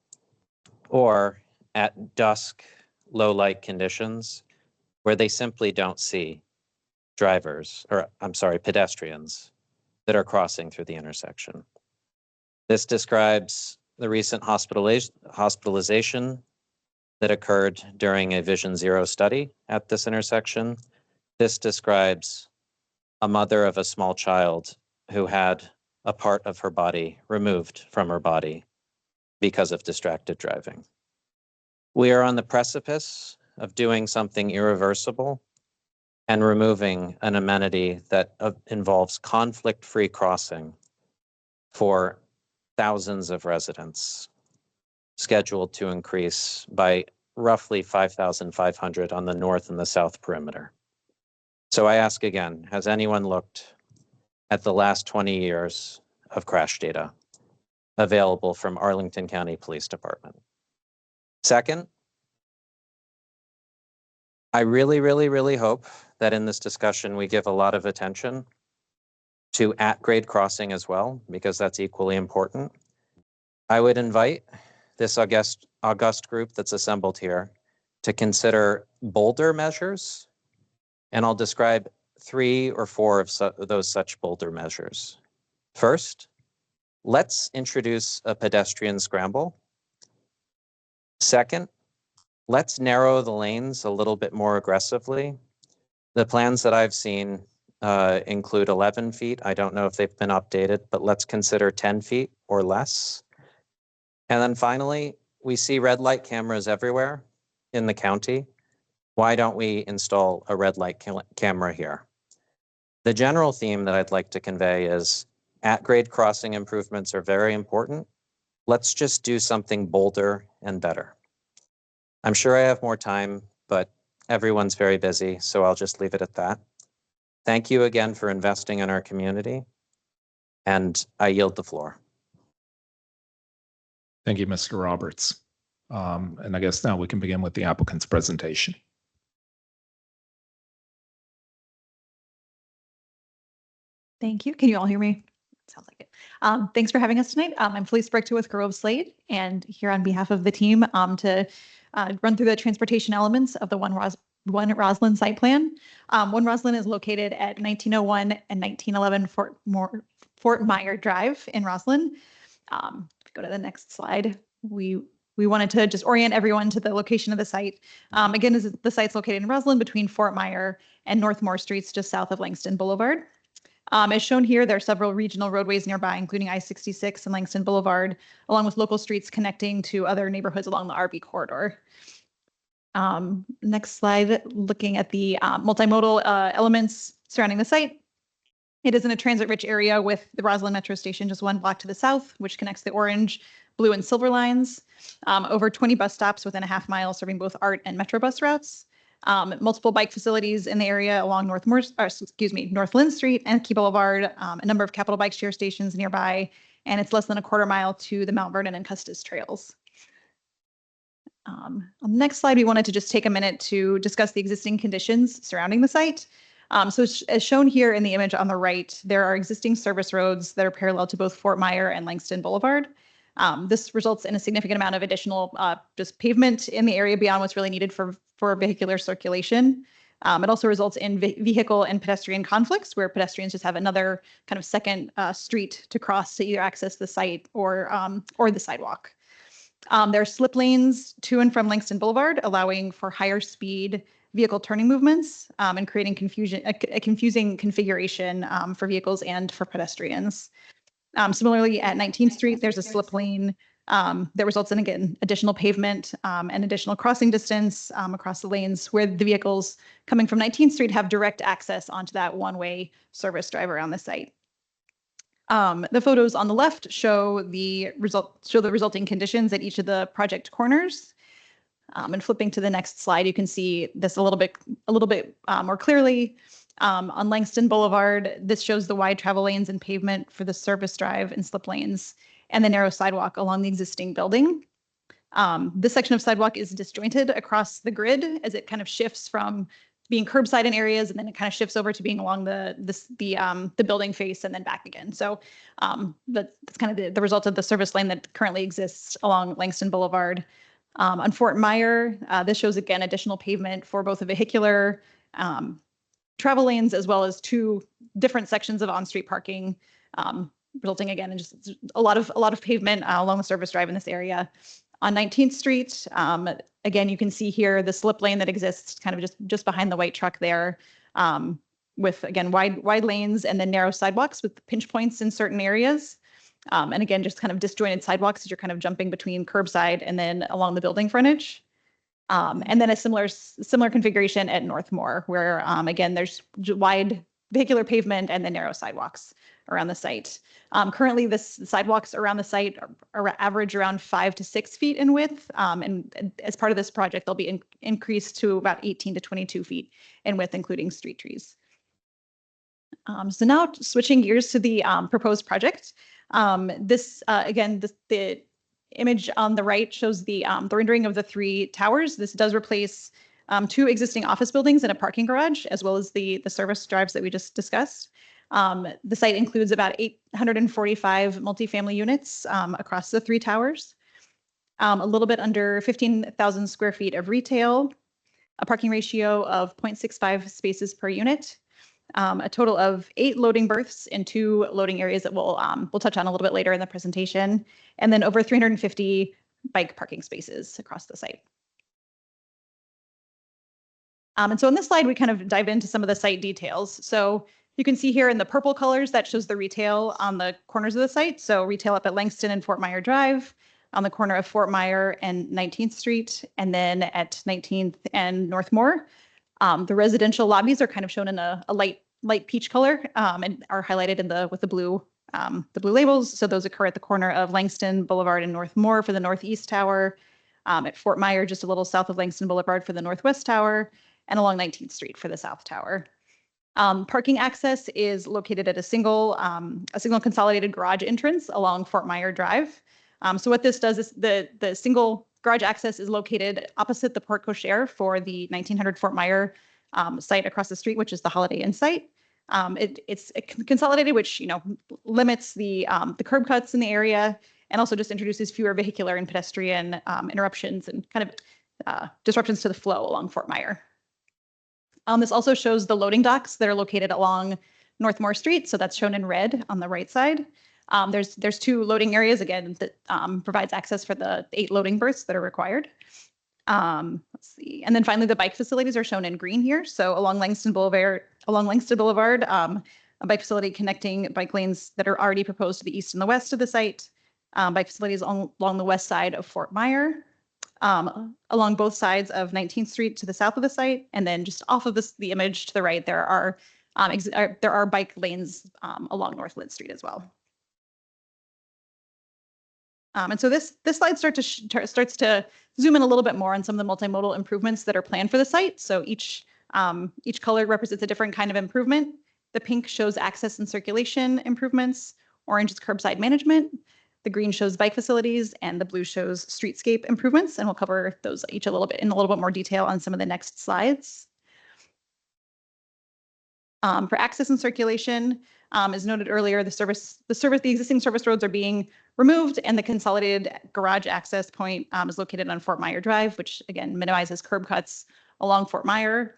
or at dusk, low light conditions where they simply don't see pedestrians that are crossing through the intersection. This describes the recent hospitalization that occurred during a Vision Zero study at this intersection. This describes a mother of a small child who had a part of her body removed from her body because of distracted driving. We are on the precipice of doing something irreversible and removing an amenity that involves conflict-free crossing for thousands of residents, scheduled to increase by roughly 5,500 on the north and the south perimeter. So I ask again, has anyone looked at the last 20 years of crash data available from Arlington County Police Department? Second, I really, really, really hope that in this discussion we give a lot of attention to at-grade crossing as well, because that's equally important. I would invite this august group that's assembled here to consider bolder measures, and I'll describe 3 or 4 of those such bolder measures. First, let's introduce a pedestrian scramble. Second, let's narrow the lanes a little bit more aggressively. The plans that I've seen include 11 feet. I don't know if they've been updated, but let's consider 10 feet or less. And then finally, we see red light cameras everywhere in the county. Why don't we install a red light camera here? The general theme that I'd like to convey is at-grade crossing improvements are very important. Let's just do something bolder and better. I'm sure I have more time, but everyone's very busy, so I'll just leave it at that. Thank you again for investing in our community, and I yield the floor. Thank you, Mr. Roberts. And I guess now we can begin with the applicant's presentation. Thank you. Can you all hear me? Sounds like it. Thanks for having us tonight. I'm Felice Brickter with Grove Slade, and here on behalf of the team to run through the transportation elements of the One Roslyn site plan. One Roslyn is located at 1901 and 1911 Fort Myer Drive in Roslyn. If you go to the next slide, we wanted to just orient everyone to the location of the site. Again, the site's located in Roslyn between Fort Myer and North Moore Streets, just south of Langston Boulevard. As shown here, there are several regional roadways nearby, including I-66 and Langston Boulevard, along with local streets connecting to other neighborhoods along the RB corridor. Next slide, looking at the multimodal elements surrounding the site. It is in a transit-rich area with the Roslyn Metro Station just 1 block to the south, which connects the orange, blue, and silver lines. Over 20 bus stops within a half mile, serving both ART and Metro bus routes. Multiple bike facilities in the area along North Lynn Street and Key Boulevard, a number of Capital Bike share stations nearby, and it's less than a quarter mile to the Mount Vernon and Custis trails. On the next slide, we wanted to just take a minute to discuss the existing conditions surrounding the site. So as shown here in the image on the right, there are existing service roads that are parallel to both Fort Myer and Langston Boulevard. This results in a significant amount of additional just pavement in the area beyond what's really needed for vehicular circulation. It also results in vehicle and pedestrian conflicts where pedestrians just have another kind of second street to cross to either access the site or the sidewalk. There are slip lanes to and from Langston Boulevard, allowing for higher speed vehicle turning movements and creating a confusing configuration for vehicles and for pedestrians. Similarly, at 19th Street, there's a slip lane that results in, again, additional pavement and additional crossing distance across the lanes where the vehicles coming from 19th Street have direct access onto that one-way service drive around the site. The photos on the left show the resulting conditions at each of the project corners. And flipping to the next slide, you can see this a little bit more clearly. On Langston Boulevard, this shows the wide travel lanes and pavement for the service drive and slip lanes and the narrow sidewalk along the existing building. This section of sidewalk is disjointed across the grid as it kind of shifts from being curbside in areas, and then it kind of shifts over to being along the building face and then back again. So that's kind of the result of the service lane that currently exists along Langston Boulevard. On Fort Myer, this shows, again, additional pavement for both a vehicular travel lanes as well as 2 different sections of on-street parking, resulting, again, in just a lot of pavement along the service drive in this area. On 19th Street, again, you can see here the slip lane that exists kind of just behind the white truck there, with, again, wide lanes and then narrow sidewalks with pinch points in certain areas. And again, just kind of disjointed sidewalks as you're kind of jumping between curbside and then along the building frontage. And then a similar configuration at Northmore, where, again, there's wide vehicular pavement and then narrow sidewalks around the site. Currently, the sidewalks around the site are average around 5 to 6 feet in width. And as part of this project, they'll be increased to about 18 to 22 feet in width, including street trees. So now switching gears to the proposed project. The image on the right shows the rendering of the 3 towers. This does replace 2 existing office buildings and a parking garage, as well as the service drives that we just discussed. The site includes about 845 multifamily units across the 3 towers, a little bit under 15,000 square feet of retail, a parking ratio of 0.65 spaces per unit, a total of 8 loading berths and 2 loading areas that we'll touch on a little bit later in the presentation, and then over 350 bike parking spaces across the site. And so on this slide, we kind of dive into some of the site details. So you can see here in the purple colors, that shows the retail on the corners of the site. So retail up at Langston and Fort Myer Drive, on the corner of Fort Myer and 19th Street, and then at 19th and Northmore. The residential lobbies are kind of shown in a light peach color and are highlighted in with the blue labels. So those occur at the corner of Langston Boulevard and Northmore for the Northeast Tower, at Fort Myer, just a little south of Langston Boulevard for the Northwest Tower, and along 19th Street for the South Tower. Parking access is located at a single consolidated garage entrance along Fort Myer Drive. So what this does is the single garage access is located opposite the porte cochere for the 1900 Fort Myer site across the street, which is the Holiday Inn site. It's consolidated, which limits the curb cuts in the area, and also just introduces fewer vehicular and pedestrian interruptions and kind of disruptions to the flow along Fort Myer. This also shows the loading docks that are located along Northmore Street. So that's shown in red on the right side. There's 2 loading areas, again, that provides access for the 8 loading berths that are required. Let's see. And then finally, the bike facilities are shown in green here. So along Langston Boulevard, a bike facility connecting bike lanes that are already proposed to the east and the west of the site. Bike facilities along the west side of Fort Myer. Along both sides of 19th Street to the south of the site, and then just off of the image to the right, there are bike lanes along North Lynn Street as well. And so this slide starts to zoom in a little bit more on some of the multimodal improvements that are planned for the site. So each color represents a different kind of improvement. The pink shows access and circulation improvements. Orange is curbside management. The green shows bike facilities, and the blue shows streetscape improvements. And we'll cover those each in a little bit more detail on some of the next slides. For access and circulation, as noted earlier, the existing service roads are being removed, and the consolidated garage access point is located on Fort Myer Drive, which again minimizes curb cuts along Fort Myer.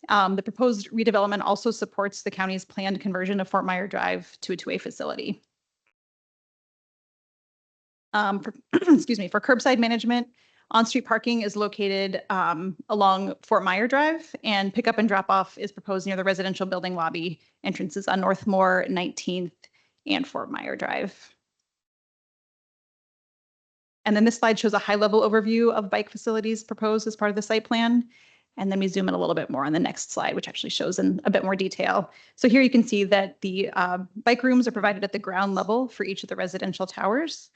The proposed redevelopment also supports the county's planned conversion of Fort Myer Drive to a 2-way facility. For curbside management, on-street parking is located along Fort Myer Drive, and pickup and drop-off is proposed near the residential building lobby entrances on Northmore, 19th, and Fort Myer Drive. And then this slide shows a high-level overview of bike facilities proposed as part of the site plan. And then we zoom in a little bit more on the next slide, which actually shows in a bit more detail. So here you can see that the bike rooms are provided at the ground level for each of the residential towers.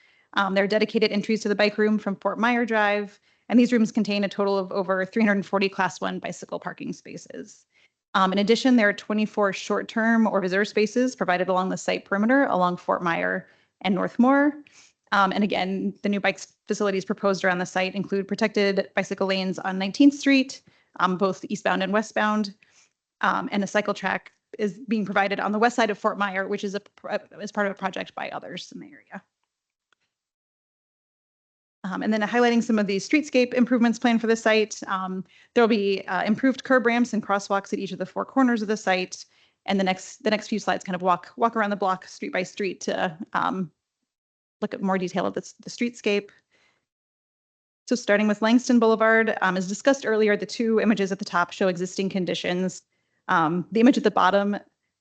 There are dedicated entries to the bike room from Fort Myer Drive, and these rooms contain a total of over 340 Class 1 bicycle parking spaces. In addition, there are 24 short-term or visitor spaces provided along the site perimeter along Fort Myer and Northmore. And again, the new bike facilities proposed around the site include protected bicycle lanes on 19th Street, both eastbound and westbound, and a cycle track is being provided on the west side of Fort Myer, which is as part of a project by others in the area. And then highlighting some of the streetscape improvements planned for the site. There will be improved curb ramps and crosswalks at each of the 4 corners of the site. And the next few slides kind of walk around the block street by street to look at more detail of the streetscape. So starting with Langston Boulevard, as discussed earlier, the 2 images at the top show existing conditions. The image at the bottom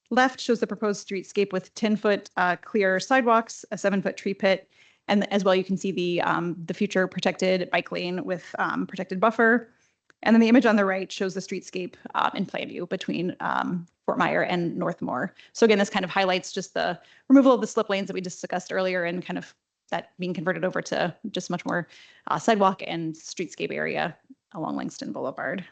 left shows the proposed streetscape with 10-foot clear sidewalks, a 7-foot tree pit, and as well you can see the future protected bike lane with protected buffer. And then the image on the right shows the streetscape in plan view between Fort Myer and Northmore. So again, this kind of highlights just the removal of the slip lanes that we discussed earlier and kind of that being converted over to just much more sidewalk and streetscape area along Langston Boulevard.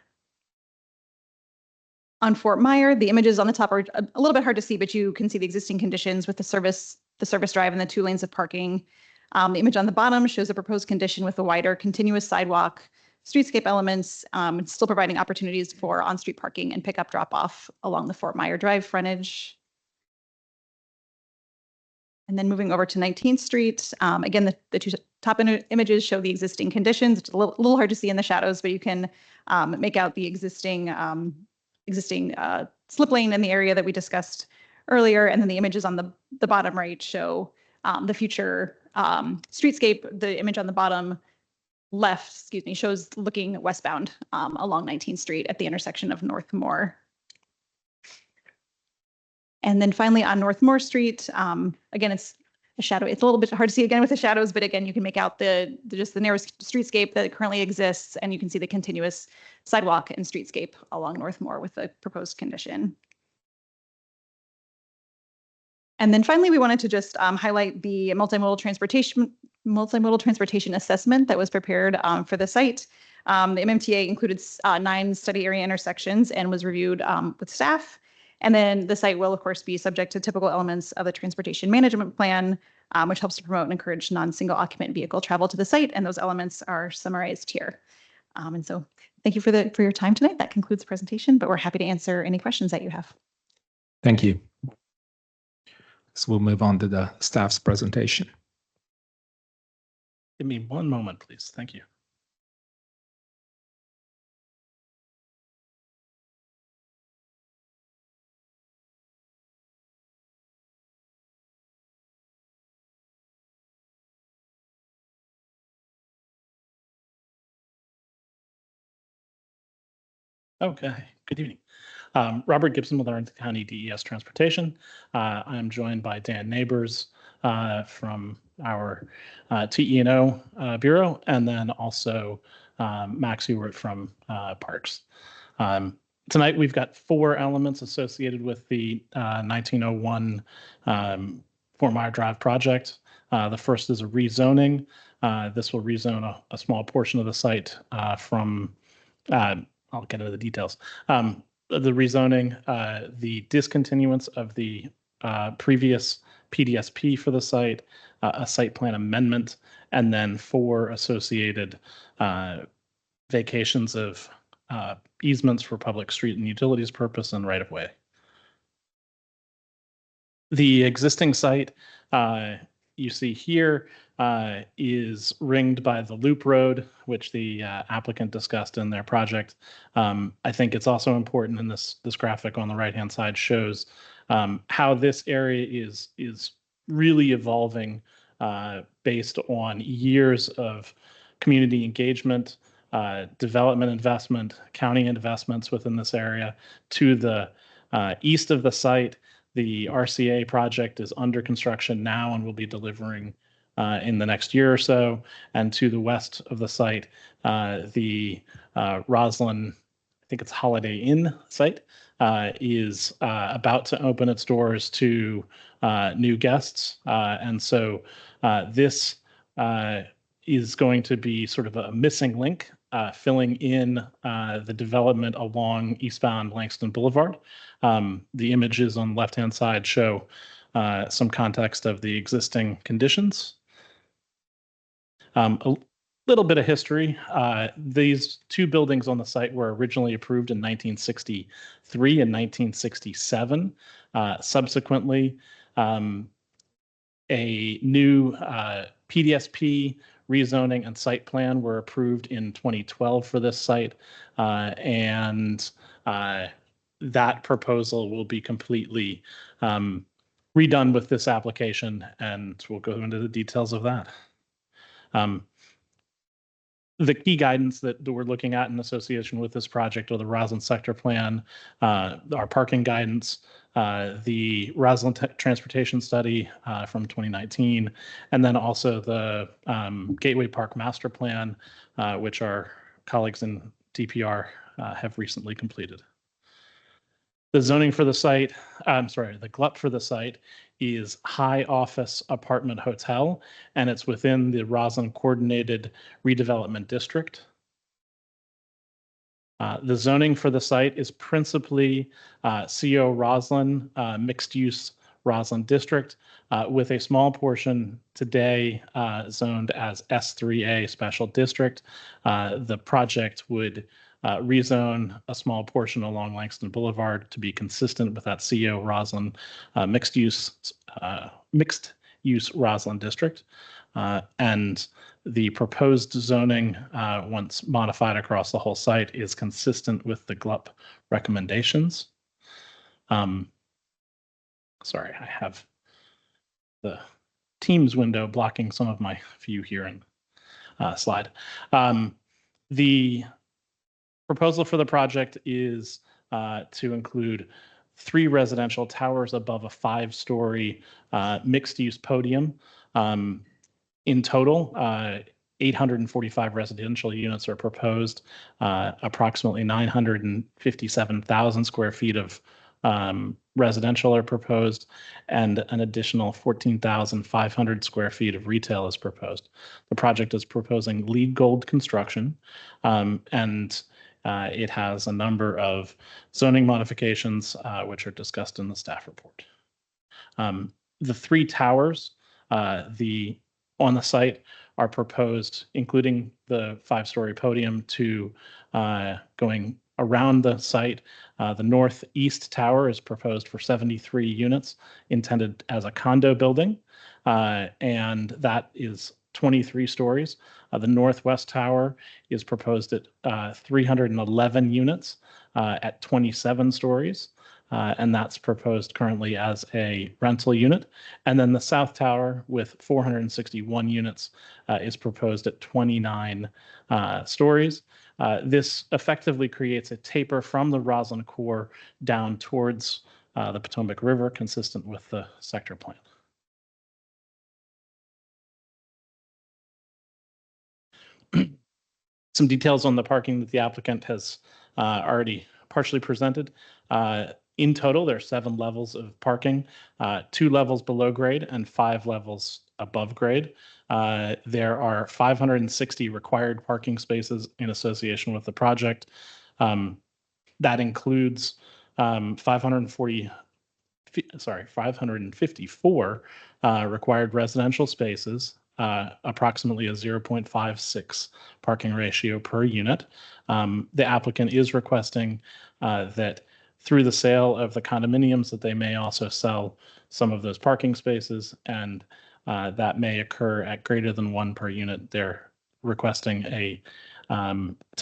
On Fort Myer, the images on the top are a little bit hard to see, but you can see the existing conditions with the service drive and the 2 lanes of parking. The image on the bottom shows a proposed condition with a wider continuous sidewalk, streetscape elements, still providing opportunities for on-street parking and pickup drop-off along the Fort Myer Drive frontage. And then moving over to 19th Street, again, the two top images show the existing conditions. It's a little hard to see in the shadows, but you can make out the existing slip lane in the area that we discussed earlier. And then the images on the bottom right show the future streetscape. The image on the bottom left, excuse me, shows looking westbound along 19th Street at the intersection of Northmore. And then finally on Northmore Street, again, it's a shadow. It's a little bit hard to see again with the shadows, but again, you can make out just the narrow streetscape that currently exists, and you can see the continuous sidewalk and streetscape along Northmore with the proposed condition. And then finally, we wanted to just highlight the multimodal transportation assessment that was prepared for the site. The MMTA included 9 study area intersections and was reviewed with staff. And then the site will, of course, be subject to typical elements of the transportation management plan, which helps to promote and encourage non-single occupant vehicle travel to the site. And those elements are summarized here. And so thank you for your time tonight. That concludes the presentation, but we're happy to answer any questions that you have. Thank you. So we'll move on to the staff's presentation. Give me one moment, please. Thank you. Okay, good evening. Robert Gibson with Arlington County DES Transportation. I am joined by Dan Neighbors from our TE&O Bureau, and then also Max Ewert from Parks. Tonight, we've got 4 elements associated with the 1901 Fort Myer Drive project. The first is a rezoning. This will rezone a small portion of the site from I'll get into the details. The rezoning, the discontinuance of the previous PDSP for the site, a site plan amendment, and then 4 associated vacations of easements for public street and utilities purpose and right of way. The existing site you see here is ringed by the loop road, which the applicant discussed in their project. I think it's also important in this graphic on the right-hand side shows how this area is really evolving based on years of community engagement, development investment, county investments within this area. To the east of the site, the RCA project is under construction now and will be delivering in the next year or so. And to the west of the site, the Roslyn, I think it's Holiday Inn site, is about to open its doors to new guests. And so this is going to be sort of a missing link, filling in the development along eastbound Langston Boulevard. The images on the left-hand side show some context of the existing conditions. A little bit of history. These 2 buildings on the site were originally approved in 1963 and 1967. Subsequently, a new PDSP rezoning and site plan were approved in 2012 for this site. And that proposal will be completely redone with this application, and we'll go into the details of that. The key guidance that we're looking at in association with this project are the Roslyn Sector Plan, our parking guidance, the Roslyn Transportation Study from 2019, and then also the Gateway Park Master Plan, which our colleagues in DPR have recently completed. The zoning for the site, the GLUP for the site is High Office Apartment Hotel, and it's within the Roslyn Coordinated Redevelopment District. The zoning for the site is principally CO Roslyn, mixed use Roslyn District, with a small portion today zoned as S3A Special District. The project would rezone a small portion along Langston Boulevard to be consistent with that CO Roslyn mixed use Roslyn District. And the proposed zoning, once modified across the whole site, is consistent with the GLUP recommendations. Sorry, I have the Teams window blocking some of my view here in slide. The proposal for the project is to include 3 residential towers above a 5-story mixed-use podium. In total, 845 residential units are proposed. Approximately 957,000 square feet of residential are proposed, and an additional 14,500 square feet of retail is proposed. The project is proposing LEED Gold construction, and it has a number of zoning modifications, which are discussed in the staff report. The 3 towers on the site are proposed, including the 5-story podium, to going around the site. The northeast tower is proposed for 73 units, intended as a condo building, and that is 23 stories. The northwest tower is proposed at 311 units at 27 stories. And that's proposed currently as a rental unit. And then the south tower with 461 units is proposed at 29 stories. This effectively creates a taper from the Roslyn core down towards the Potomac River, consistent with the sector plan. Some details on the parking that the applicant has already partially presented. In total, there are 7 levels of parking, 2 levels below grade and 5 levels above grade. There are 560 required parking spaces in association with the project. That includes 554 required residential spaces, approximately a 0.56 parking ratio per unit. The applicant is requesting that through the sale of the condominiums that they may also sell some of those parking spaces, and that may occur at greater than 1 per unit. They're requesting to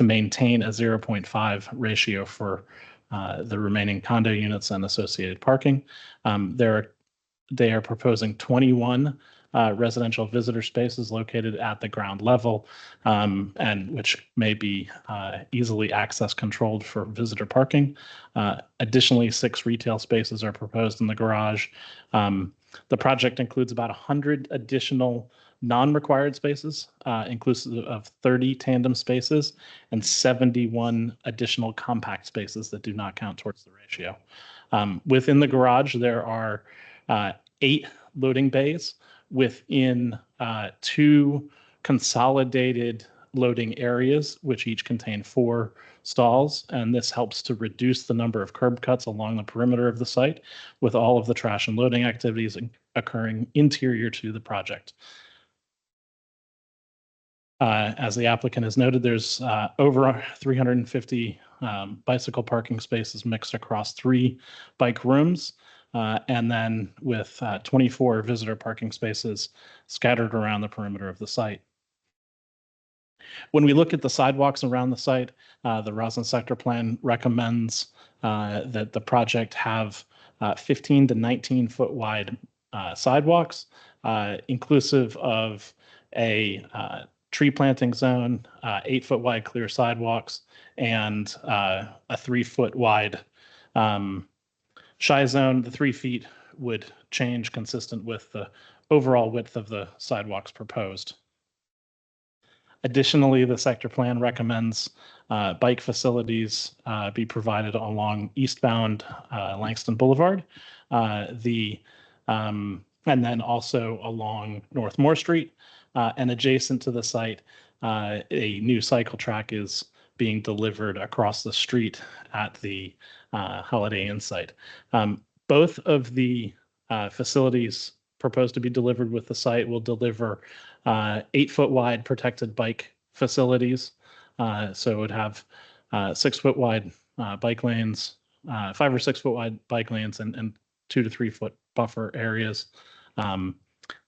maintain a 0.5 ratio for the remaining condo units and associated parking. They are proposing 21 residential visitor spaces located at the ground level, and which may be easily access controlled for visitor parking. Additionally, 6 retail spaces are proposed in the garage. The project includes about 100 additional non-required spaces, inclusive of 30 tandem spaces and 71 additional compact spaces that do not count towards the ratio. Within the garage, there are 8 loading bays within 2 consolidated loading areas, which each contain 4 stalls. And this helps to reduce the number of curb cuts along the perimeter of the site, with all of the trash and loading activities occurring interior to the project. As the applicant has noted, there's over 350 bicycle parking spaces mixed across 3 bike rooms, and then with 24 visitor parking spaces scattered around the perimeter of the site. When we look at the sidewalks around the site, the Roslyn Sector Plan recommends that the project have 15 to 19 foot wide sidewalks, inclusive of a tree planting zone, 8 foot wide clear sidewalks, and a 3 foot wide shy zone. The 3 feet would change consistent with the overall width of the sidewalks proposed. Additionally, the sector plan recommends bike facilities be provided along eastbound Langston Boulevard, and then also along North Moore Street, and adjacent to the site, a new cycle track is being delivered across the street at the Holiday Inn site. Both of the facilities proposed to be delivered with the site will deliver 8 foot wide protected bike facilities. So it would have 6 foot wide bike lanes, 5 or 6 foot wide bike lanes, and 2 to 3 foot buffer areas.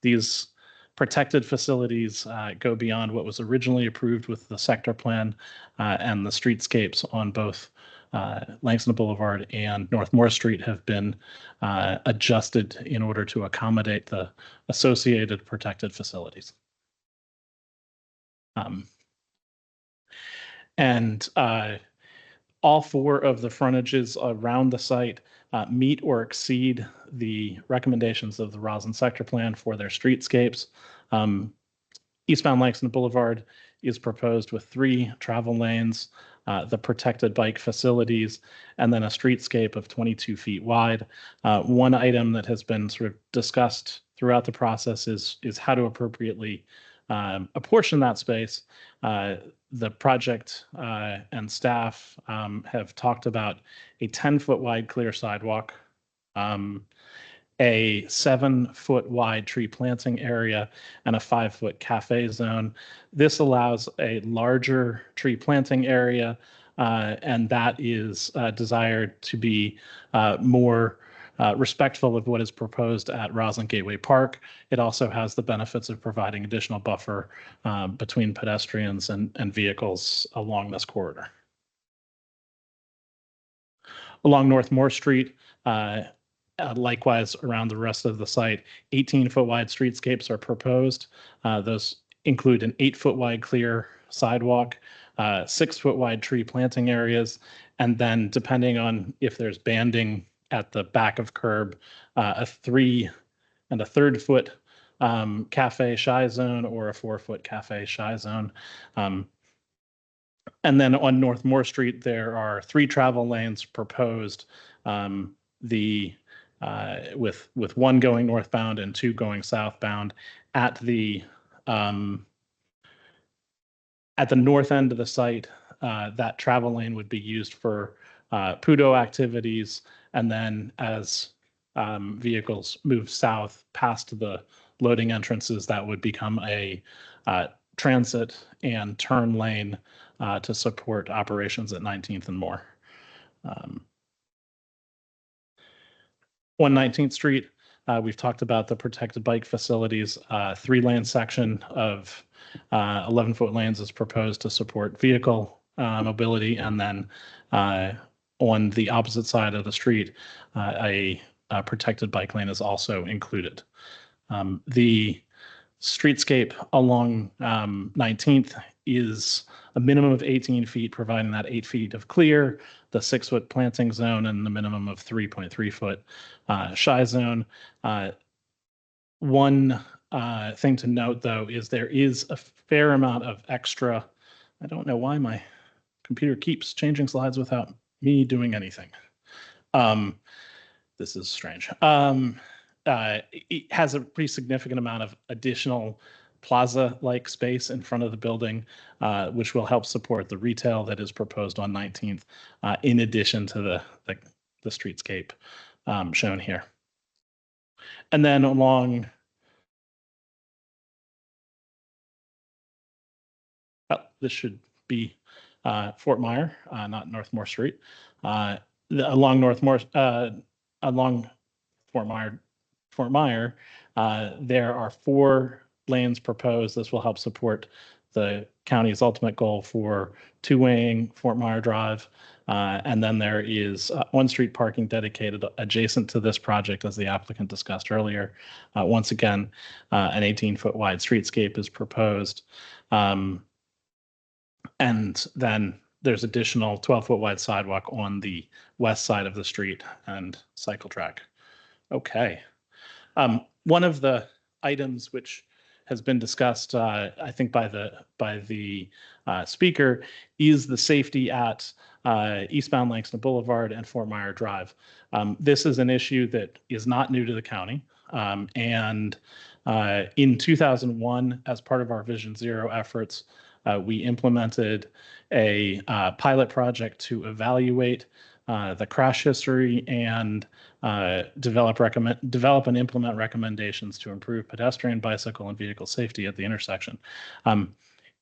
These protected facilities go beyond what was originally approved with the sector plan and the streetscapes on both Langston Boulevard and North Moore Street have been adjusted in order to accommodate the associated protected facilities. And all four of the frontages around the site meet or exceed the recommendations of the Roslyn Sector Plan for their streetscapes. Eastbound Langston Boulevard is proposed with 3 travel lanes, the protected bike facilities, and then a streetscape of 22 feet wide. One item that has been sort of discussed throughout the process is how to appropriately apportion that space. The project and staff have talked about a 10-foot wide clear sidewalk, a 7-foot wide tree planting area, and a 5-foot cafe zone. This allows a larger tree planting area, and that is desired to be more respectful of what is proposed at Roslyn Gateway Park. It also has the benefits of providing additional buffer between pedestrians and vehicles along this corridor. Along North Moore Street, likewise around the rest of the site, 18-foot wide streetscapes are proposed. Those include an 8-foot wide clear sidewalk, 6-foot wide tree planting areas, and then depending on if there's banding at the back of curb, a 3 1/3 foot cafe shy zone or a 4-foot cafe shy zone. And then on North Moore Street, there are 3 travel lanes proposed, with 1 going northbound and 2 going southbound. At the north end of the site, that travel lane would be used for PUDO activities, and then as vehicles move south past the loading entrances, that would become a transit and turn lane to support operations at 19th and Moore. On 19th Street, we've talked about the protected bike facilities. 3-lane section of 11-foot lanes is proposed to support vehicle mobility, and then on the opposite side of the street, a protected bike lane is also included. The streetscape along 19th is a minimum of 18 feet, providing that 8 feet of clear, the 6-foot planting zone, and the minimum of 3.3 foot shy zone. One thing to note, though, is there is a fair amount of extra. I don't know why my computer keeps changing slides without me doing anything. This is strange. It has a pretty significant amount of additional plaza-like space in front of the building, which will help support the retail that is proposed on 19th, in addition to the streetscape shown here. And then along, this should be Fort Myer, not North Moore Street. Along Fort Myer, there are 4 lanes proposed. This will help support the county's ultimate goal for 2-waying Fort Myer Drive. And then there is on-street parking dedicated adjacent to this project, as the applicant discussed earlier. Once again, an 18-foot wide streetscape is proposed. And then there's additional 12-foot wide sidewalk on the west side of the street and cycle track. Okay. One of the items which has been discussed, I think, by the speaker, is the safety at eastbound Langston Boulevard and Fort Myer Drive. This is an issue that is not new to the county. And in 2001, as part of our Vision Zero efforts, we implemented a pilot project to evaluate the crash history and develop and implement recommendations to improve pedestrian, bicycle, and vehicle safety at the intersection.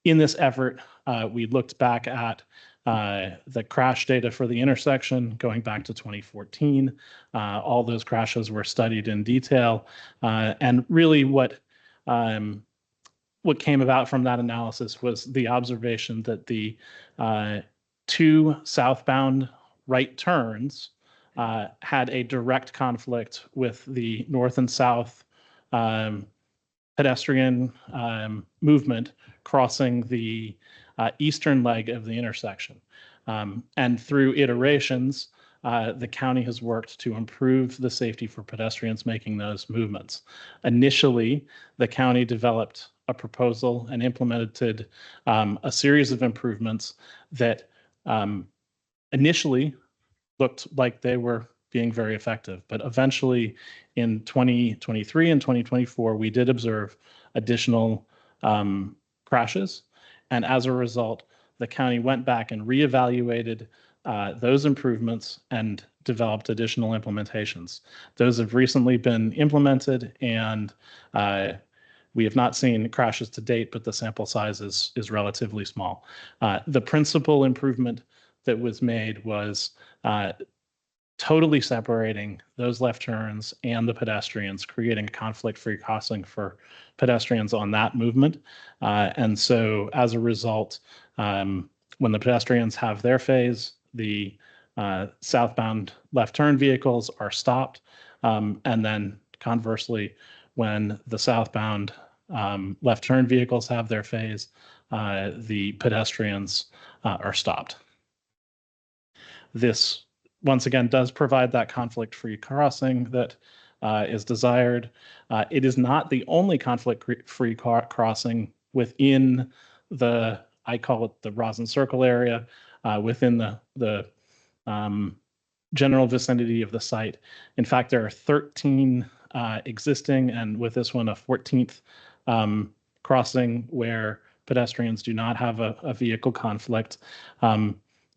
In this effort, we looked back at the crash data for the intersection going back to 2014. All those crashes were studied in detail. And really what came about from that analysis was the observation that the two southbound right turns had a direct conflict with the north and south pedestrian movement crossing the eastern leg of the intersection. And through iterations, the county has worked to improve the safety for pedestrians making those movements. Initially, the county developed a proposal and implemented a series of improvements that initially looked like they were being very effective. But eventually in 2023 and 2024, we did observe additional crashes. And as a result, the county went back and reevaluated those improvements and developed additional implementations. Those have recently been implemented, and we have not seen crashes to date, but the sample size is relatively small. The principal improvement that was made was totally separating those left turns and the pedestrians, creating conflict-free crossing for pedestrians on that movement. And so as a result, when the pedestrians have their phase, the southbound left turn vehicles are stopped. And then conversely, when the southbound left turn vehicles have their phase, the pedestrians are stopped. This, once again, does provide that conflict-free crossing that is desired. It is not the only conflict-free crossing within the, I call it the Roslyn Circle area, within the general vicinity of the site. In fact, there are 13 existing, and with this one, a 14th crossing where pedestrians do not have a vehicle conflict.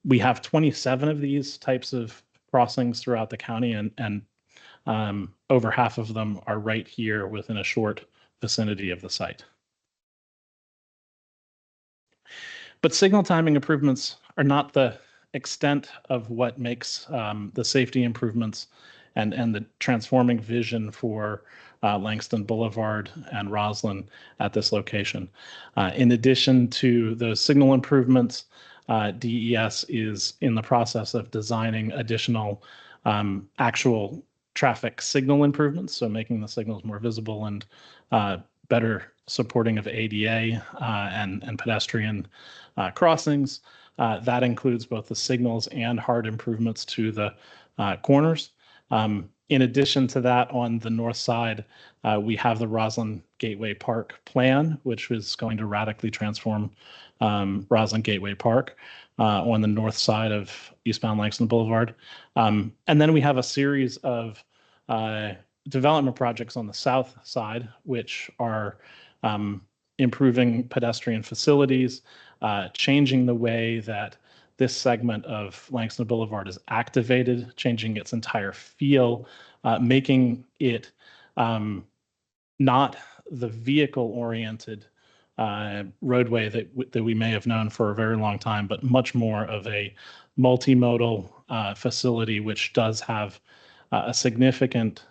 We have 27 of these types of crossings throughout the county, and over half of them are right here within a short vicinity of the site. But signal timing improvements are not the extent of what makes the safety improvements and the transforming vision for Langston Boulevard and Roslyn at this location. In addition to those signal improvements, DES is in the process of designing additional actual traffic signal improvements, so making the signals more visible and better supporting of ADA and pedestrian crossings. That includes both the signals and hard improvements to the corners. In addition to that, on the north side, we have the Roslyn Gateway Park plan, which is going to radically transform Roslyn Gateway Park on the north side of eastbound Langston Boulevard. And then we have a series of development projects on the south side, which are improving pedestrian facilities, changing the way that this segment of Langston Boulevard is activated, changing its entire feel, making it not the vehicle-oriented roadway that we may have known for a very long time, but much more of a multimodal facility, which does have a significant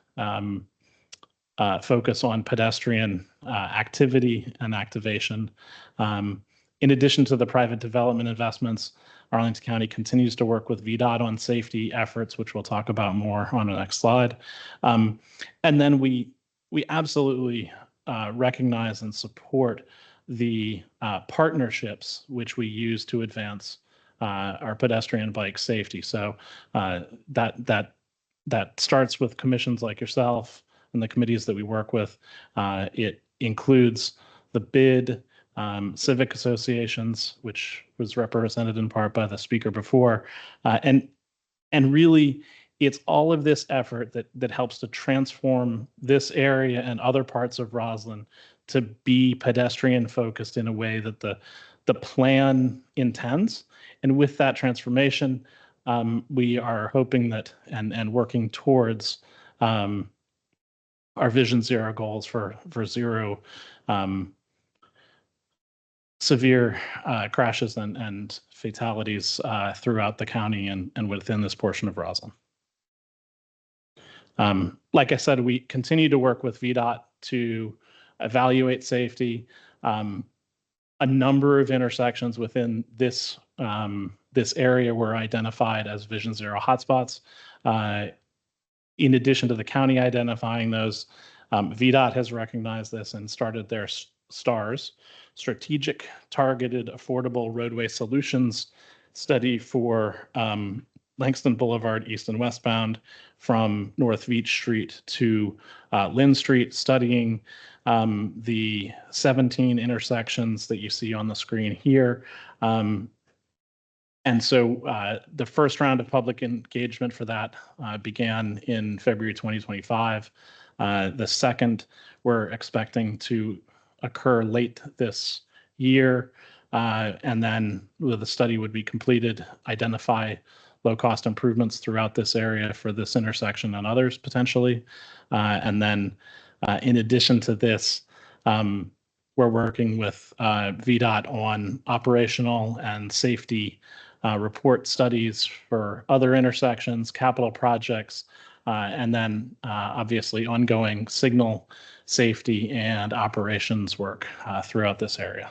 focus on pedestrian activity and activation. In addition to the private development investments, Arlington County continues to work with VDOT on safety efforts, which we'll talk about more on the next slide. And then we absolutely recognize and support the partnerships which we use to advance our pedestrian bike safety. So that starts with commissions like yourself and the committees that we work with. It includes the BID, civic associations, which was represented in part by the speaker before, and really it's all of this effort that helps to transform this area and other parts of Roslyn to be pedestrian focused in a way that the plan intends. And with that transformation, we are hoping that and working towards our Vision Zero goals for zero severe crashes and fatalities throughout the county and within this portion of Roslyn. Like I said, we continue to work with VDOT to evaluate safety. A number of intersections within this this area were identified as Vision Zero hotspots. In addition to the county identifying those, VDOT has recognized this and started their STARS, Strategic Targeted Affordable Roadway Solutions study for Langston Boulevard east and westbound from North Beach Street to Lynn Street, studying the 17 intersections that you see on the screen here. And so the first round of public engagement for that began in February 2025. The second we're expecting to occur late this year. And then the study would be completed, identify low-cost improvements throughout this area for this intersection and others potentially. And then in addition to this, we're working with VDOT on operational and safety report studies for other intersections, capital projects, and then obviously ongoing signal safety and operations work throughout this area.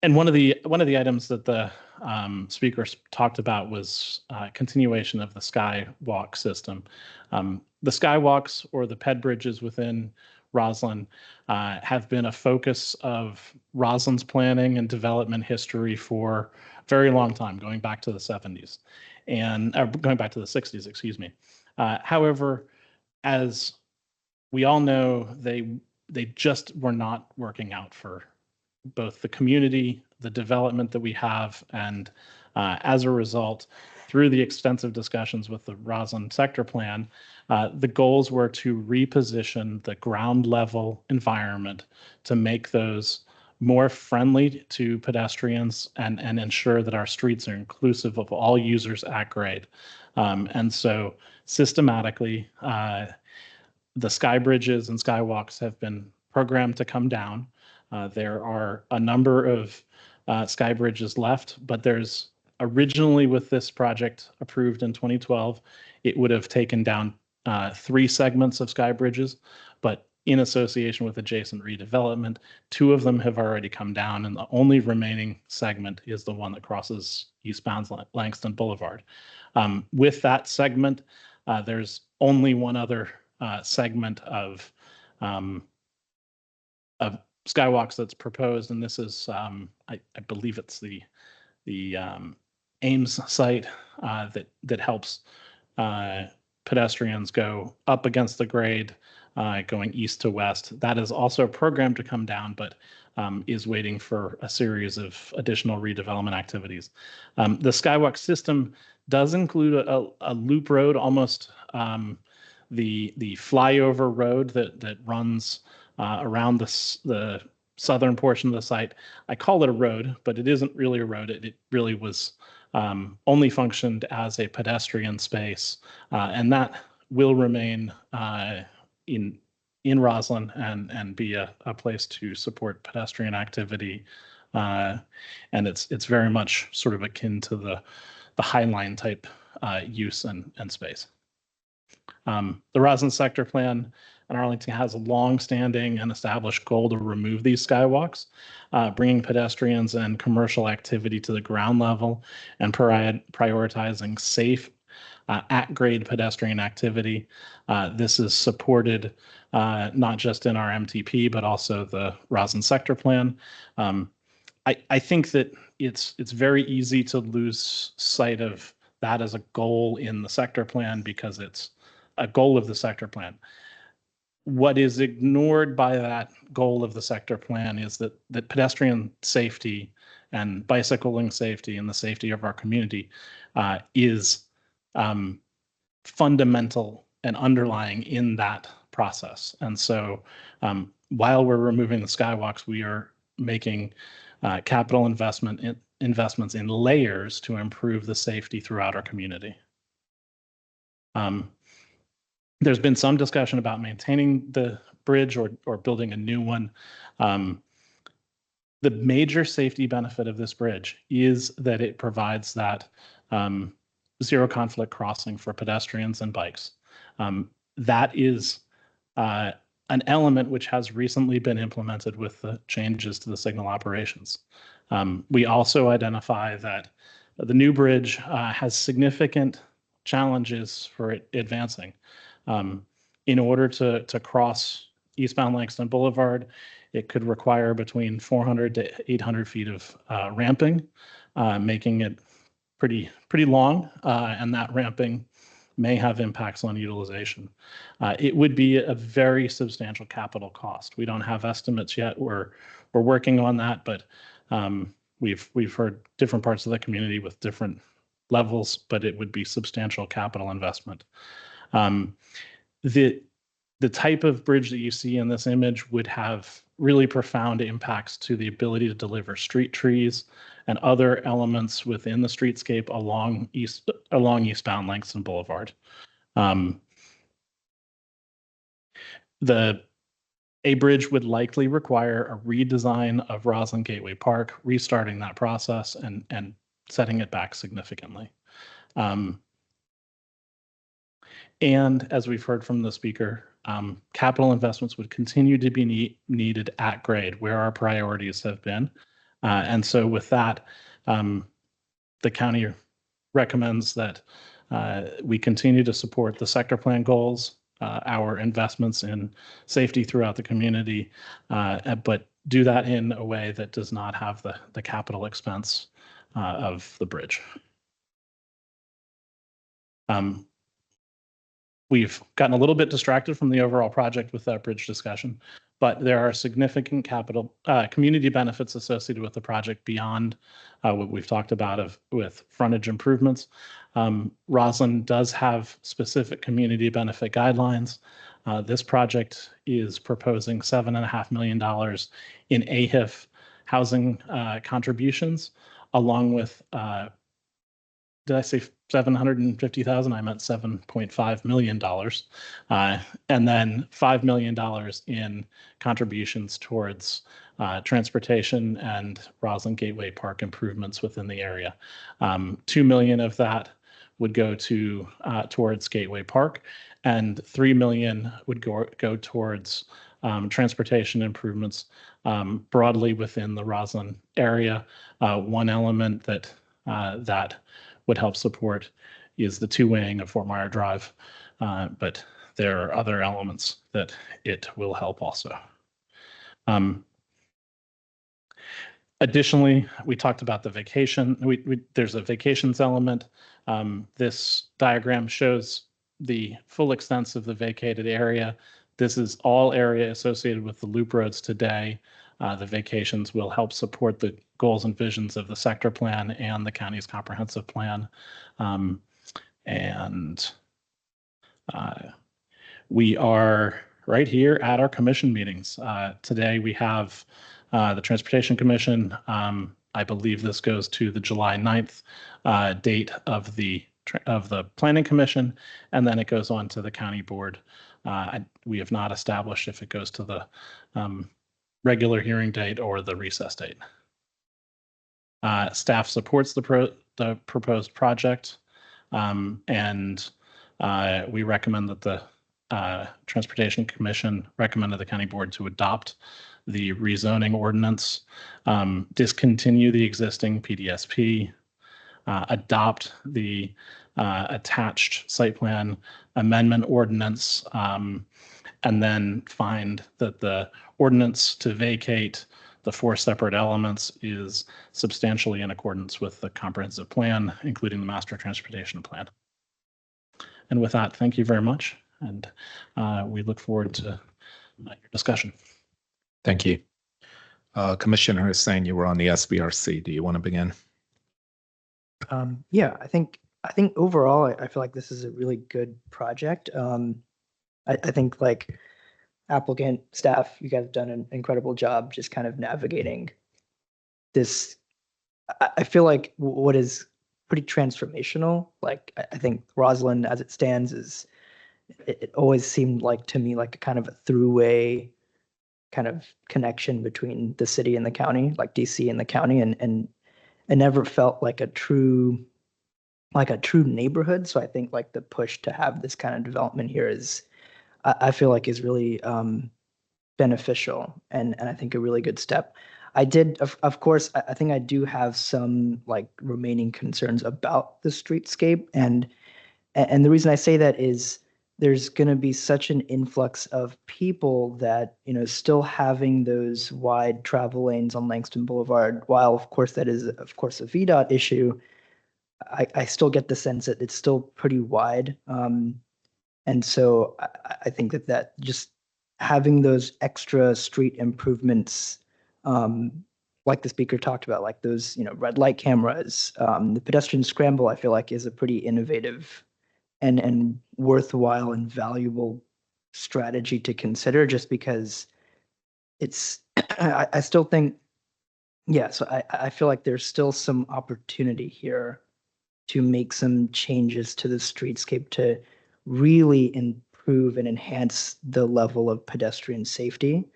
And one of the items that the speakers talked about was continuation of the skywalk system. The skywalks or the ped bridges within Roslyn have been a focus of Roslyn's planning and development history for a very long time, going back to the 70s and going back to the 60s, excuse me. However, as we all know, they just were not working out for both the community, the development that we have, and as a result, through the extensive discussions with the Roslyn sector plan, the goals were to reposition the ground level environment to make those more friendly to pedestrians and ensure that our streets are inclusive of all users at grade. And so systematically, the sky bridges and skywalks have been programmed to come down. There are a number of sky bridges left, but there's originally with this project approved in 2012, it would have taken down 3 segments of sky bridges, but in association with adjacent redevelopment, 2 of them have already come down, and the only remaining segment is the one that crosses eastbound Langston Boulevard. With that segment, there's only one other segment of skywalks that's proposed, and this is, I believe it's the Ames site that helps pedestrians go up against the grade, going east to west. That is also programmed to come down, but is waiting for a series of additional redevelopment activities. The skywalk system does include a loop road, almost the flyover road that runs around the southern portion of the site. I call it a road, but it isn't really a road. It really was only functioned as a pedestrian space, and that will remain in Roslyn and be a place to support pedestrian activity. And it's very much sort of akin to the Highline type use and space. The Roslyn sector plan in Arlington has a long-standing and established goal to remove these skywalks, bringing pedestrians and commercial activity to the ground level and prioritizing safe, at-grade pedestrian activity. This is supported not just in our MTP, but also the Roslyn sector plan. I think that it's very easy to lose sight of that as a goal in the sector plan because it's a goal of the sector plan. What is ignored by that goal of the sector plan is that pedestrian safety and bicycling safety and the safety of our community is fundamental and underlying in that process. And so while we're removing the skywalks, we are making capital investments in layers to improve the safety throughout our community. There's been some discussion about maintaining the bridge or building a new one. The major safety benefit of this bridge is that it provides that zero conflict crossing for pedestrians and bikes. That is an element which has recently been implemented with the changes to the signal operations. We also identify that the new bridge has significant challenges for it advancing. In order to cross eastbound Langston Boulevard, it could require between 400 to 800 feet of ramping, making it pretty long, and that ramping may have impacts on utilization. It would be a very substantial capital cost. We don't have estimates yet. We're working on that, but we've heard different parts of the community with different levels, but it would be substantial capital investment. The type of bridge that you see in this image would have really profound impacts to the ability to deliver street trees and other elements within the streetscape along eastbound Langston Boulevard. A bridge would likely require a redesign of Roslyn Gateway Park, restarting that process and setting it back significantly. And as we've heard from the speaker, capital investments would continue to be needed at grade where our priorities have been. And so with that, the county recommends that we continue to support the sector plan goals, our investments in safety throughout the community, but do that in a way that does not have the capital expense of the bridge. We've gotten a little bit distracted from the overall project with that bridge discussion, but there are significant capital community benefits associated with the project beyond what we've talked about with frontage improvements. Roslyn does have specific community benefit guidelines. This project is proposing $7.5 million in AHIF housing contributions, along with did I say 750,000? I meant $7.5 million. And then $5 million in contributions towards transportation and Roslyn Gateway Park improvements within the area. $2 million of that would go towards Gateway Park, and $3 million would go towards transportation improvements broadly within the Roslyn area. One element that would help support is the two-waying of Fort Myer Drive, but there are other elements that it will help also. Additionally, we talked about the vacation. There's a vacations element. This diagram shows the full extent of the vacated area. This is all area associated with the loop roads today. The vacations will help support the goals and visions of the sector plan and the county's comprehensive plan. We are right here at our commission meetings. Today we have the Transportation Commission. I believe this goes to the July 9th date of the Planning Commission, and then it goes on to the County Board. We have not established if it goes to the regular hearing date or the recess date. Staff supports the proposed project, and we recommend that the Transportation Commission recommended the County Board to adopt the rezoning ordinance, discontinue the existing PDSP, adopt the attached site plan amendment ordinance, and then find that the ordinance to vacate the 4 separate elements is substantially in accordance with the comprehensive plan, including the master transportation plan. And with that, thank you very much. And we look forward to your discussion. Thank you. Commissioner Hussain, you were on the SBRC. Do you want to begin? Yeah, I think overall, I feel like this is a really good project. I think like applicant, staff, you guys have done an incredible job just kind of navigating this. I feel like what is pretty transformational. Like I think Roslyn as it stands is it always seemed like to me like a kind of a throughway kind of connection between the city and the county, like DC and the county, and it never felt like a true neighborhood. So I think like the push to have this kind of development here is, I feel like is really beneficial and I think a really good step. I did, of course, I think I do have some like remaining concerns about the streetscape, and the reason I say that is there's going to be such an influx of people that, you know, still having those wide travel lanes on Langston Boulevard, while of course that is of course a VDOT issue, I still get the sense that it's still pretty wide. And so I think that just having those extra street improvements, like the speaker talked about, like those, you know, red light cameras, the pedestrian scramble, I feel like is a pretty innovative and worthwhile and valuable strategy to consider, just because it's, I still think, yeah, so I feel like there's still some opportunity here to make some changes to the streetscape to really improve and enhance the level of pedestrian safety.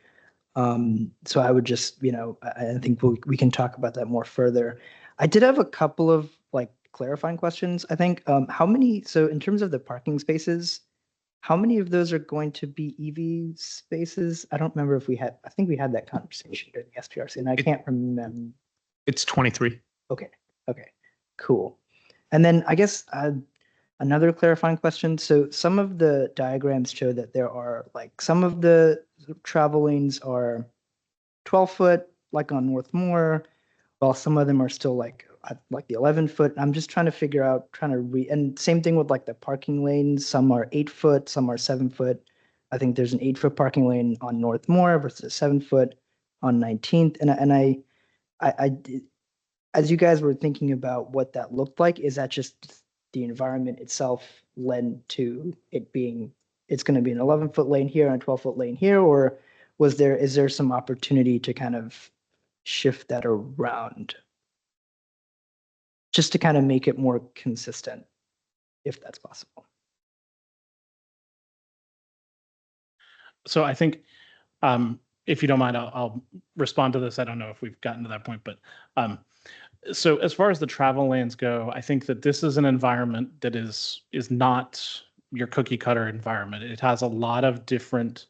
So I would just, you know, I think we can talk about that more further. I did have a couple of like clarifying questions. I think, how many, so in terms of the parking spaces, how many of those are going to be EV spaces? I don't remember if I think we had that conversation during the SPRC, and I can't remember. It's 23. Okay, cool. And then I guess another clarifying question. So some of the diagrams show that there are like some of the travel lanes are 12-foot, like on Northmore, while some of them are still like the 11-foot. I'm just trying to figure out, and same thing with like the parking lanes. Some are 8-foot, some are 7-foot. I think there's an 8-foot parking lane on Northmore versus a 7-foot on 19th. And I as you guys were thinking about what that looked like, is that just the environment itself led to it being, it's going to be an 11-foot lane here and a 12-foot lane here, or is there some opportunity to kind of shift that around just to kind of make it more consistent, if that's possible? So I think, if you don't mind, I'll respond to this. I don't know if we've gotten to that point, but so as far as the travel lanes go, I think that this is an environment that is not your cookie cutter environment. It has a lot of different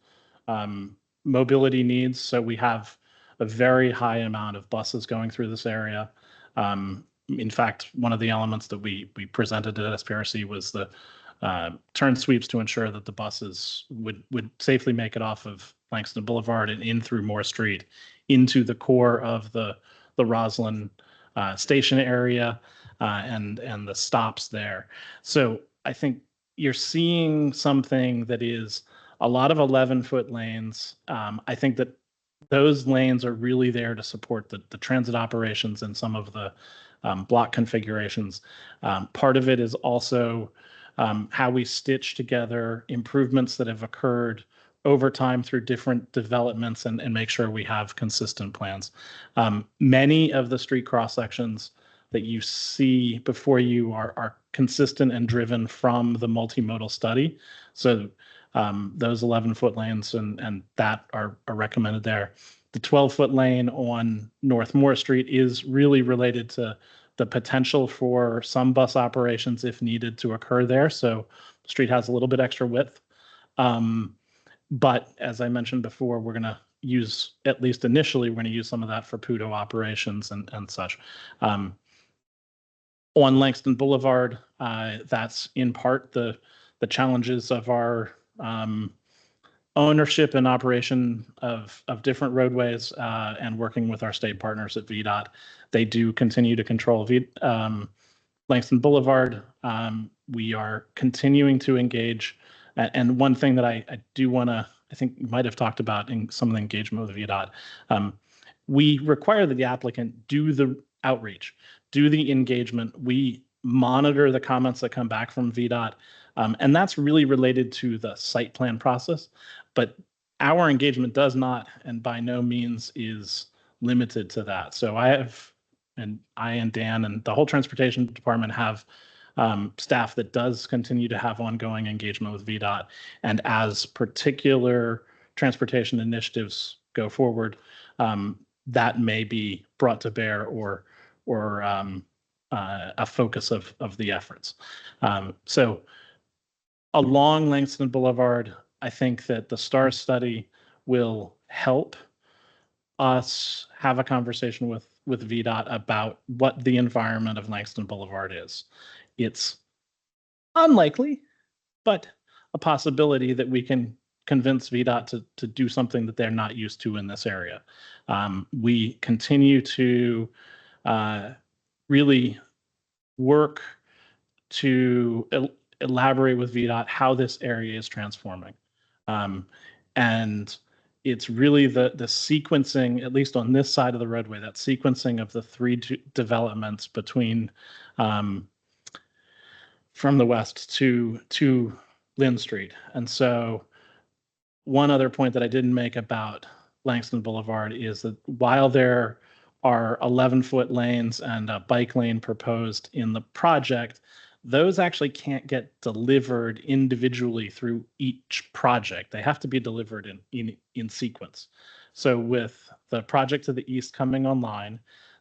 mobility needs. So we have a very high amount of buses going through this area. In fact, one of the elements that we presented at SPRC was the turn sweeps to ensure that the buses would safely make it off of Langston Boulevard and in through Moore Street into the core of the Roslyn station area and the stops there. So I think you're seeing something that is a lot of 11-foot lanes. I think that those lanes are really there to support the transit operations and some of the block configurations. Part of it is also how we stitch together improvements that have occurred over time through different developments and make sure we have consistent plans. Many of the street cross sections that you see before you are consistent and driven from the multimodal study. So those 11-foot lanes and that are recommended there. The 12-foot lane on North Moore Street is really related to the potential for some bus operations if needed to occur there. So the street has a little bit extra width. But as I mentioned before, we're going to use, at least initially, we're going to use some of that for PUDO operations and such. On Langston Boulevard, that's in part the challenges of our ownership and operation of different roadways and working with our state partners at VDOT. They do continue to control Langston Boulevard. We are continuing to engage. And one thing that I do want to, I think you might have talked about in some of the engagement with VDOT, we require that the applicant do the outreach, do the engagement. We monitor the comments that come back from VDOT. And that's really related to the site plan process. But our engagement does not, and by no means is limited to that. So I and Dan and the whole transportation department have staff that does continue to have ongoing engagement with VDOT. And as particular transportation initiatives go forward, that may be brought to bear or a focus of the efforts. So along Langston Boulevard, I think that the STAR study will help us have a conversation with VDOT about what the environment of Langston Boulevard is. It's unlikely, but a possibility that we can convince VDOT to do something that they're not used to in this area. We continue to really work to elaborate with VDOT how this area is transforming. And it's really the sequencing, at least on this side of the roadway, that sequencing of the three developments between from the west to Lynn Street. And so one other point that I didn't make about Langston Boulevard is that while there are 11-foot lanes and a bike lane proposed in the project, those actually can't get delivered individually through each project. They have to be delivered in sequence. So with the project to the east coming online,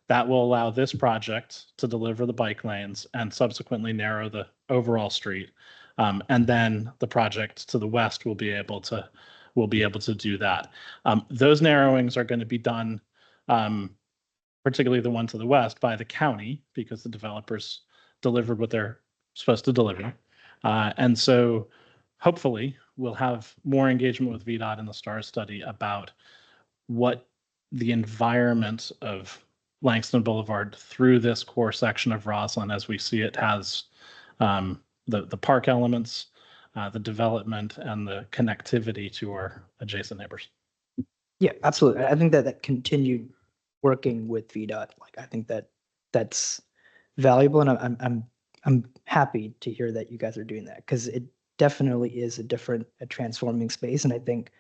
that will allow this project to deliver the bike lanes and subsequently narrow the overall street. And then the project to the west will be able to do that. Those narrowings are going to be done, particularly the one to the west, by the county, because the developers delivered what they're supposed to deliver. And so hopefully we'll have more engagement with VDOT in the STAR study about what the environment of Langston Boulevard through this core section of Roslyn as we see it has the park elements, the development, and the connectivity to our adjacent neighbors. Yeah, absolutely. I think that continued working with VDOT, like I think that's valuable, and I'm happy to hear that you guys are doing that, because it definitely is a transforming space, and I think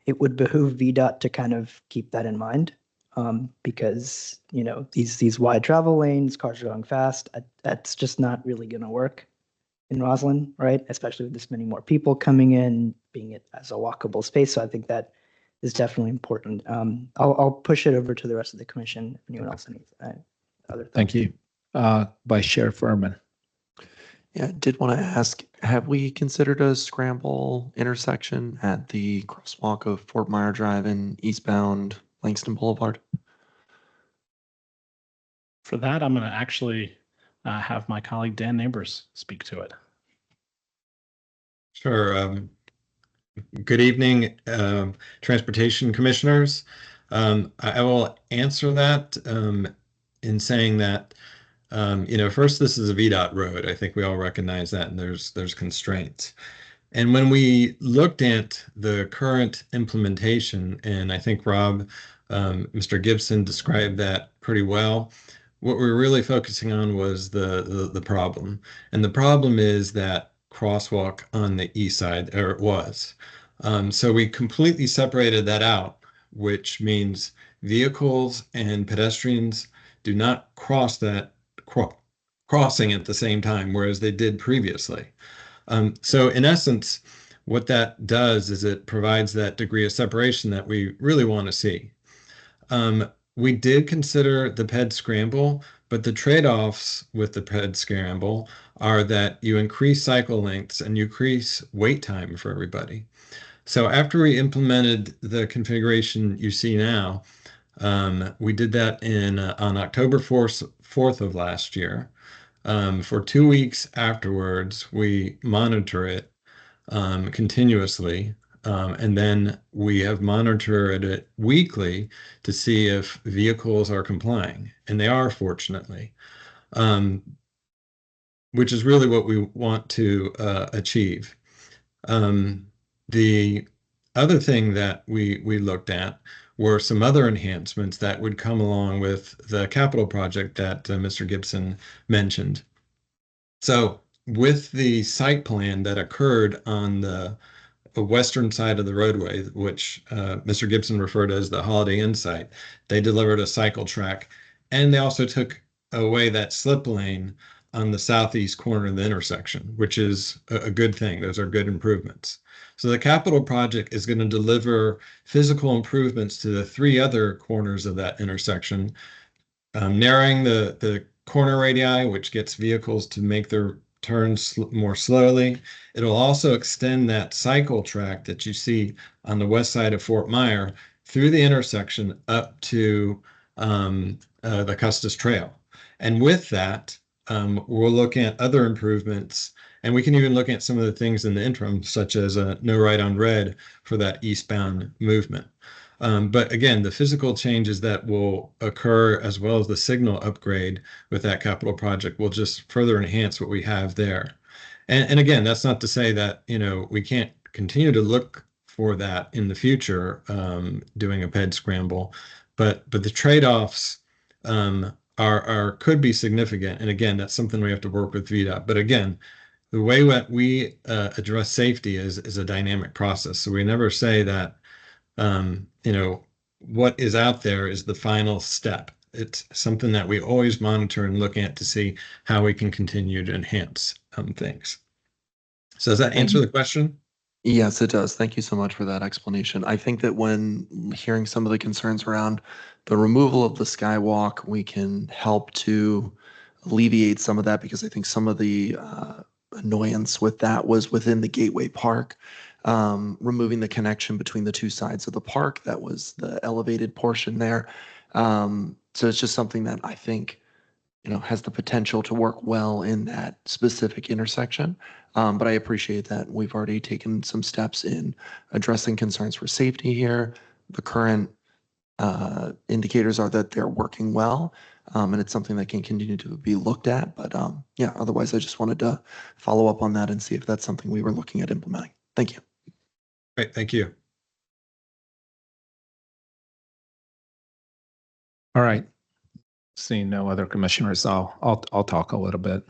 it would behoove VDOT to kind of keep that in mind, because these wide travel lanes, cars are going fast. That's just not really going to work in Roslyn, right? Especially with this many more people coming in, being it as a walkable space. So I think that is definitely important. I'll push it over to the rest of the commission if anyone else needs other thoughts. Thank you. Vice Chair Furman. Yeah, did want to ask, have we considered a scramble intersection at the crosswalk of Fort Myer Drive and eastbound Langston Boulevard? For that, I'm going to actually have my colleague Dan Neighbors speak to it. Sure. Good evening, Transportation Commissioners. I will answer that in saying that, first, this is a VDOT road. I think we all recognize that, and there's constraints. And when we looked at the current implementation, and I think Mr. Gibson described that pretty well, what we were really focusing on was the problem. And the problem is that crosswalk on the east side, or it was. So we completely separated that out, which means vehicles and pedestrians do not cross that crossing at the same time, whereas they did previously. So in essence, what that does is it provides that degree of separation that we really want to see. We did consider the PED scramble, but the trade-offs with the PED scramble are that you increase cycle lengths and you increase wait time for everybody. So after we implemented the configuration you see now, we did that on October 4th of last year. For 2 weeks afterwards, we monitor it continuously. And then we have monitored it weekly to see if vehicles are complying, and they are, fortunately, which is really what we want to achieve. The other thing that we looked at were some other enhancements that would come along with the capital project that Mr. Gibson mentioned. So with the site plan that occurred on the western side of the roadway, which Mr. Gibson referred to as the Holiday Inn site, they delivered a cycle track, and they also took away that slip lane on the southeast corner of the intersection, which is a good thing. Those are good improvements. So the capital project is going to deliver physical improvements to the 3 other corners of that intersection, narrowing the corner radii, which gets vehicles to make their turns more slowly. It'll also extend that cycle track that you see on the west side of Fort Myer through the intersection up to the Custis Trail. And with that, we'll look at other improvements, and we can even look at some of the things in the interim, such as a no right on red for that eastbound movement. But again, the physical changes that will occur as well as the signal upgrade with that capital project will just further enhance what we have there. And again, that's not to say that, we can't continue to look for that in the future, doing a PED scramble, but the trade-offs could be significant. And again, that's something we have to work with VDOT. But again, the way that we address safety is a dynamic process. So we never say that what is out there is the final step. It's something that we always monitor and look at to see how we can continue to enhance things. So does that answer the question? Yes, it does. Thank you so much for that explanation. I think that when hearing some of the concerns around the removal of the skywalk, we can help to alleviate some of that, because I think some of the annoyance with that was within the Gateway Park, removing the connection between the 2 sides of the park. That was the elevated portion there. So it's just something that I think has the potential to work well in that specific intersection. But I appreciate that we've already taken some steps in addressing concerns for safety here. The current indicators are that they're working well, and it's something that can continue to be looked at. But yeah, otherwise, I just wanted to follow up on that and see if that's something we were looking at implementing. Thank you. Great, thank you. All right. Seeing no other commissioners, I'll talk a little bit.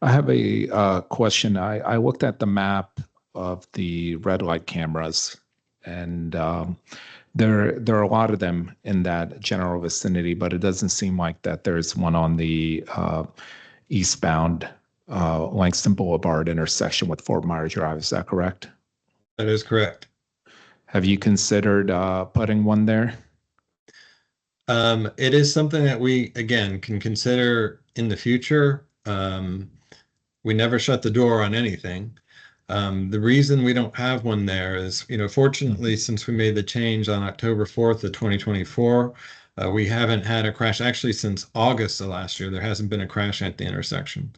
I have a question. I looked at the map of the red light cameras, and there are a lot of them in that general vicinity, but it doesn't seem like that there's one on the eastbound Langston Boulevard intersection with Fort Myers Drive. Is that correct? That is correct. Have you considered putting one there? It is something that we, again, can consider in the future. We never shut the door on anything. The reason we don't have one there is, fortunately, since we made the change on October 4th of 2024, we haven't had a crash. Actually, since August of last year, there hasn't been a crash at the intersection.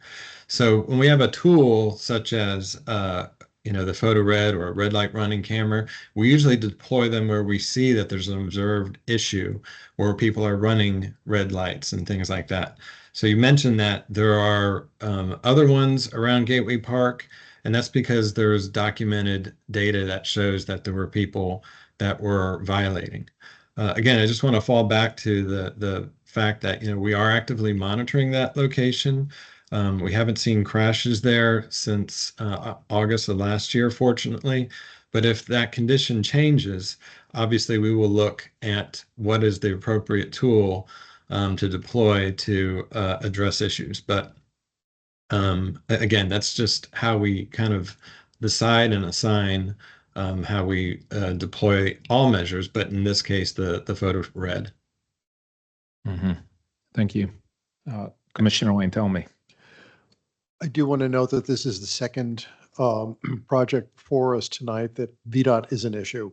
So when we have a tool such as the photo red or a red light running camera, we usually deploy them where we see that there's an observed issue where people are running red lights and things like that. So you mentioned that there are other ones around Gateway Park, and that's because there's documented data that shows that there were people that were violating. Again, I just want to fall back to the fact that we are actively monitoring that location. We haven't seen crashes there since August of last year, fortunately. But if that condition changes, obviously we will look at what is the appropriate tool to deploy to address issues. But again, that's just how we kind of decide and assign how we deploy all measures, but in this case, the photo red. Mm-hmm. Thank you. Commissioner Wayne, tell me. I do want to note that this is the second project for us tonight that VDOT is an issue.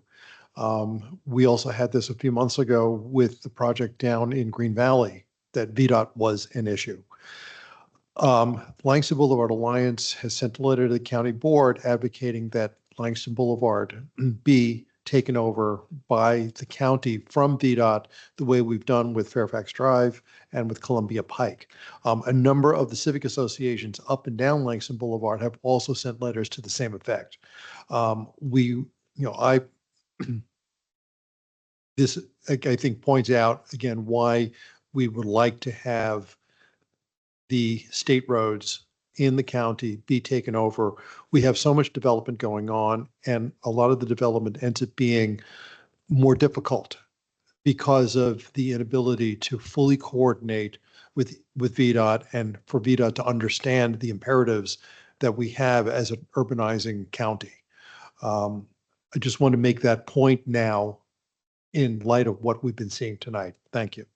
We also had this a few months ago with the project down in Green Valley that VDOT was an issue. Langston Boulevard Alliance has sent a letter to the county board advocating that Langston Boulevard be taken over by the county from VDOT, the way we've done with Fairfax Drive and with Columbia Pike. A number of the civic associations up and down Langston Boulevard have also sent letters to the same effect. This, I think, points out again why we would like to have the state roads in the county be taken over. We have so much development going on, and a lot of the development ends up being more difficult because of the inability to fully coordinate with VDOT and for VDOT to understand the imperatives that we have as an urbanizing county. I just want to make that point now in light of what we've been seeing tonight. Thank you.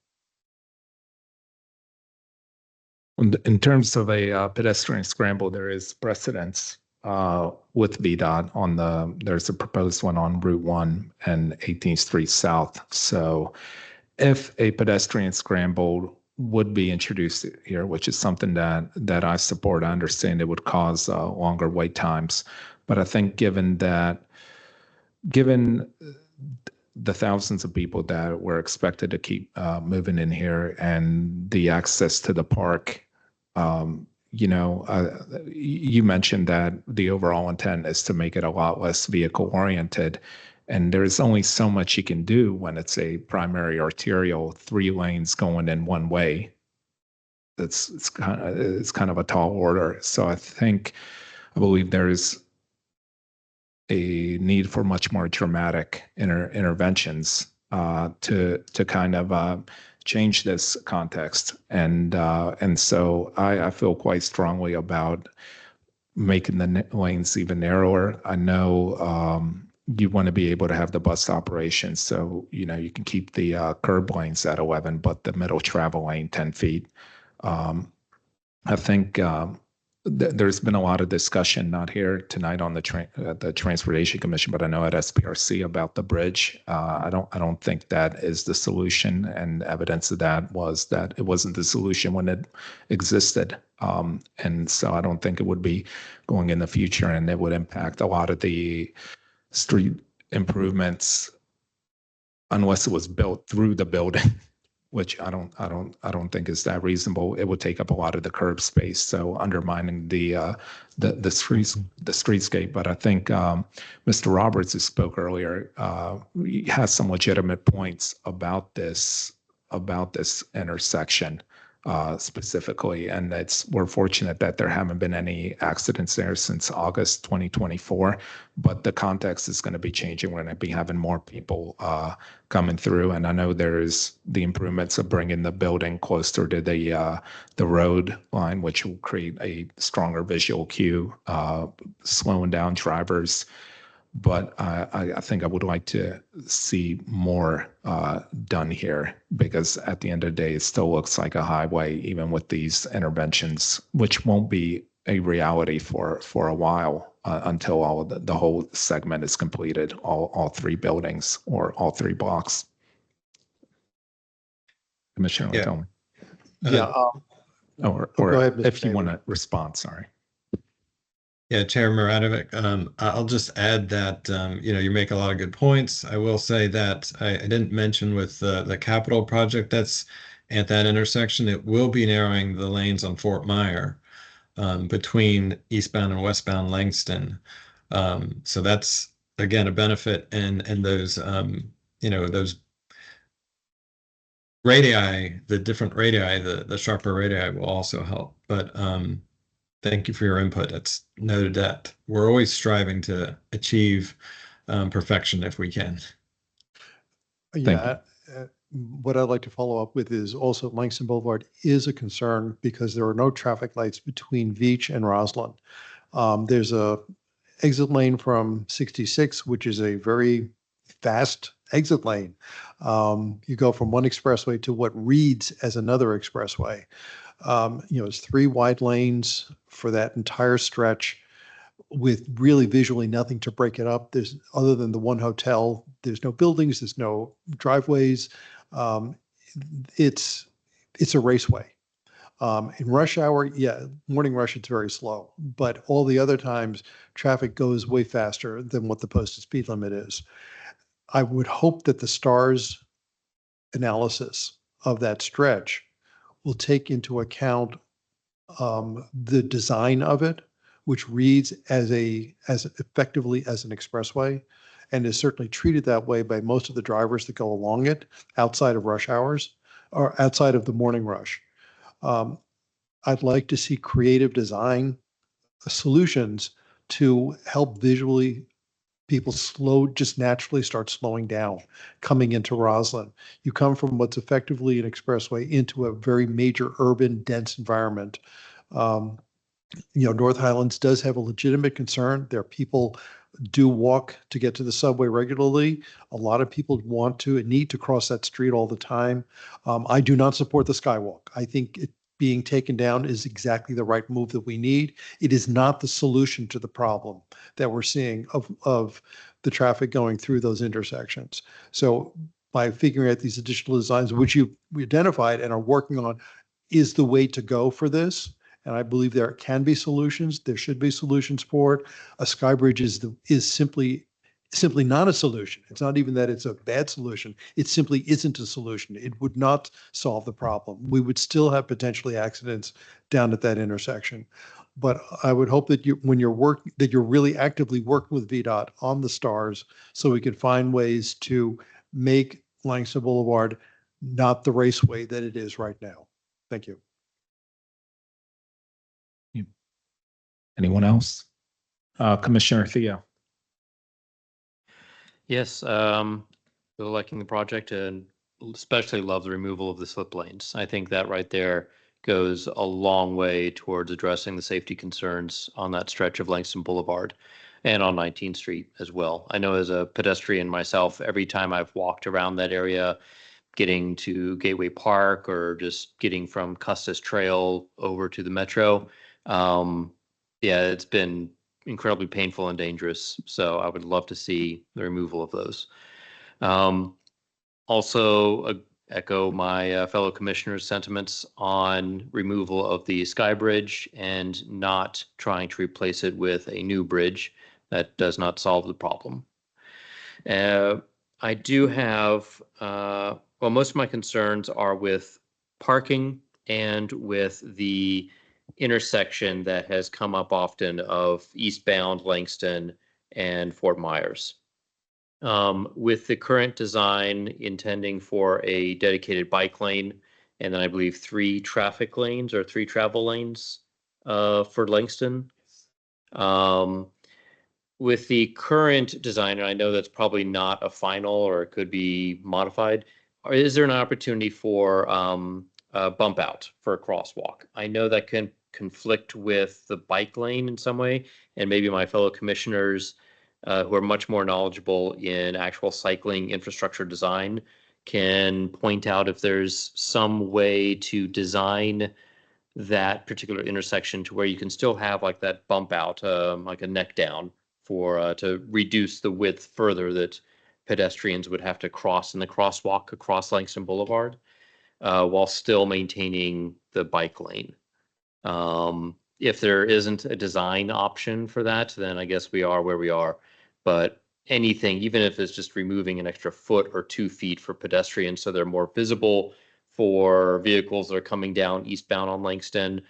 In terms of a pedestrian scramble, there is precedence with VDOT there's a proposed one on Route 1 and 18th Street South. So if a pedestrian scramble would be introduced here, which is something that I support, I understand it would cause longer wait times. But I think given the thousands of people that were expected to keep moving in here and the access to the park, you mentioned that the overall intent is to make it a lot less vehicle oriented. And there's only so much you can do when it's a primary arterial, 3 lanes going in one way. It's kind of a tall order. So I believe there's a need for much more dramatic interventions to kind of change this context. And so I feel quite strongly about making the lanes even narrower. I know you want to be able to have the bus operations, so you can keep the curb lanes at 11, but the middle travel lane 10 feet. I think there's been a lot of discussion, not here tonight on the Transportation Commission, but I know at SPRC about the bridge. I don't think that is the solution, and evidence of that was that it wasn't the solution when it existed. And so I don't think it would be going in the future, and it would impact a lot of the street improvements unless it was built through the building. Which I don't think is that reasonable. It would take up a lot of the curb space, so undermining the streetscape. But I think Mr. Roberts, who spoke earlier, has some legitimate points about this intersection specifically, and we're fortunate that there haven't been any accidents there since August 2024. But the context is going to be changing. We're going to be having more people coming through, and I know there's the improvements of bringing the building closer to the road line, which will create a stronger visual cue, slowing down drivers. But I think I would like to see more done here, because at the end of the day, it still looks like a highway, even with these interventions, which won't be a reality for a while until all of the whole segment is completed, all 3 buildings or all 3 blocks. Commissioner Latone. Yeah. Or go ahead, Mr. if you want to respond, sorry. Yeah, Chair Maradovic, I'll just add that, you make a lot of good points. I will say that I didn't mention with the capital project that's at that intersection, it will be narrowing the lanes on Fort Myer between eastbound and westbound Langston. So that's, again, a benefit, and those, those radii, the different radii, the sharper radii will also help. But thank you for your input. It's noted that we're always striving to achieve perfection if we can. Yeah. What I'd like to follow up with is also Langston Boulevard is a concern because there are no traffic lights between Veach and Roslyn. There's a exit lane from 66, which is a very fast exit lane. You go from one expressway to what reads as another expressway. It's 3 wide lanes for that entire stretch with really visually nothing to break it up. There's, other than the one hotel, there's no buildings, there's no driveways. It's a raceway. In rush hour, morning rush, it's very slow, but all the other times traffic goes way faster than what the posted speed limit is. I would hope that the STARS analysis of that stretch will take into account the design of it, which reads as effectively as an expressway, and is certainly treated that way by most of the drivers that go along it outside of rush hours or outside of the morning rush. I'd like to see creative design solutions to help visually people just naturally start slowing down coming into Roslyn. You come from what's effectively an expressway into a very major urban dense environment. North Highlands does have a legitimate concern. There are people do walk to get to the subway regularly. A lot of people want to and need to cross that street all the time. I do not support the Skywalk. I think it being taken down is exactly the right move that we need. It is not the solution to the problem that we're seeing of the traffic going through those intersections. So by figuring out these additional designs, which you identified and are working on, is the way to go for this. And I believe there can be solutions. There should be solutions for it. A sky bridge is simply not a solution. It's not even that it's a bad solution. It simply isn't a solution. It would not solve the problem. We would still have potentially accidents down at that intersection. But I would hope that when you're really actively working with VDOT on the stars, so we can find ways to make Langston Boulevard not the raceway that it is right now. Thank you. Anyone else? Commissioner Theo. Yes, still liking the project and especially love the removal of the slip lanes. I think that right there goes a long way towards addressing the safety concerns on that stretch of Langston Boulevard and on 19th Street as well. I know as a pedestrian myself, every time I've walked around that area, getting to Gateway Park or just getting from Custis Trail over to the Metro, yeah, it's been incredibly painful and dangerous. So I would love to see the removal of those. Also, echo my fellow commissioners' sentiments on removal of the Sky Bridge and not trying to replace it with a new bridge that does not solve the problem. I do have, well, most of my concerns are with parking and with the intersection that has come up often of eastbound Langston and Fort Myers. With the current design intending for a dedicated bike lane, and then I believe 3 traffic lanes or 3 travel lanes for Langston. With the current design, and I know that's probably not a final or it could be modified, or is there an opportunity for a bump out for a crosswalk? I know that can conflict with the bike lane in some way, and maybe my fellow commissioners who are much more knowledgeable in actual cycling infrastructure design can point out if there's some way to design that particular intersection to where you can still have like that bump out, like a neck down for to reduce the width further that pedestrians would have to cross in the crosswalk across Langston Boulevard, while still maintaining the bike lane. If there isn't a design option for that, then I guess we are where we are. But anything, even if it's just removing an extra foot or 2 feet for pedestrians so they're more visible for vehicles that are coming down eastbound on Langston,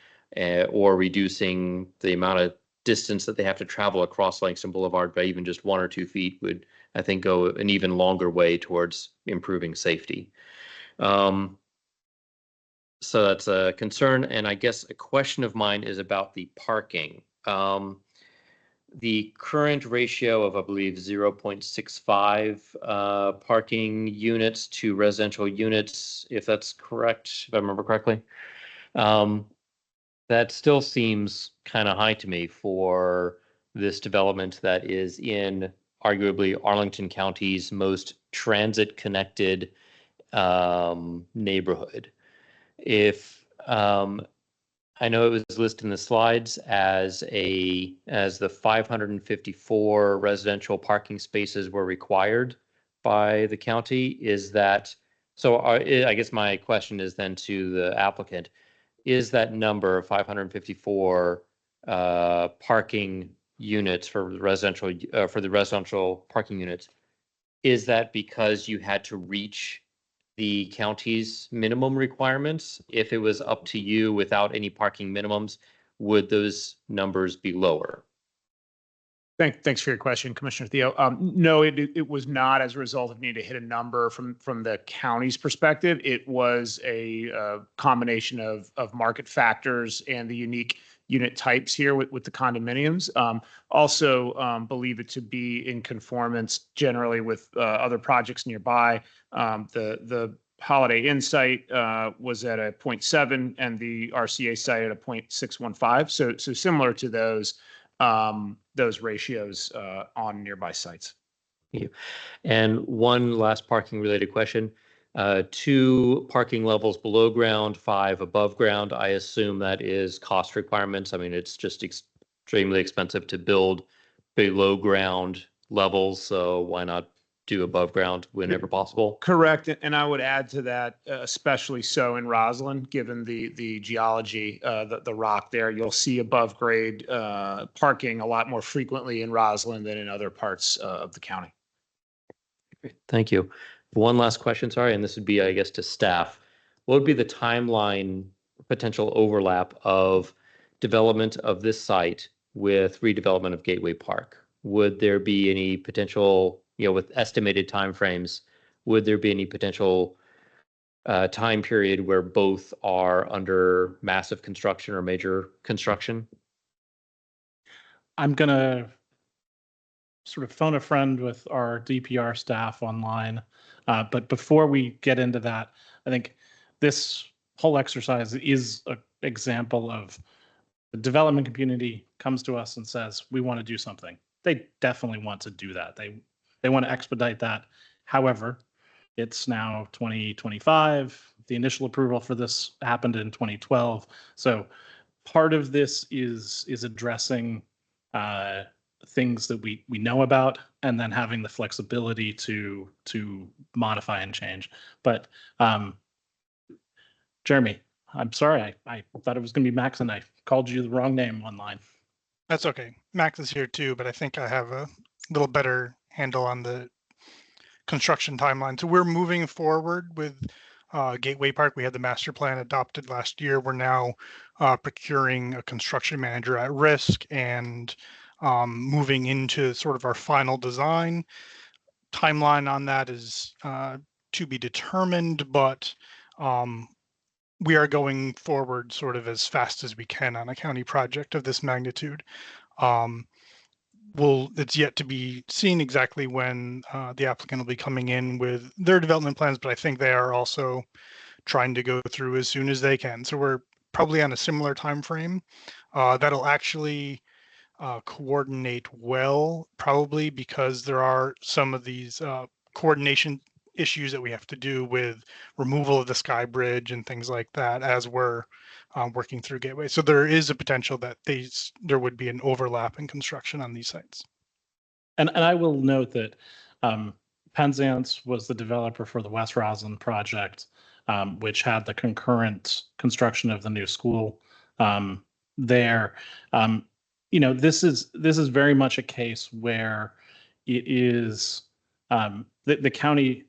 or reducing the amount of distance that they have to travel across Langston Boulevard by even just 1 or 2 feet would, I think, go an even longer way towards improving safety. So that's a concern. And I guess a question of mine is about the parking. The current ratio of, I believe, 0.65 parking units to residential units, if that's correct, if I remember correctly, that still seems kind of high to me for this development that is in arguably Arlington County's most transit-connected neighborhood. If I know it was listed in the slides as the 554 residential parking spaces were required by the county. Is that so? I guess my question is then to the applicant: is that number of 554 parking units for the residential parking units? Is that because you had to reach the county's minimum requirements? If it was up to you without any parking minimums, would those numbers be lower? Thanks for your question, Commissioner Theo. No, it was not as a result of needing to hit a number from the county's perspective. It was a combination of market factors and the unique unit types here with the condominiums. Also believe it to be in conformance generally with other projects nearby. The Holiday Inn site was at a 0.7 and the RCA site at a 0.615. So similar to those ratios on nearby sites. Thank you. And one last parking related question. 2 parking levels below ground, 5 above ground. I assume that is cost requirements. I mean, it's just extremely expensive to build below ground levels. So why not do above ground whenever possible? Correct. And I would add to that, especially so in Roslyn, given the geology, the rock there, you'll see above grade parking a lot more frequently in Roslyn than in other parts of the county. Great. Thank you. One last question, sorry, and this would be, I guess, to staff. What would be the timeline potential overlap of development of this site with redevelopment of Gateway Park? Would there be any potential, with estimated timeframes, would there be any potential time period where both are under massive construction or major construction? I'm going to sort of phone a friend with our DPR staff online. But before we get into that, I think this whole exercise is an example of the development community comes to us and says, we want to do something. They definitely want to do that. They want to expedite that. However, it's now 2025. The initial approval for this happened in 2012. So part of this is addressing things that we know about, and then having the flexibility to modify and change. But Jeremy, I'm sorry, I thought it was going to be Max, and I called you the wrong name online. That's okay. Max is here too, but I think I have a little better handle on the construction timeline. So we're moving forward with Gateway Park. We had the master plan adopted last year. We're now procuring a construction manager at risk and moving into sort of our final design. Timeline on that is to be determined, but we are going forward sort of as fast as we can on a county project of this magnitude. It's yet to be seen exactly when the applicant will be coming in with their development plans, but I think they are also trying to go through as soon as they can. So we're probably on a similar time frame. That'll actually coordinate well, probably because there are some of these coordination issues that we have to do with removal of the sky bridge and things like that as we're working through Gateway. So there is a potential that there would be an overlap in construction on these sites. And I will note that Penzance was the developer for the West Roslyn project, which had the concurrent construction of the new school there. This is very much a case where it is the county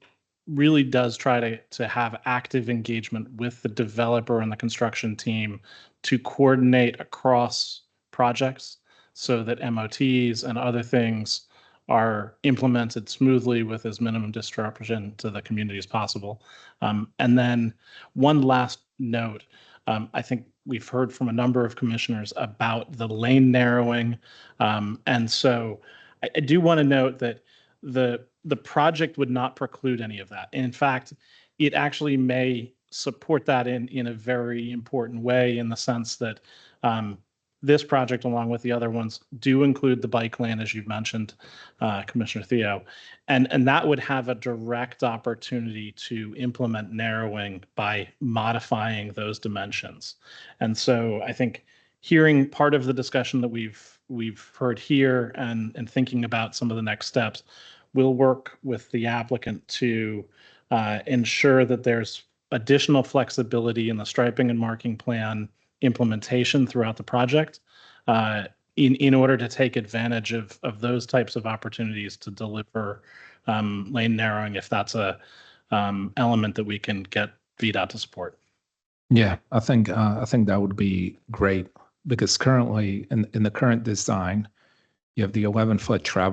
really does try to have active engagement with the developer and the construction team to coordinate across projects so that MOTs and other things are implemented smoothly with as minimum disruption to the community as possible. And then one last note, I think we've heard from a number of commissioners about the lane narrowing. And so I do want to note that the project would not preclude any of that. In fact, it actually may support that in a very important way, in the sense that this project, along with the other ones, do include the bike lane, as you've mentioned, Commissioner Theo, and that would have a direct opportunity to implement narrowing by modifying those dimensions. And so I think hearing part of the discussion that we've heard here and thinking about some of the next steps, we'll work with the applicant to ensure that there's additional flexibility in the striping and marking plan implementation throughout the project in order to take advantage of those types of opportunities to deliver lane narrowing, if that's a element that we can get VDOT to support. Yeah, I think that would be great, because currently in the current design, you have the 11-foot travel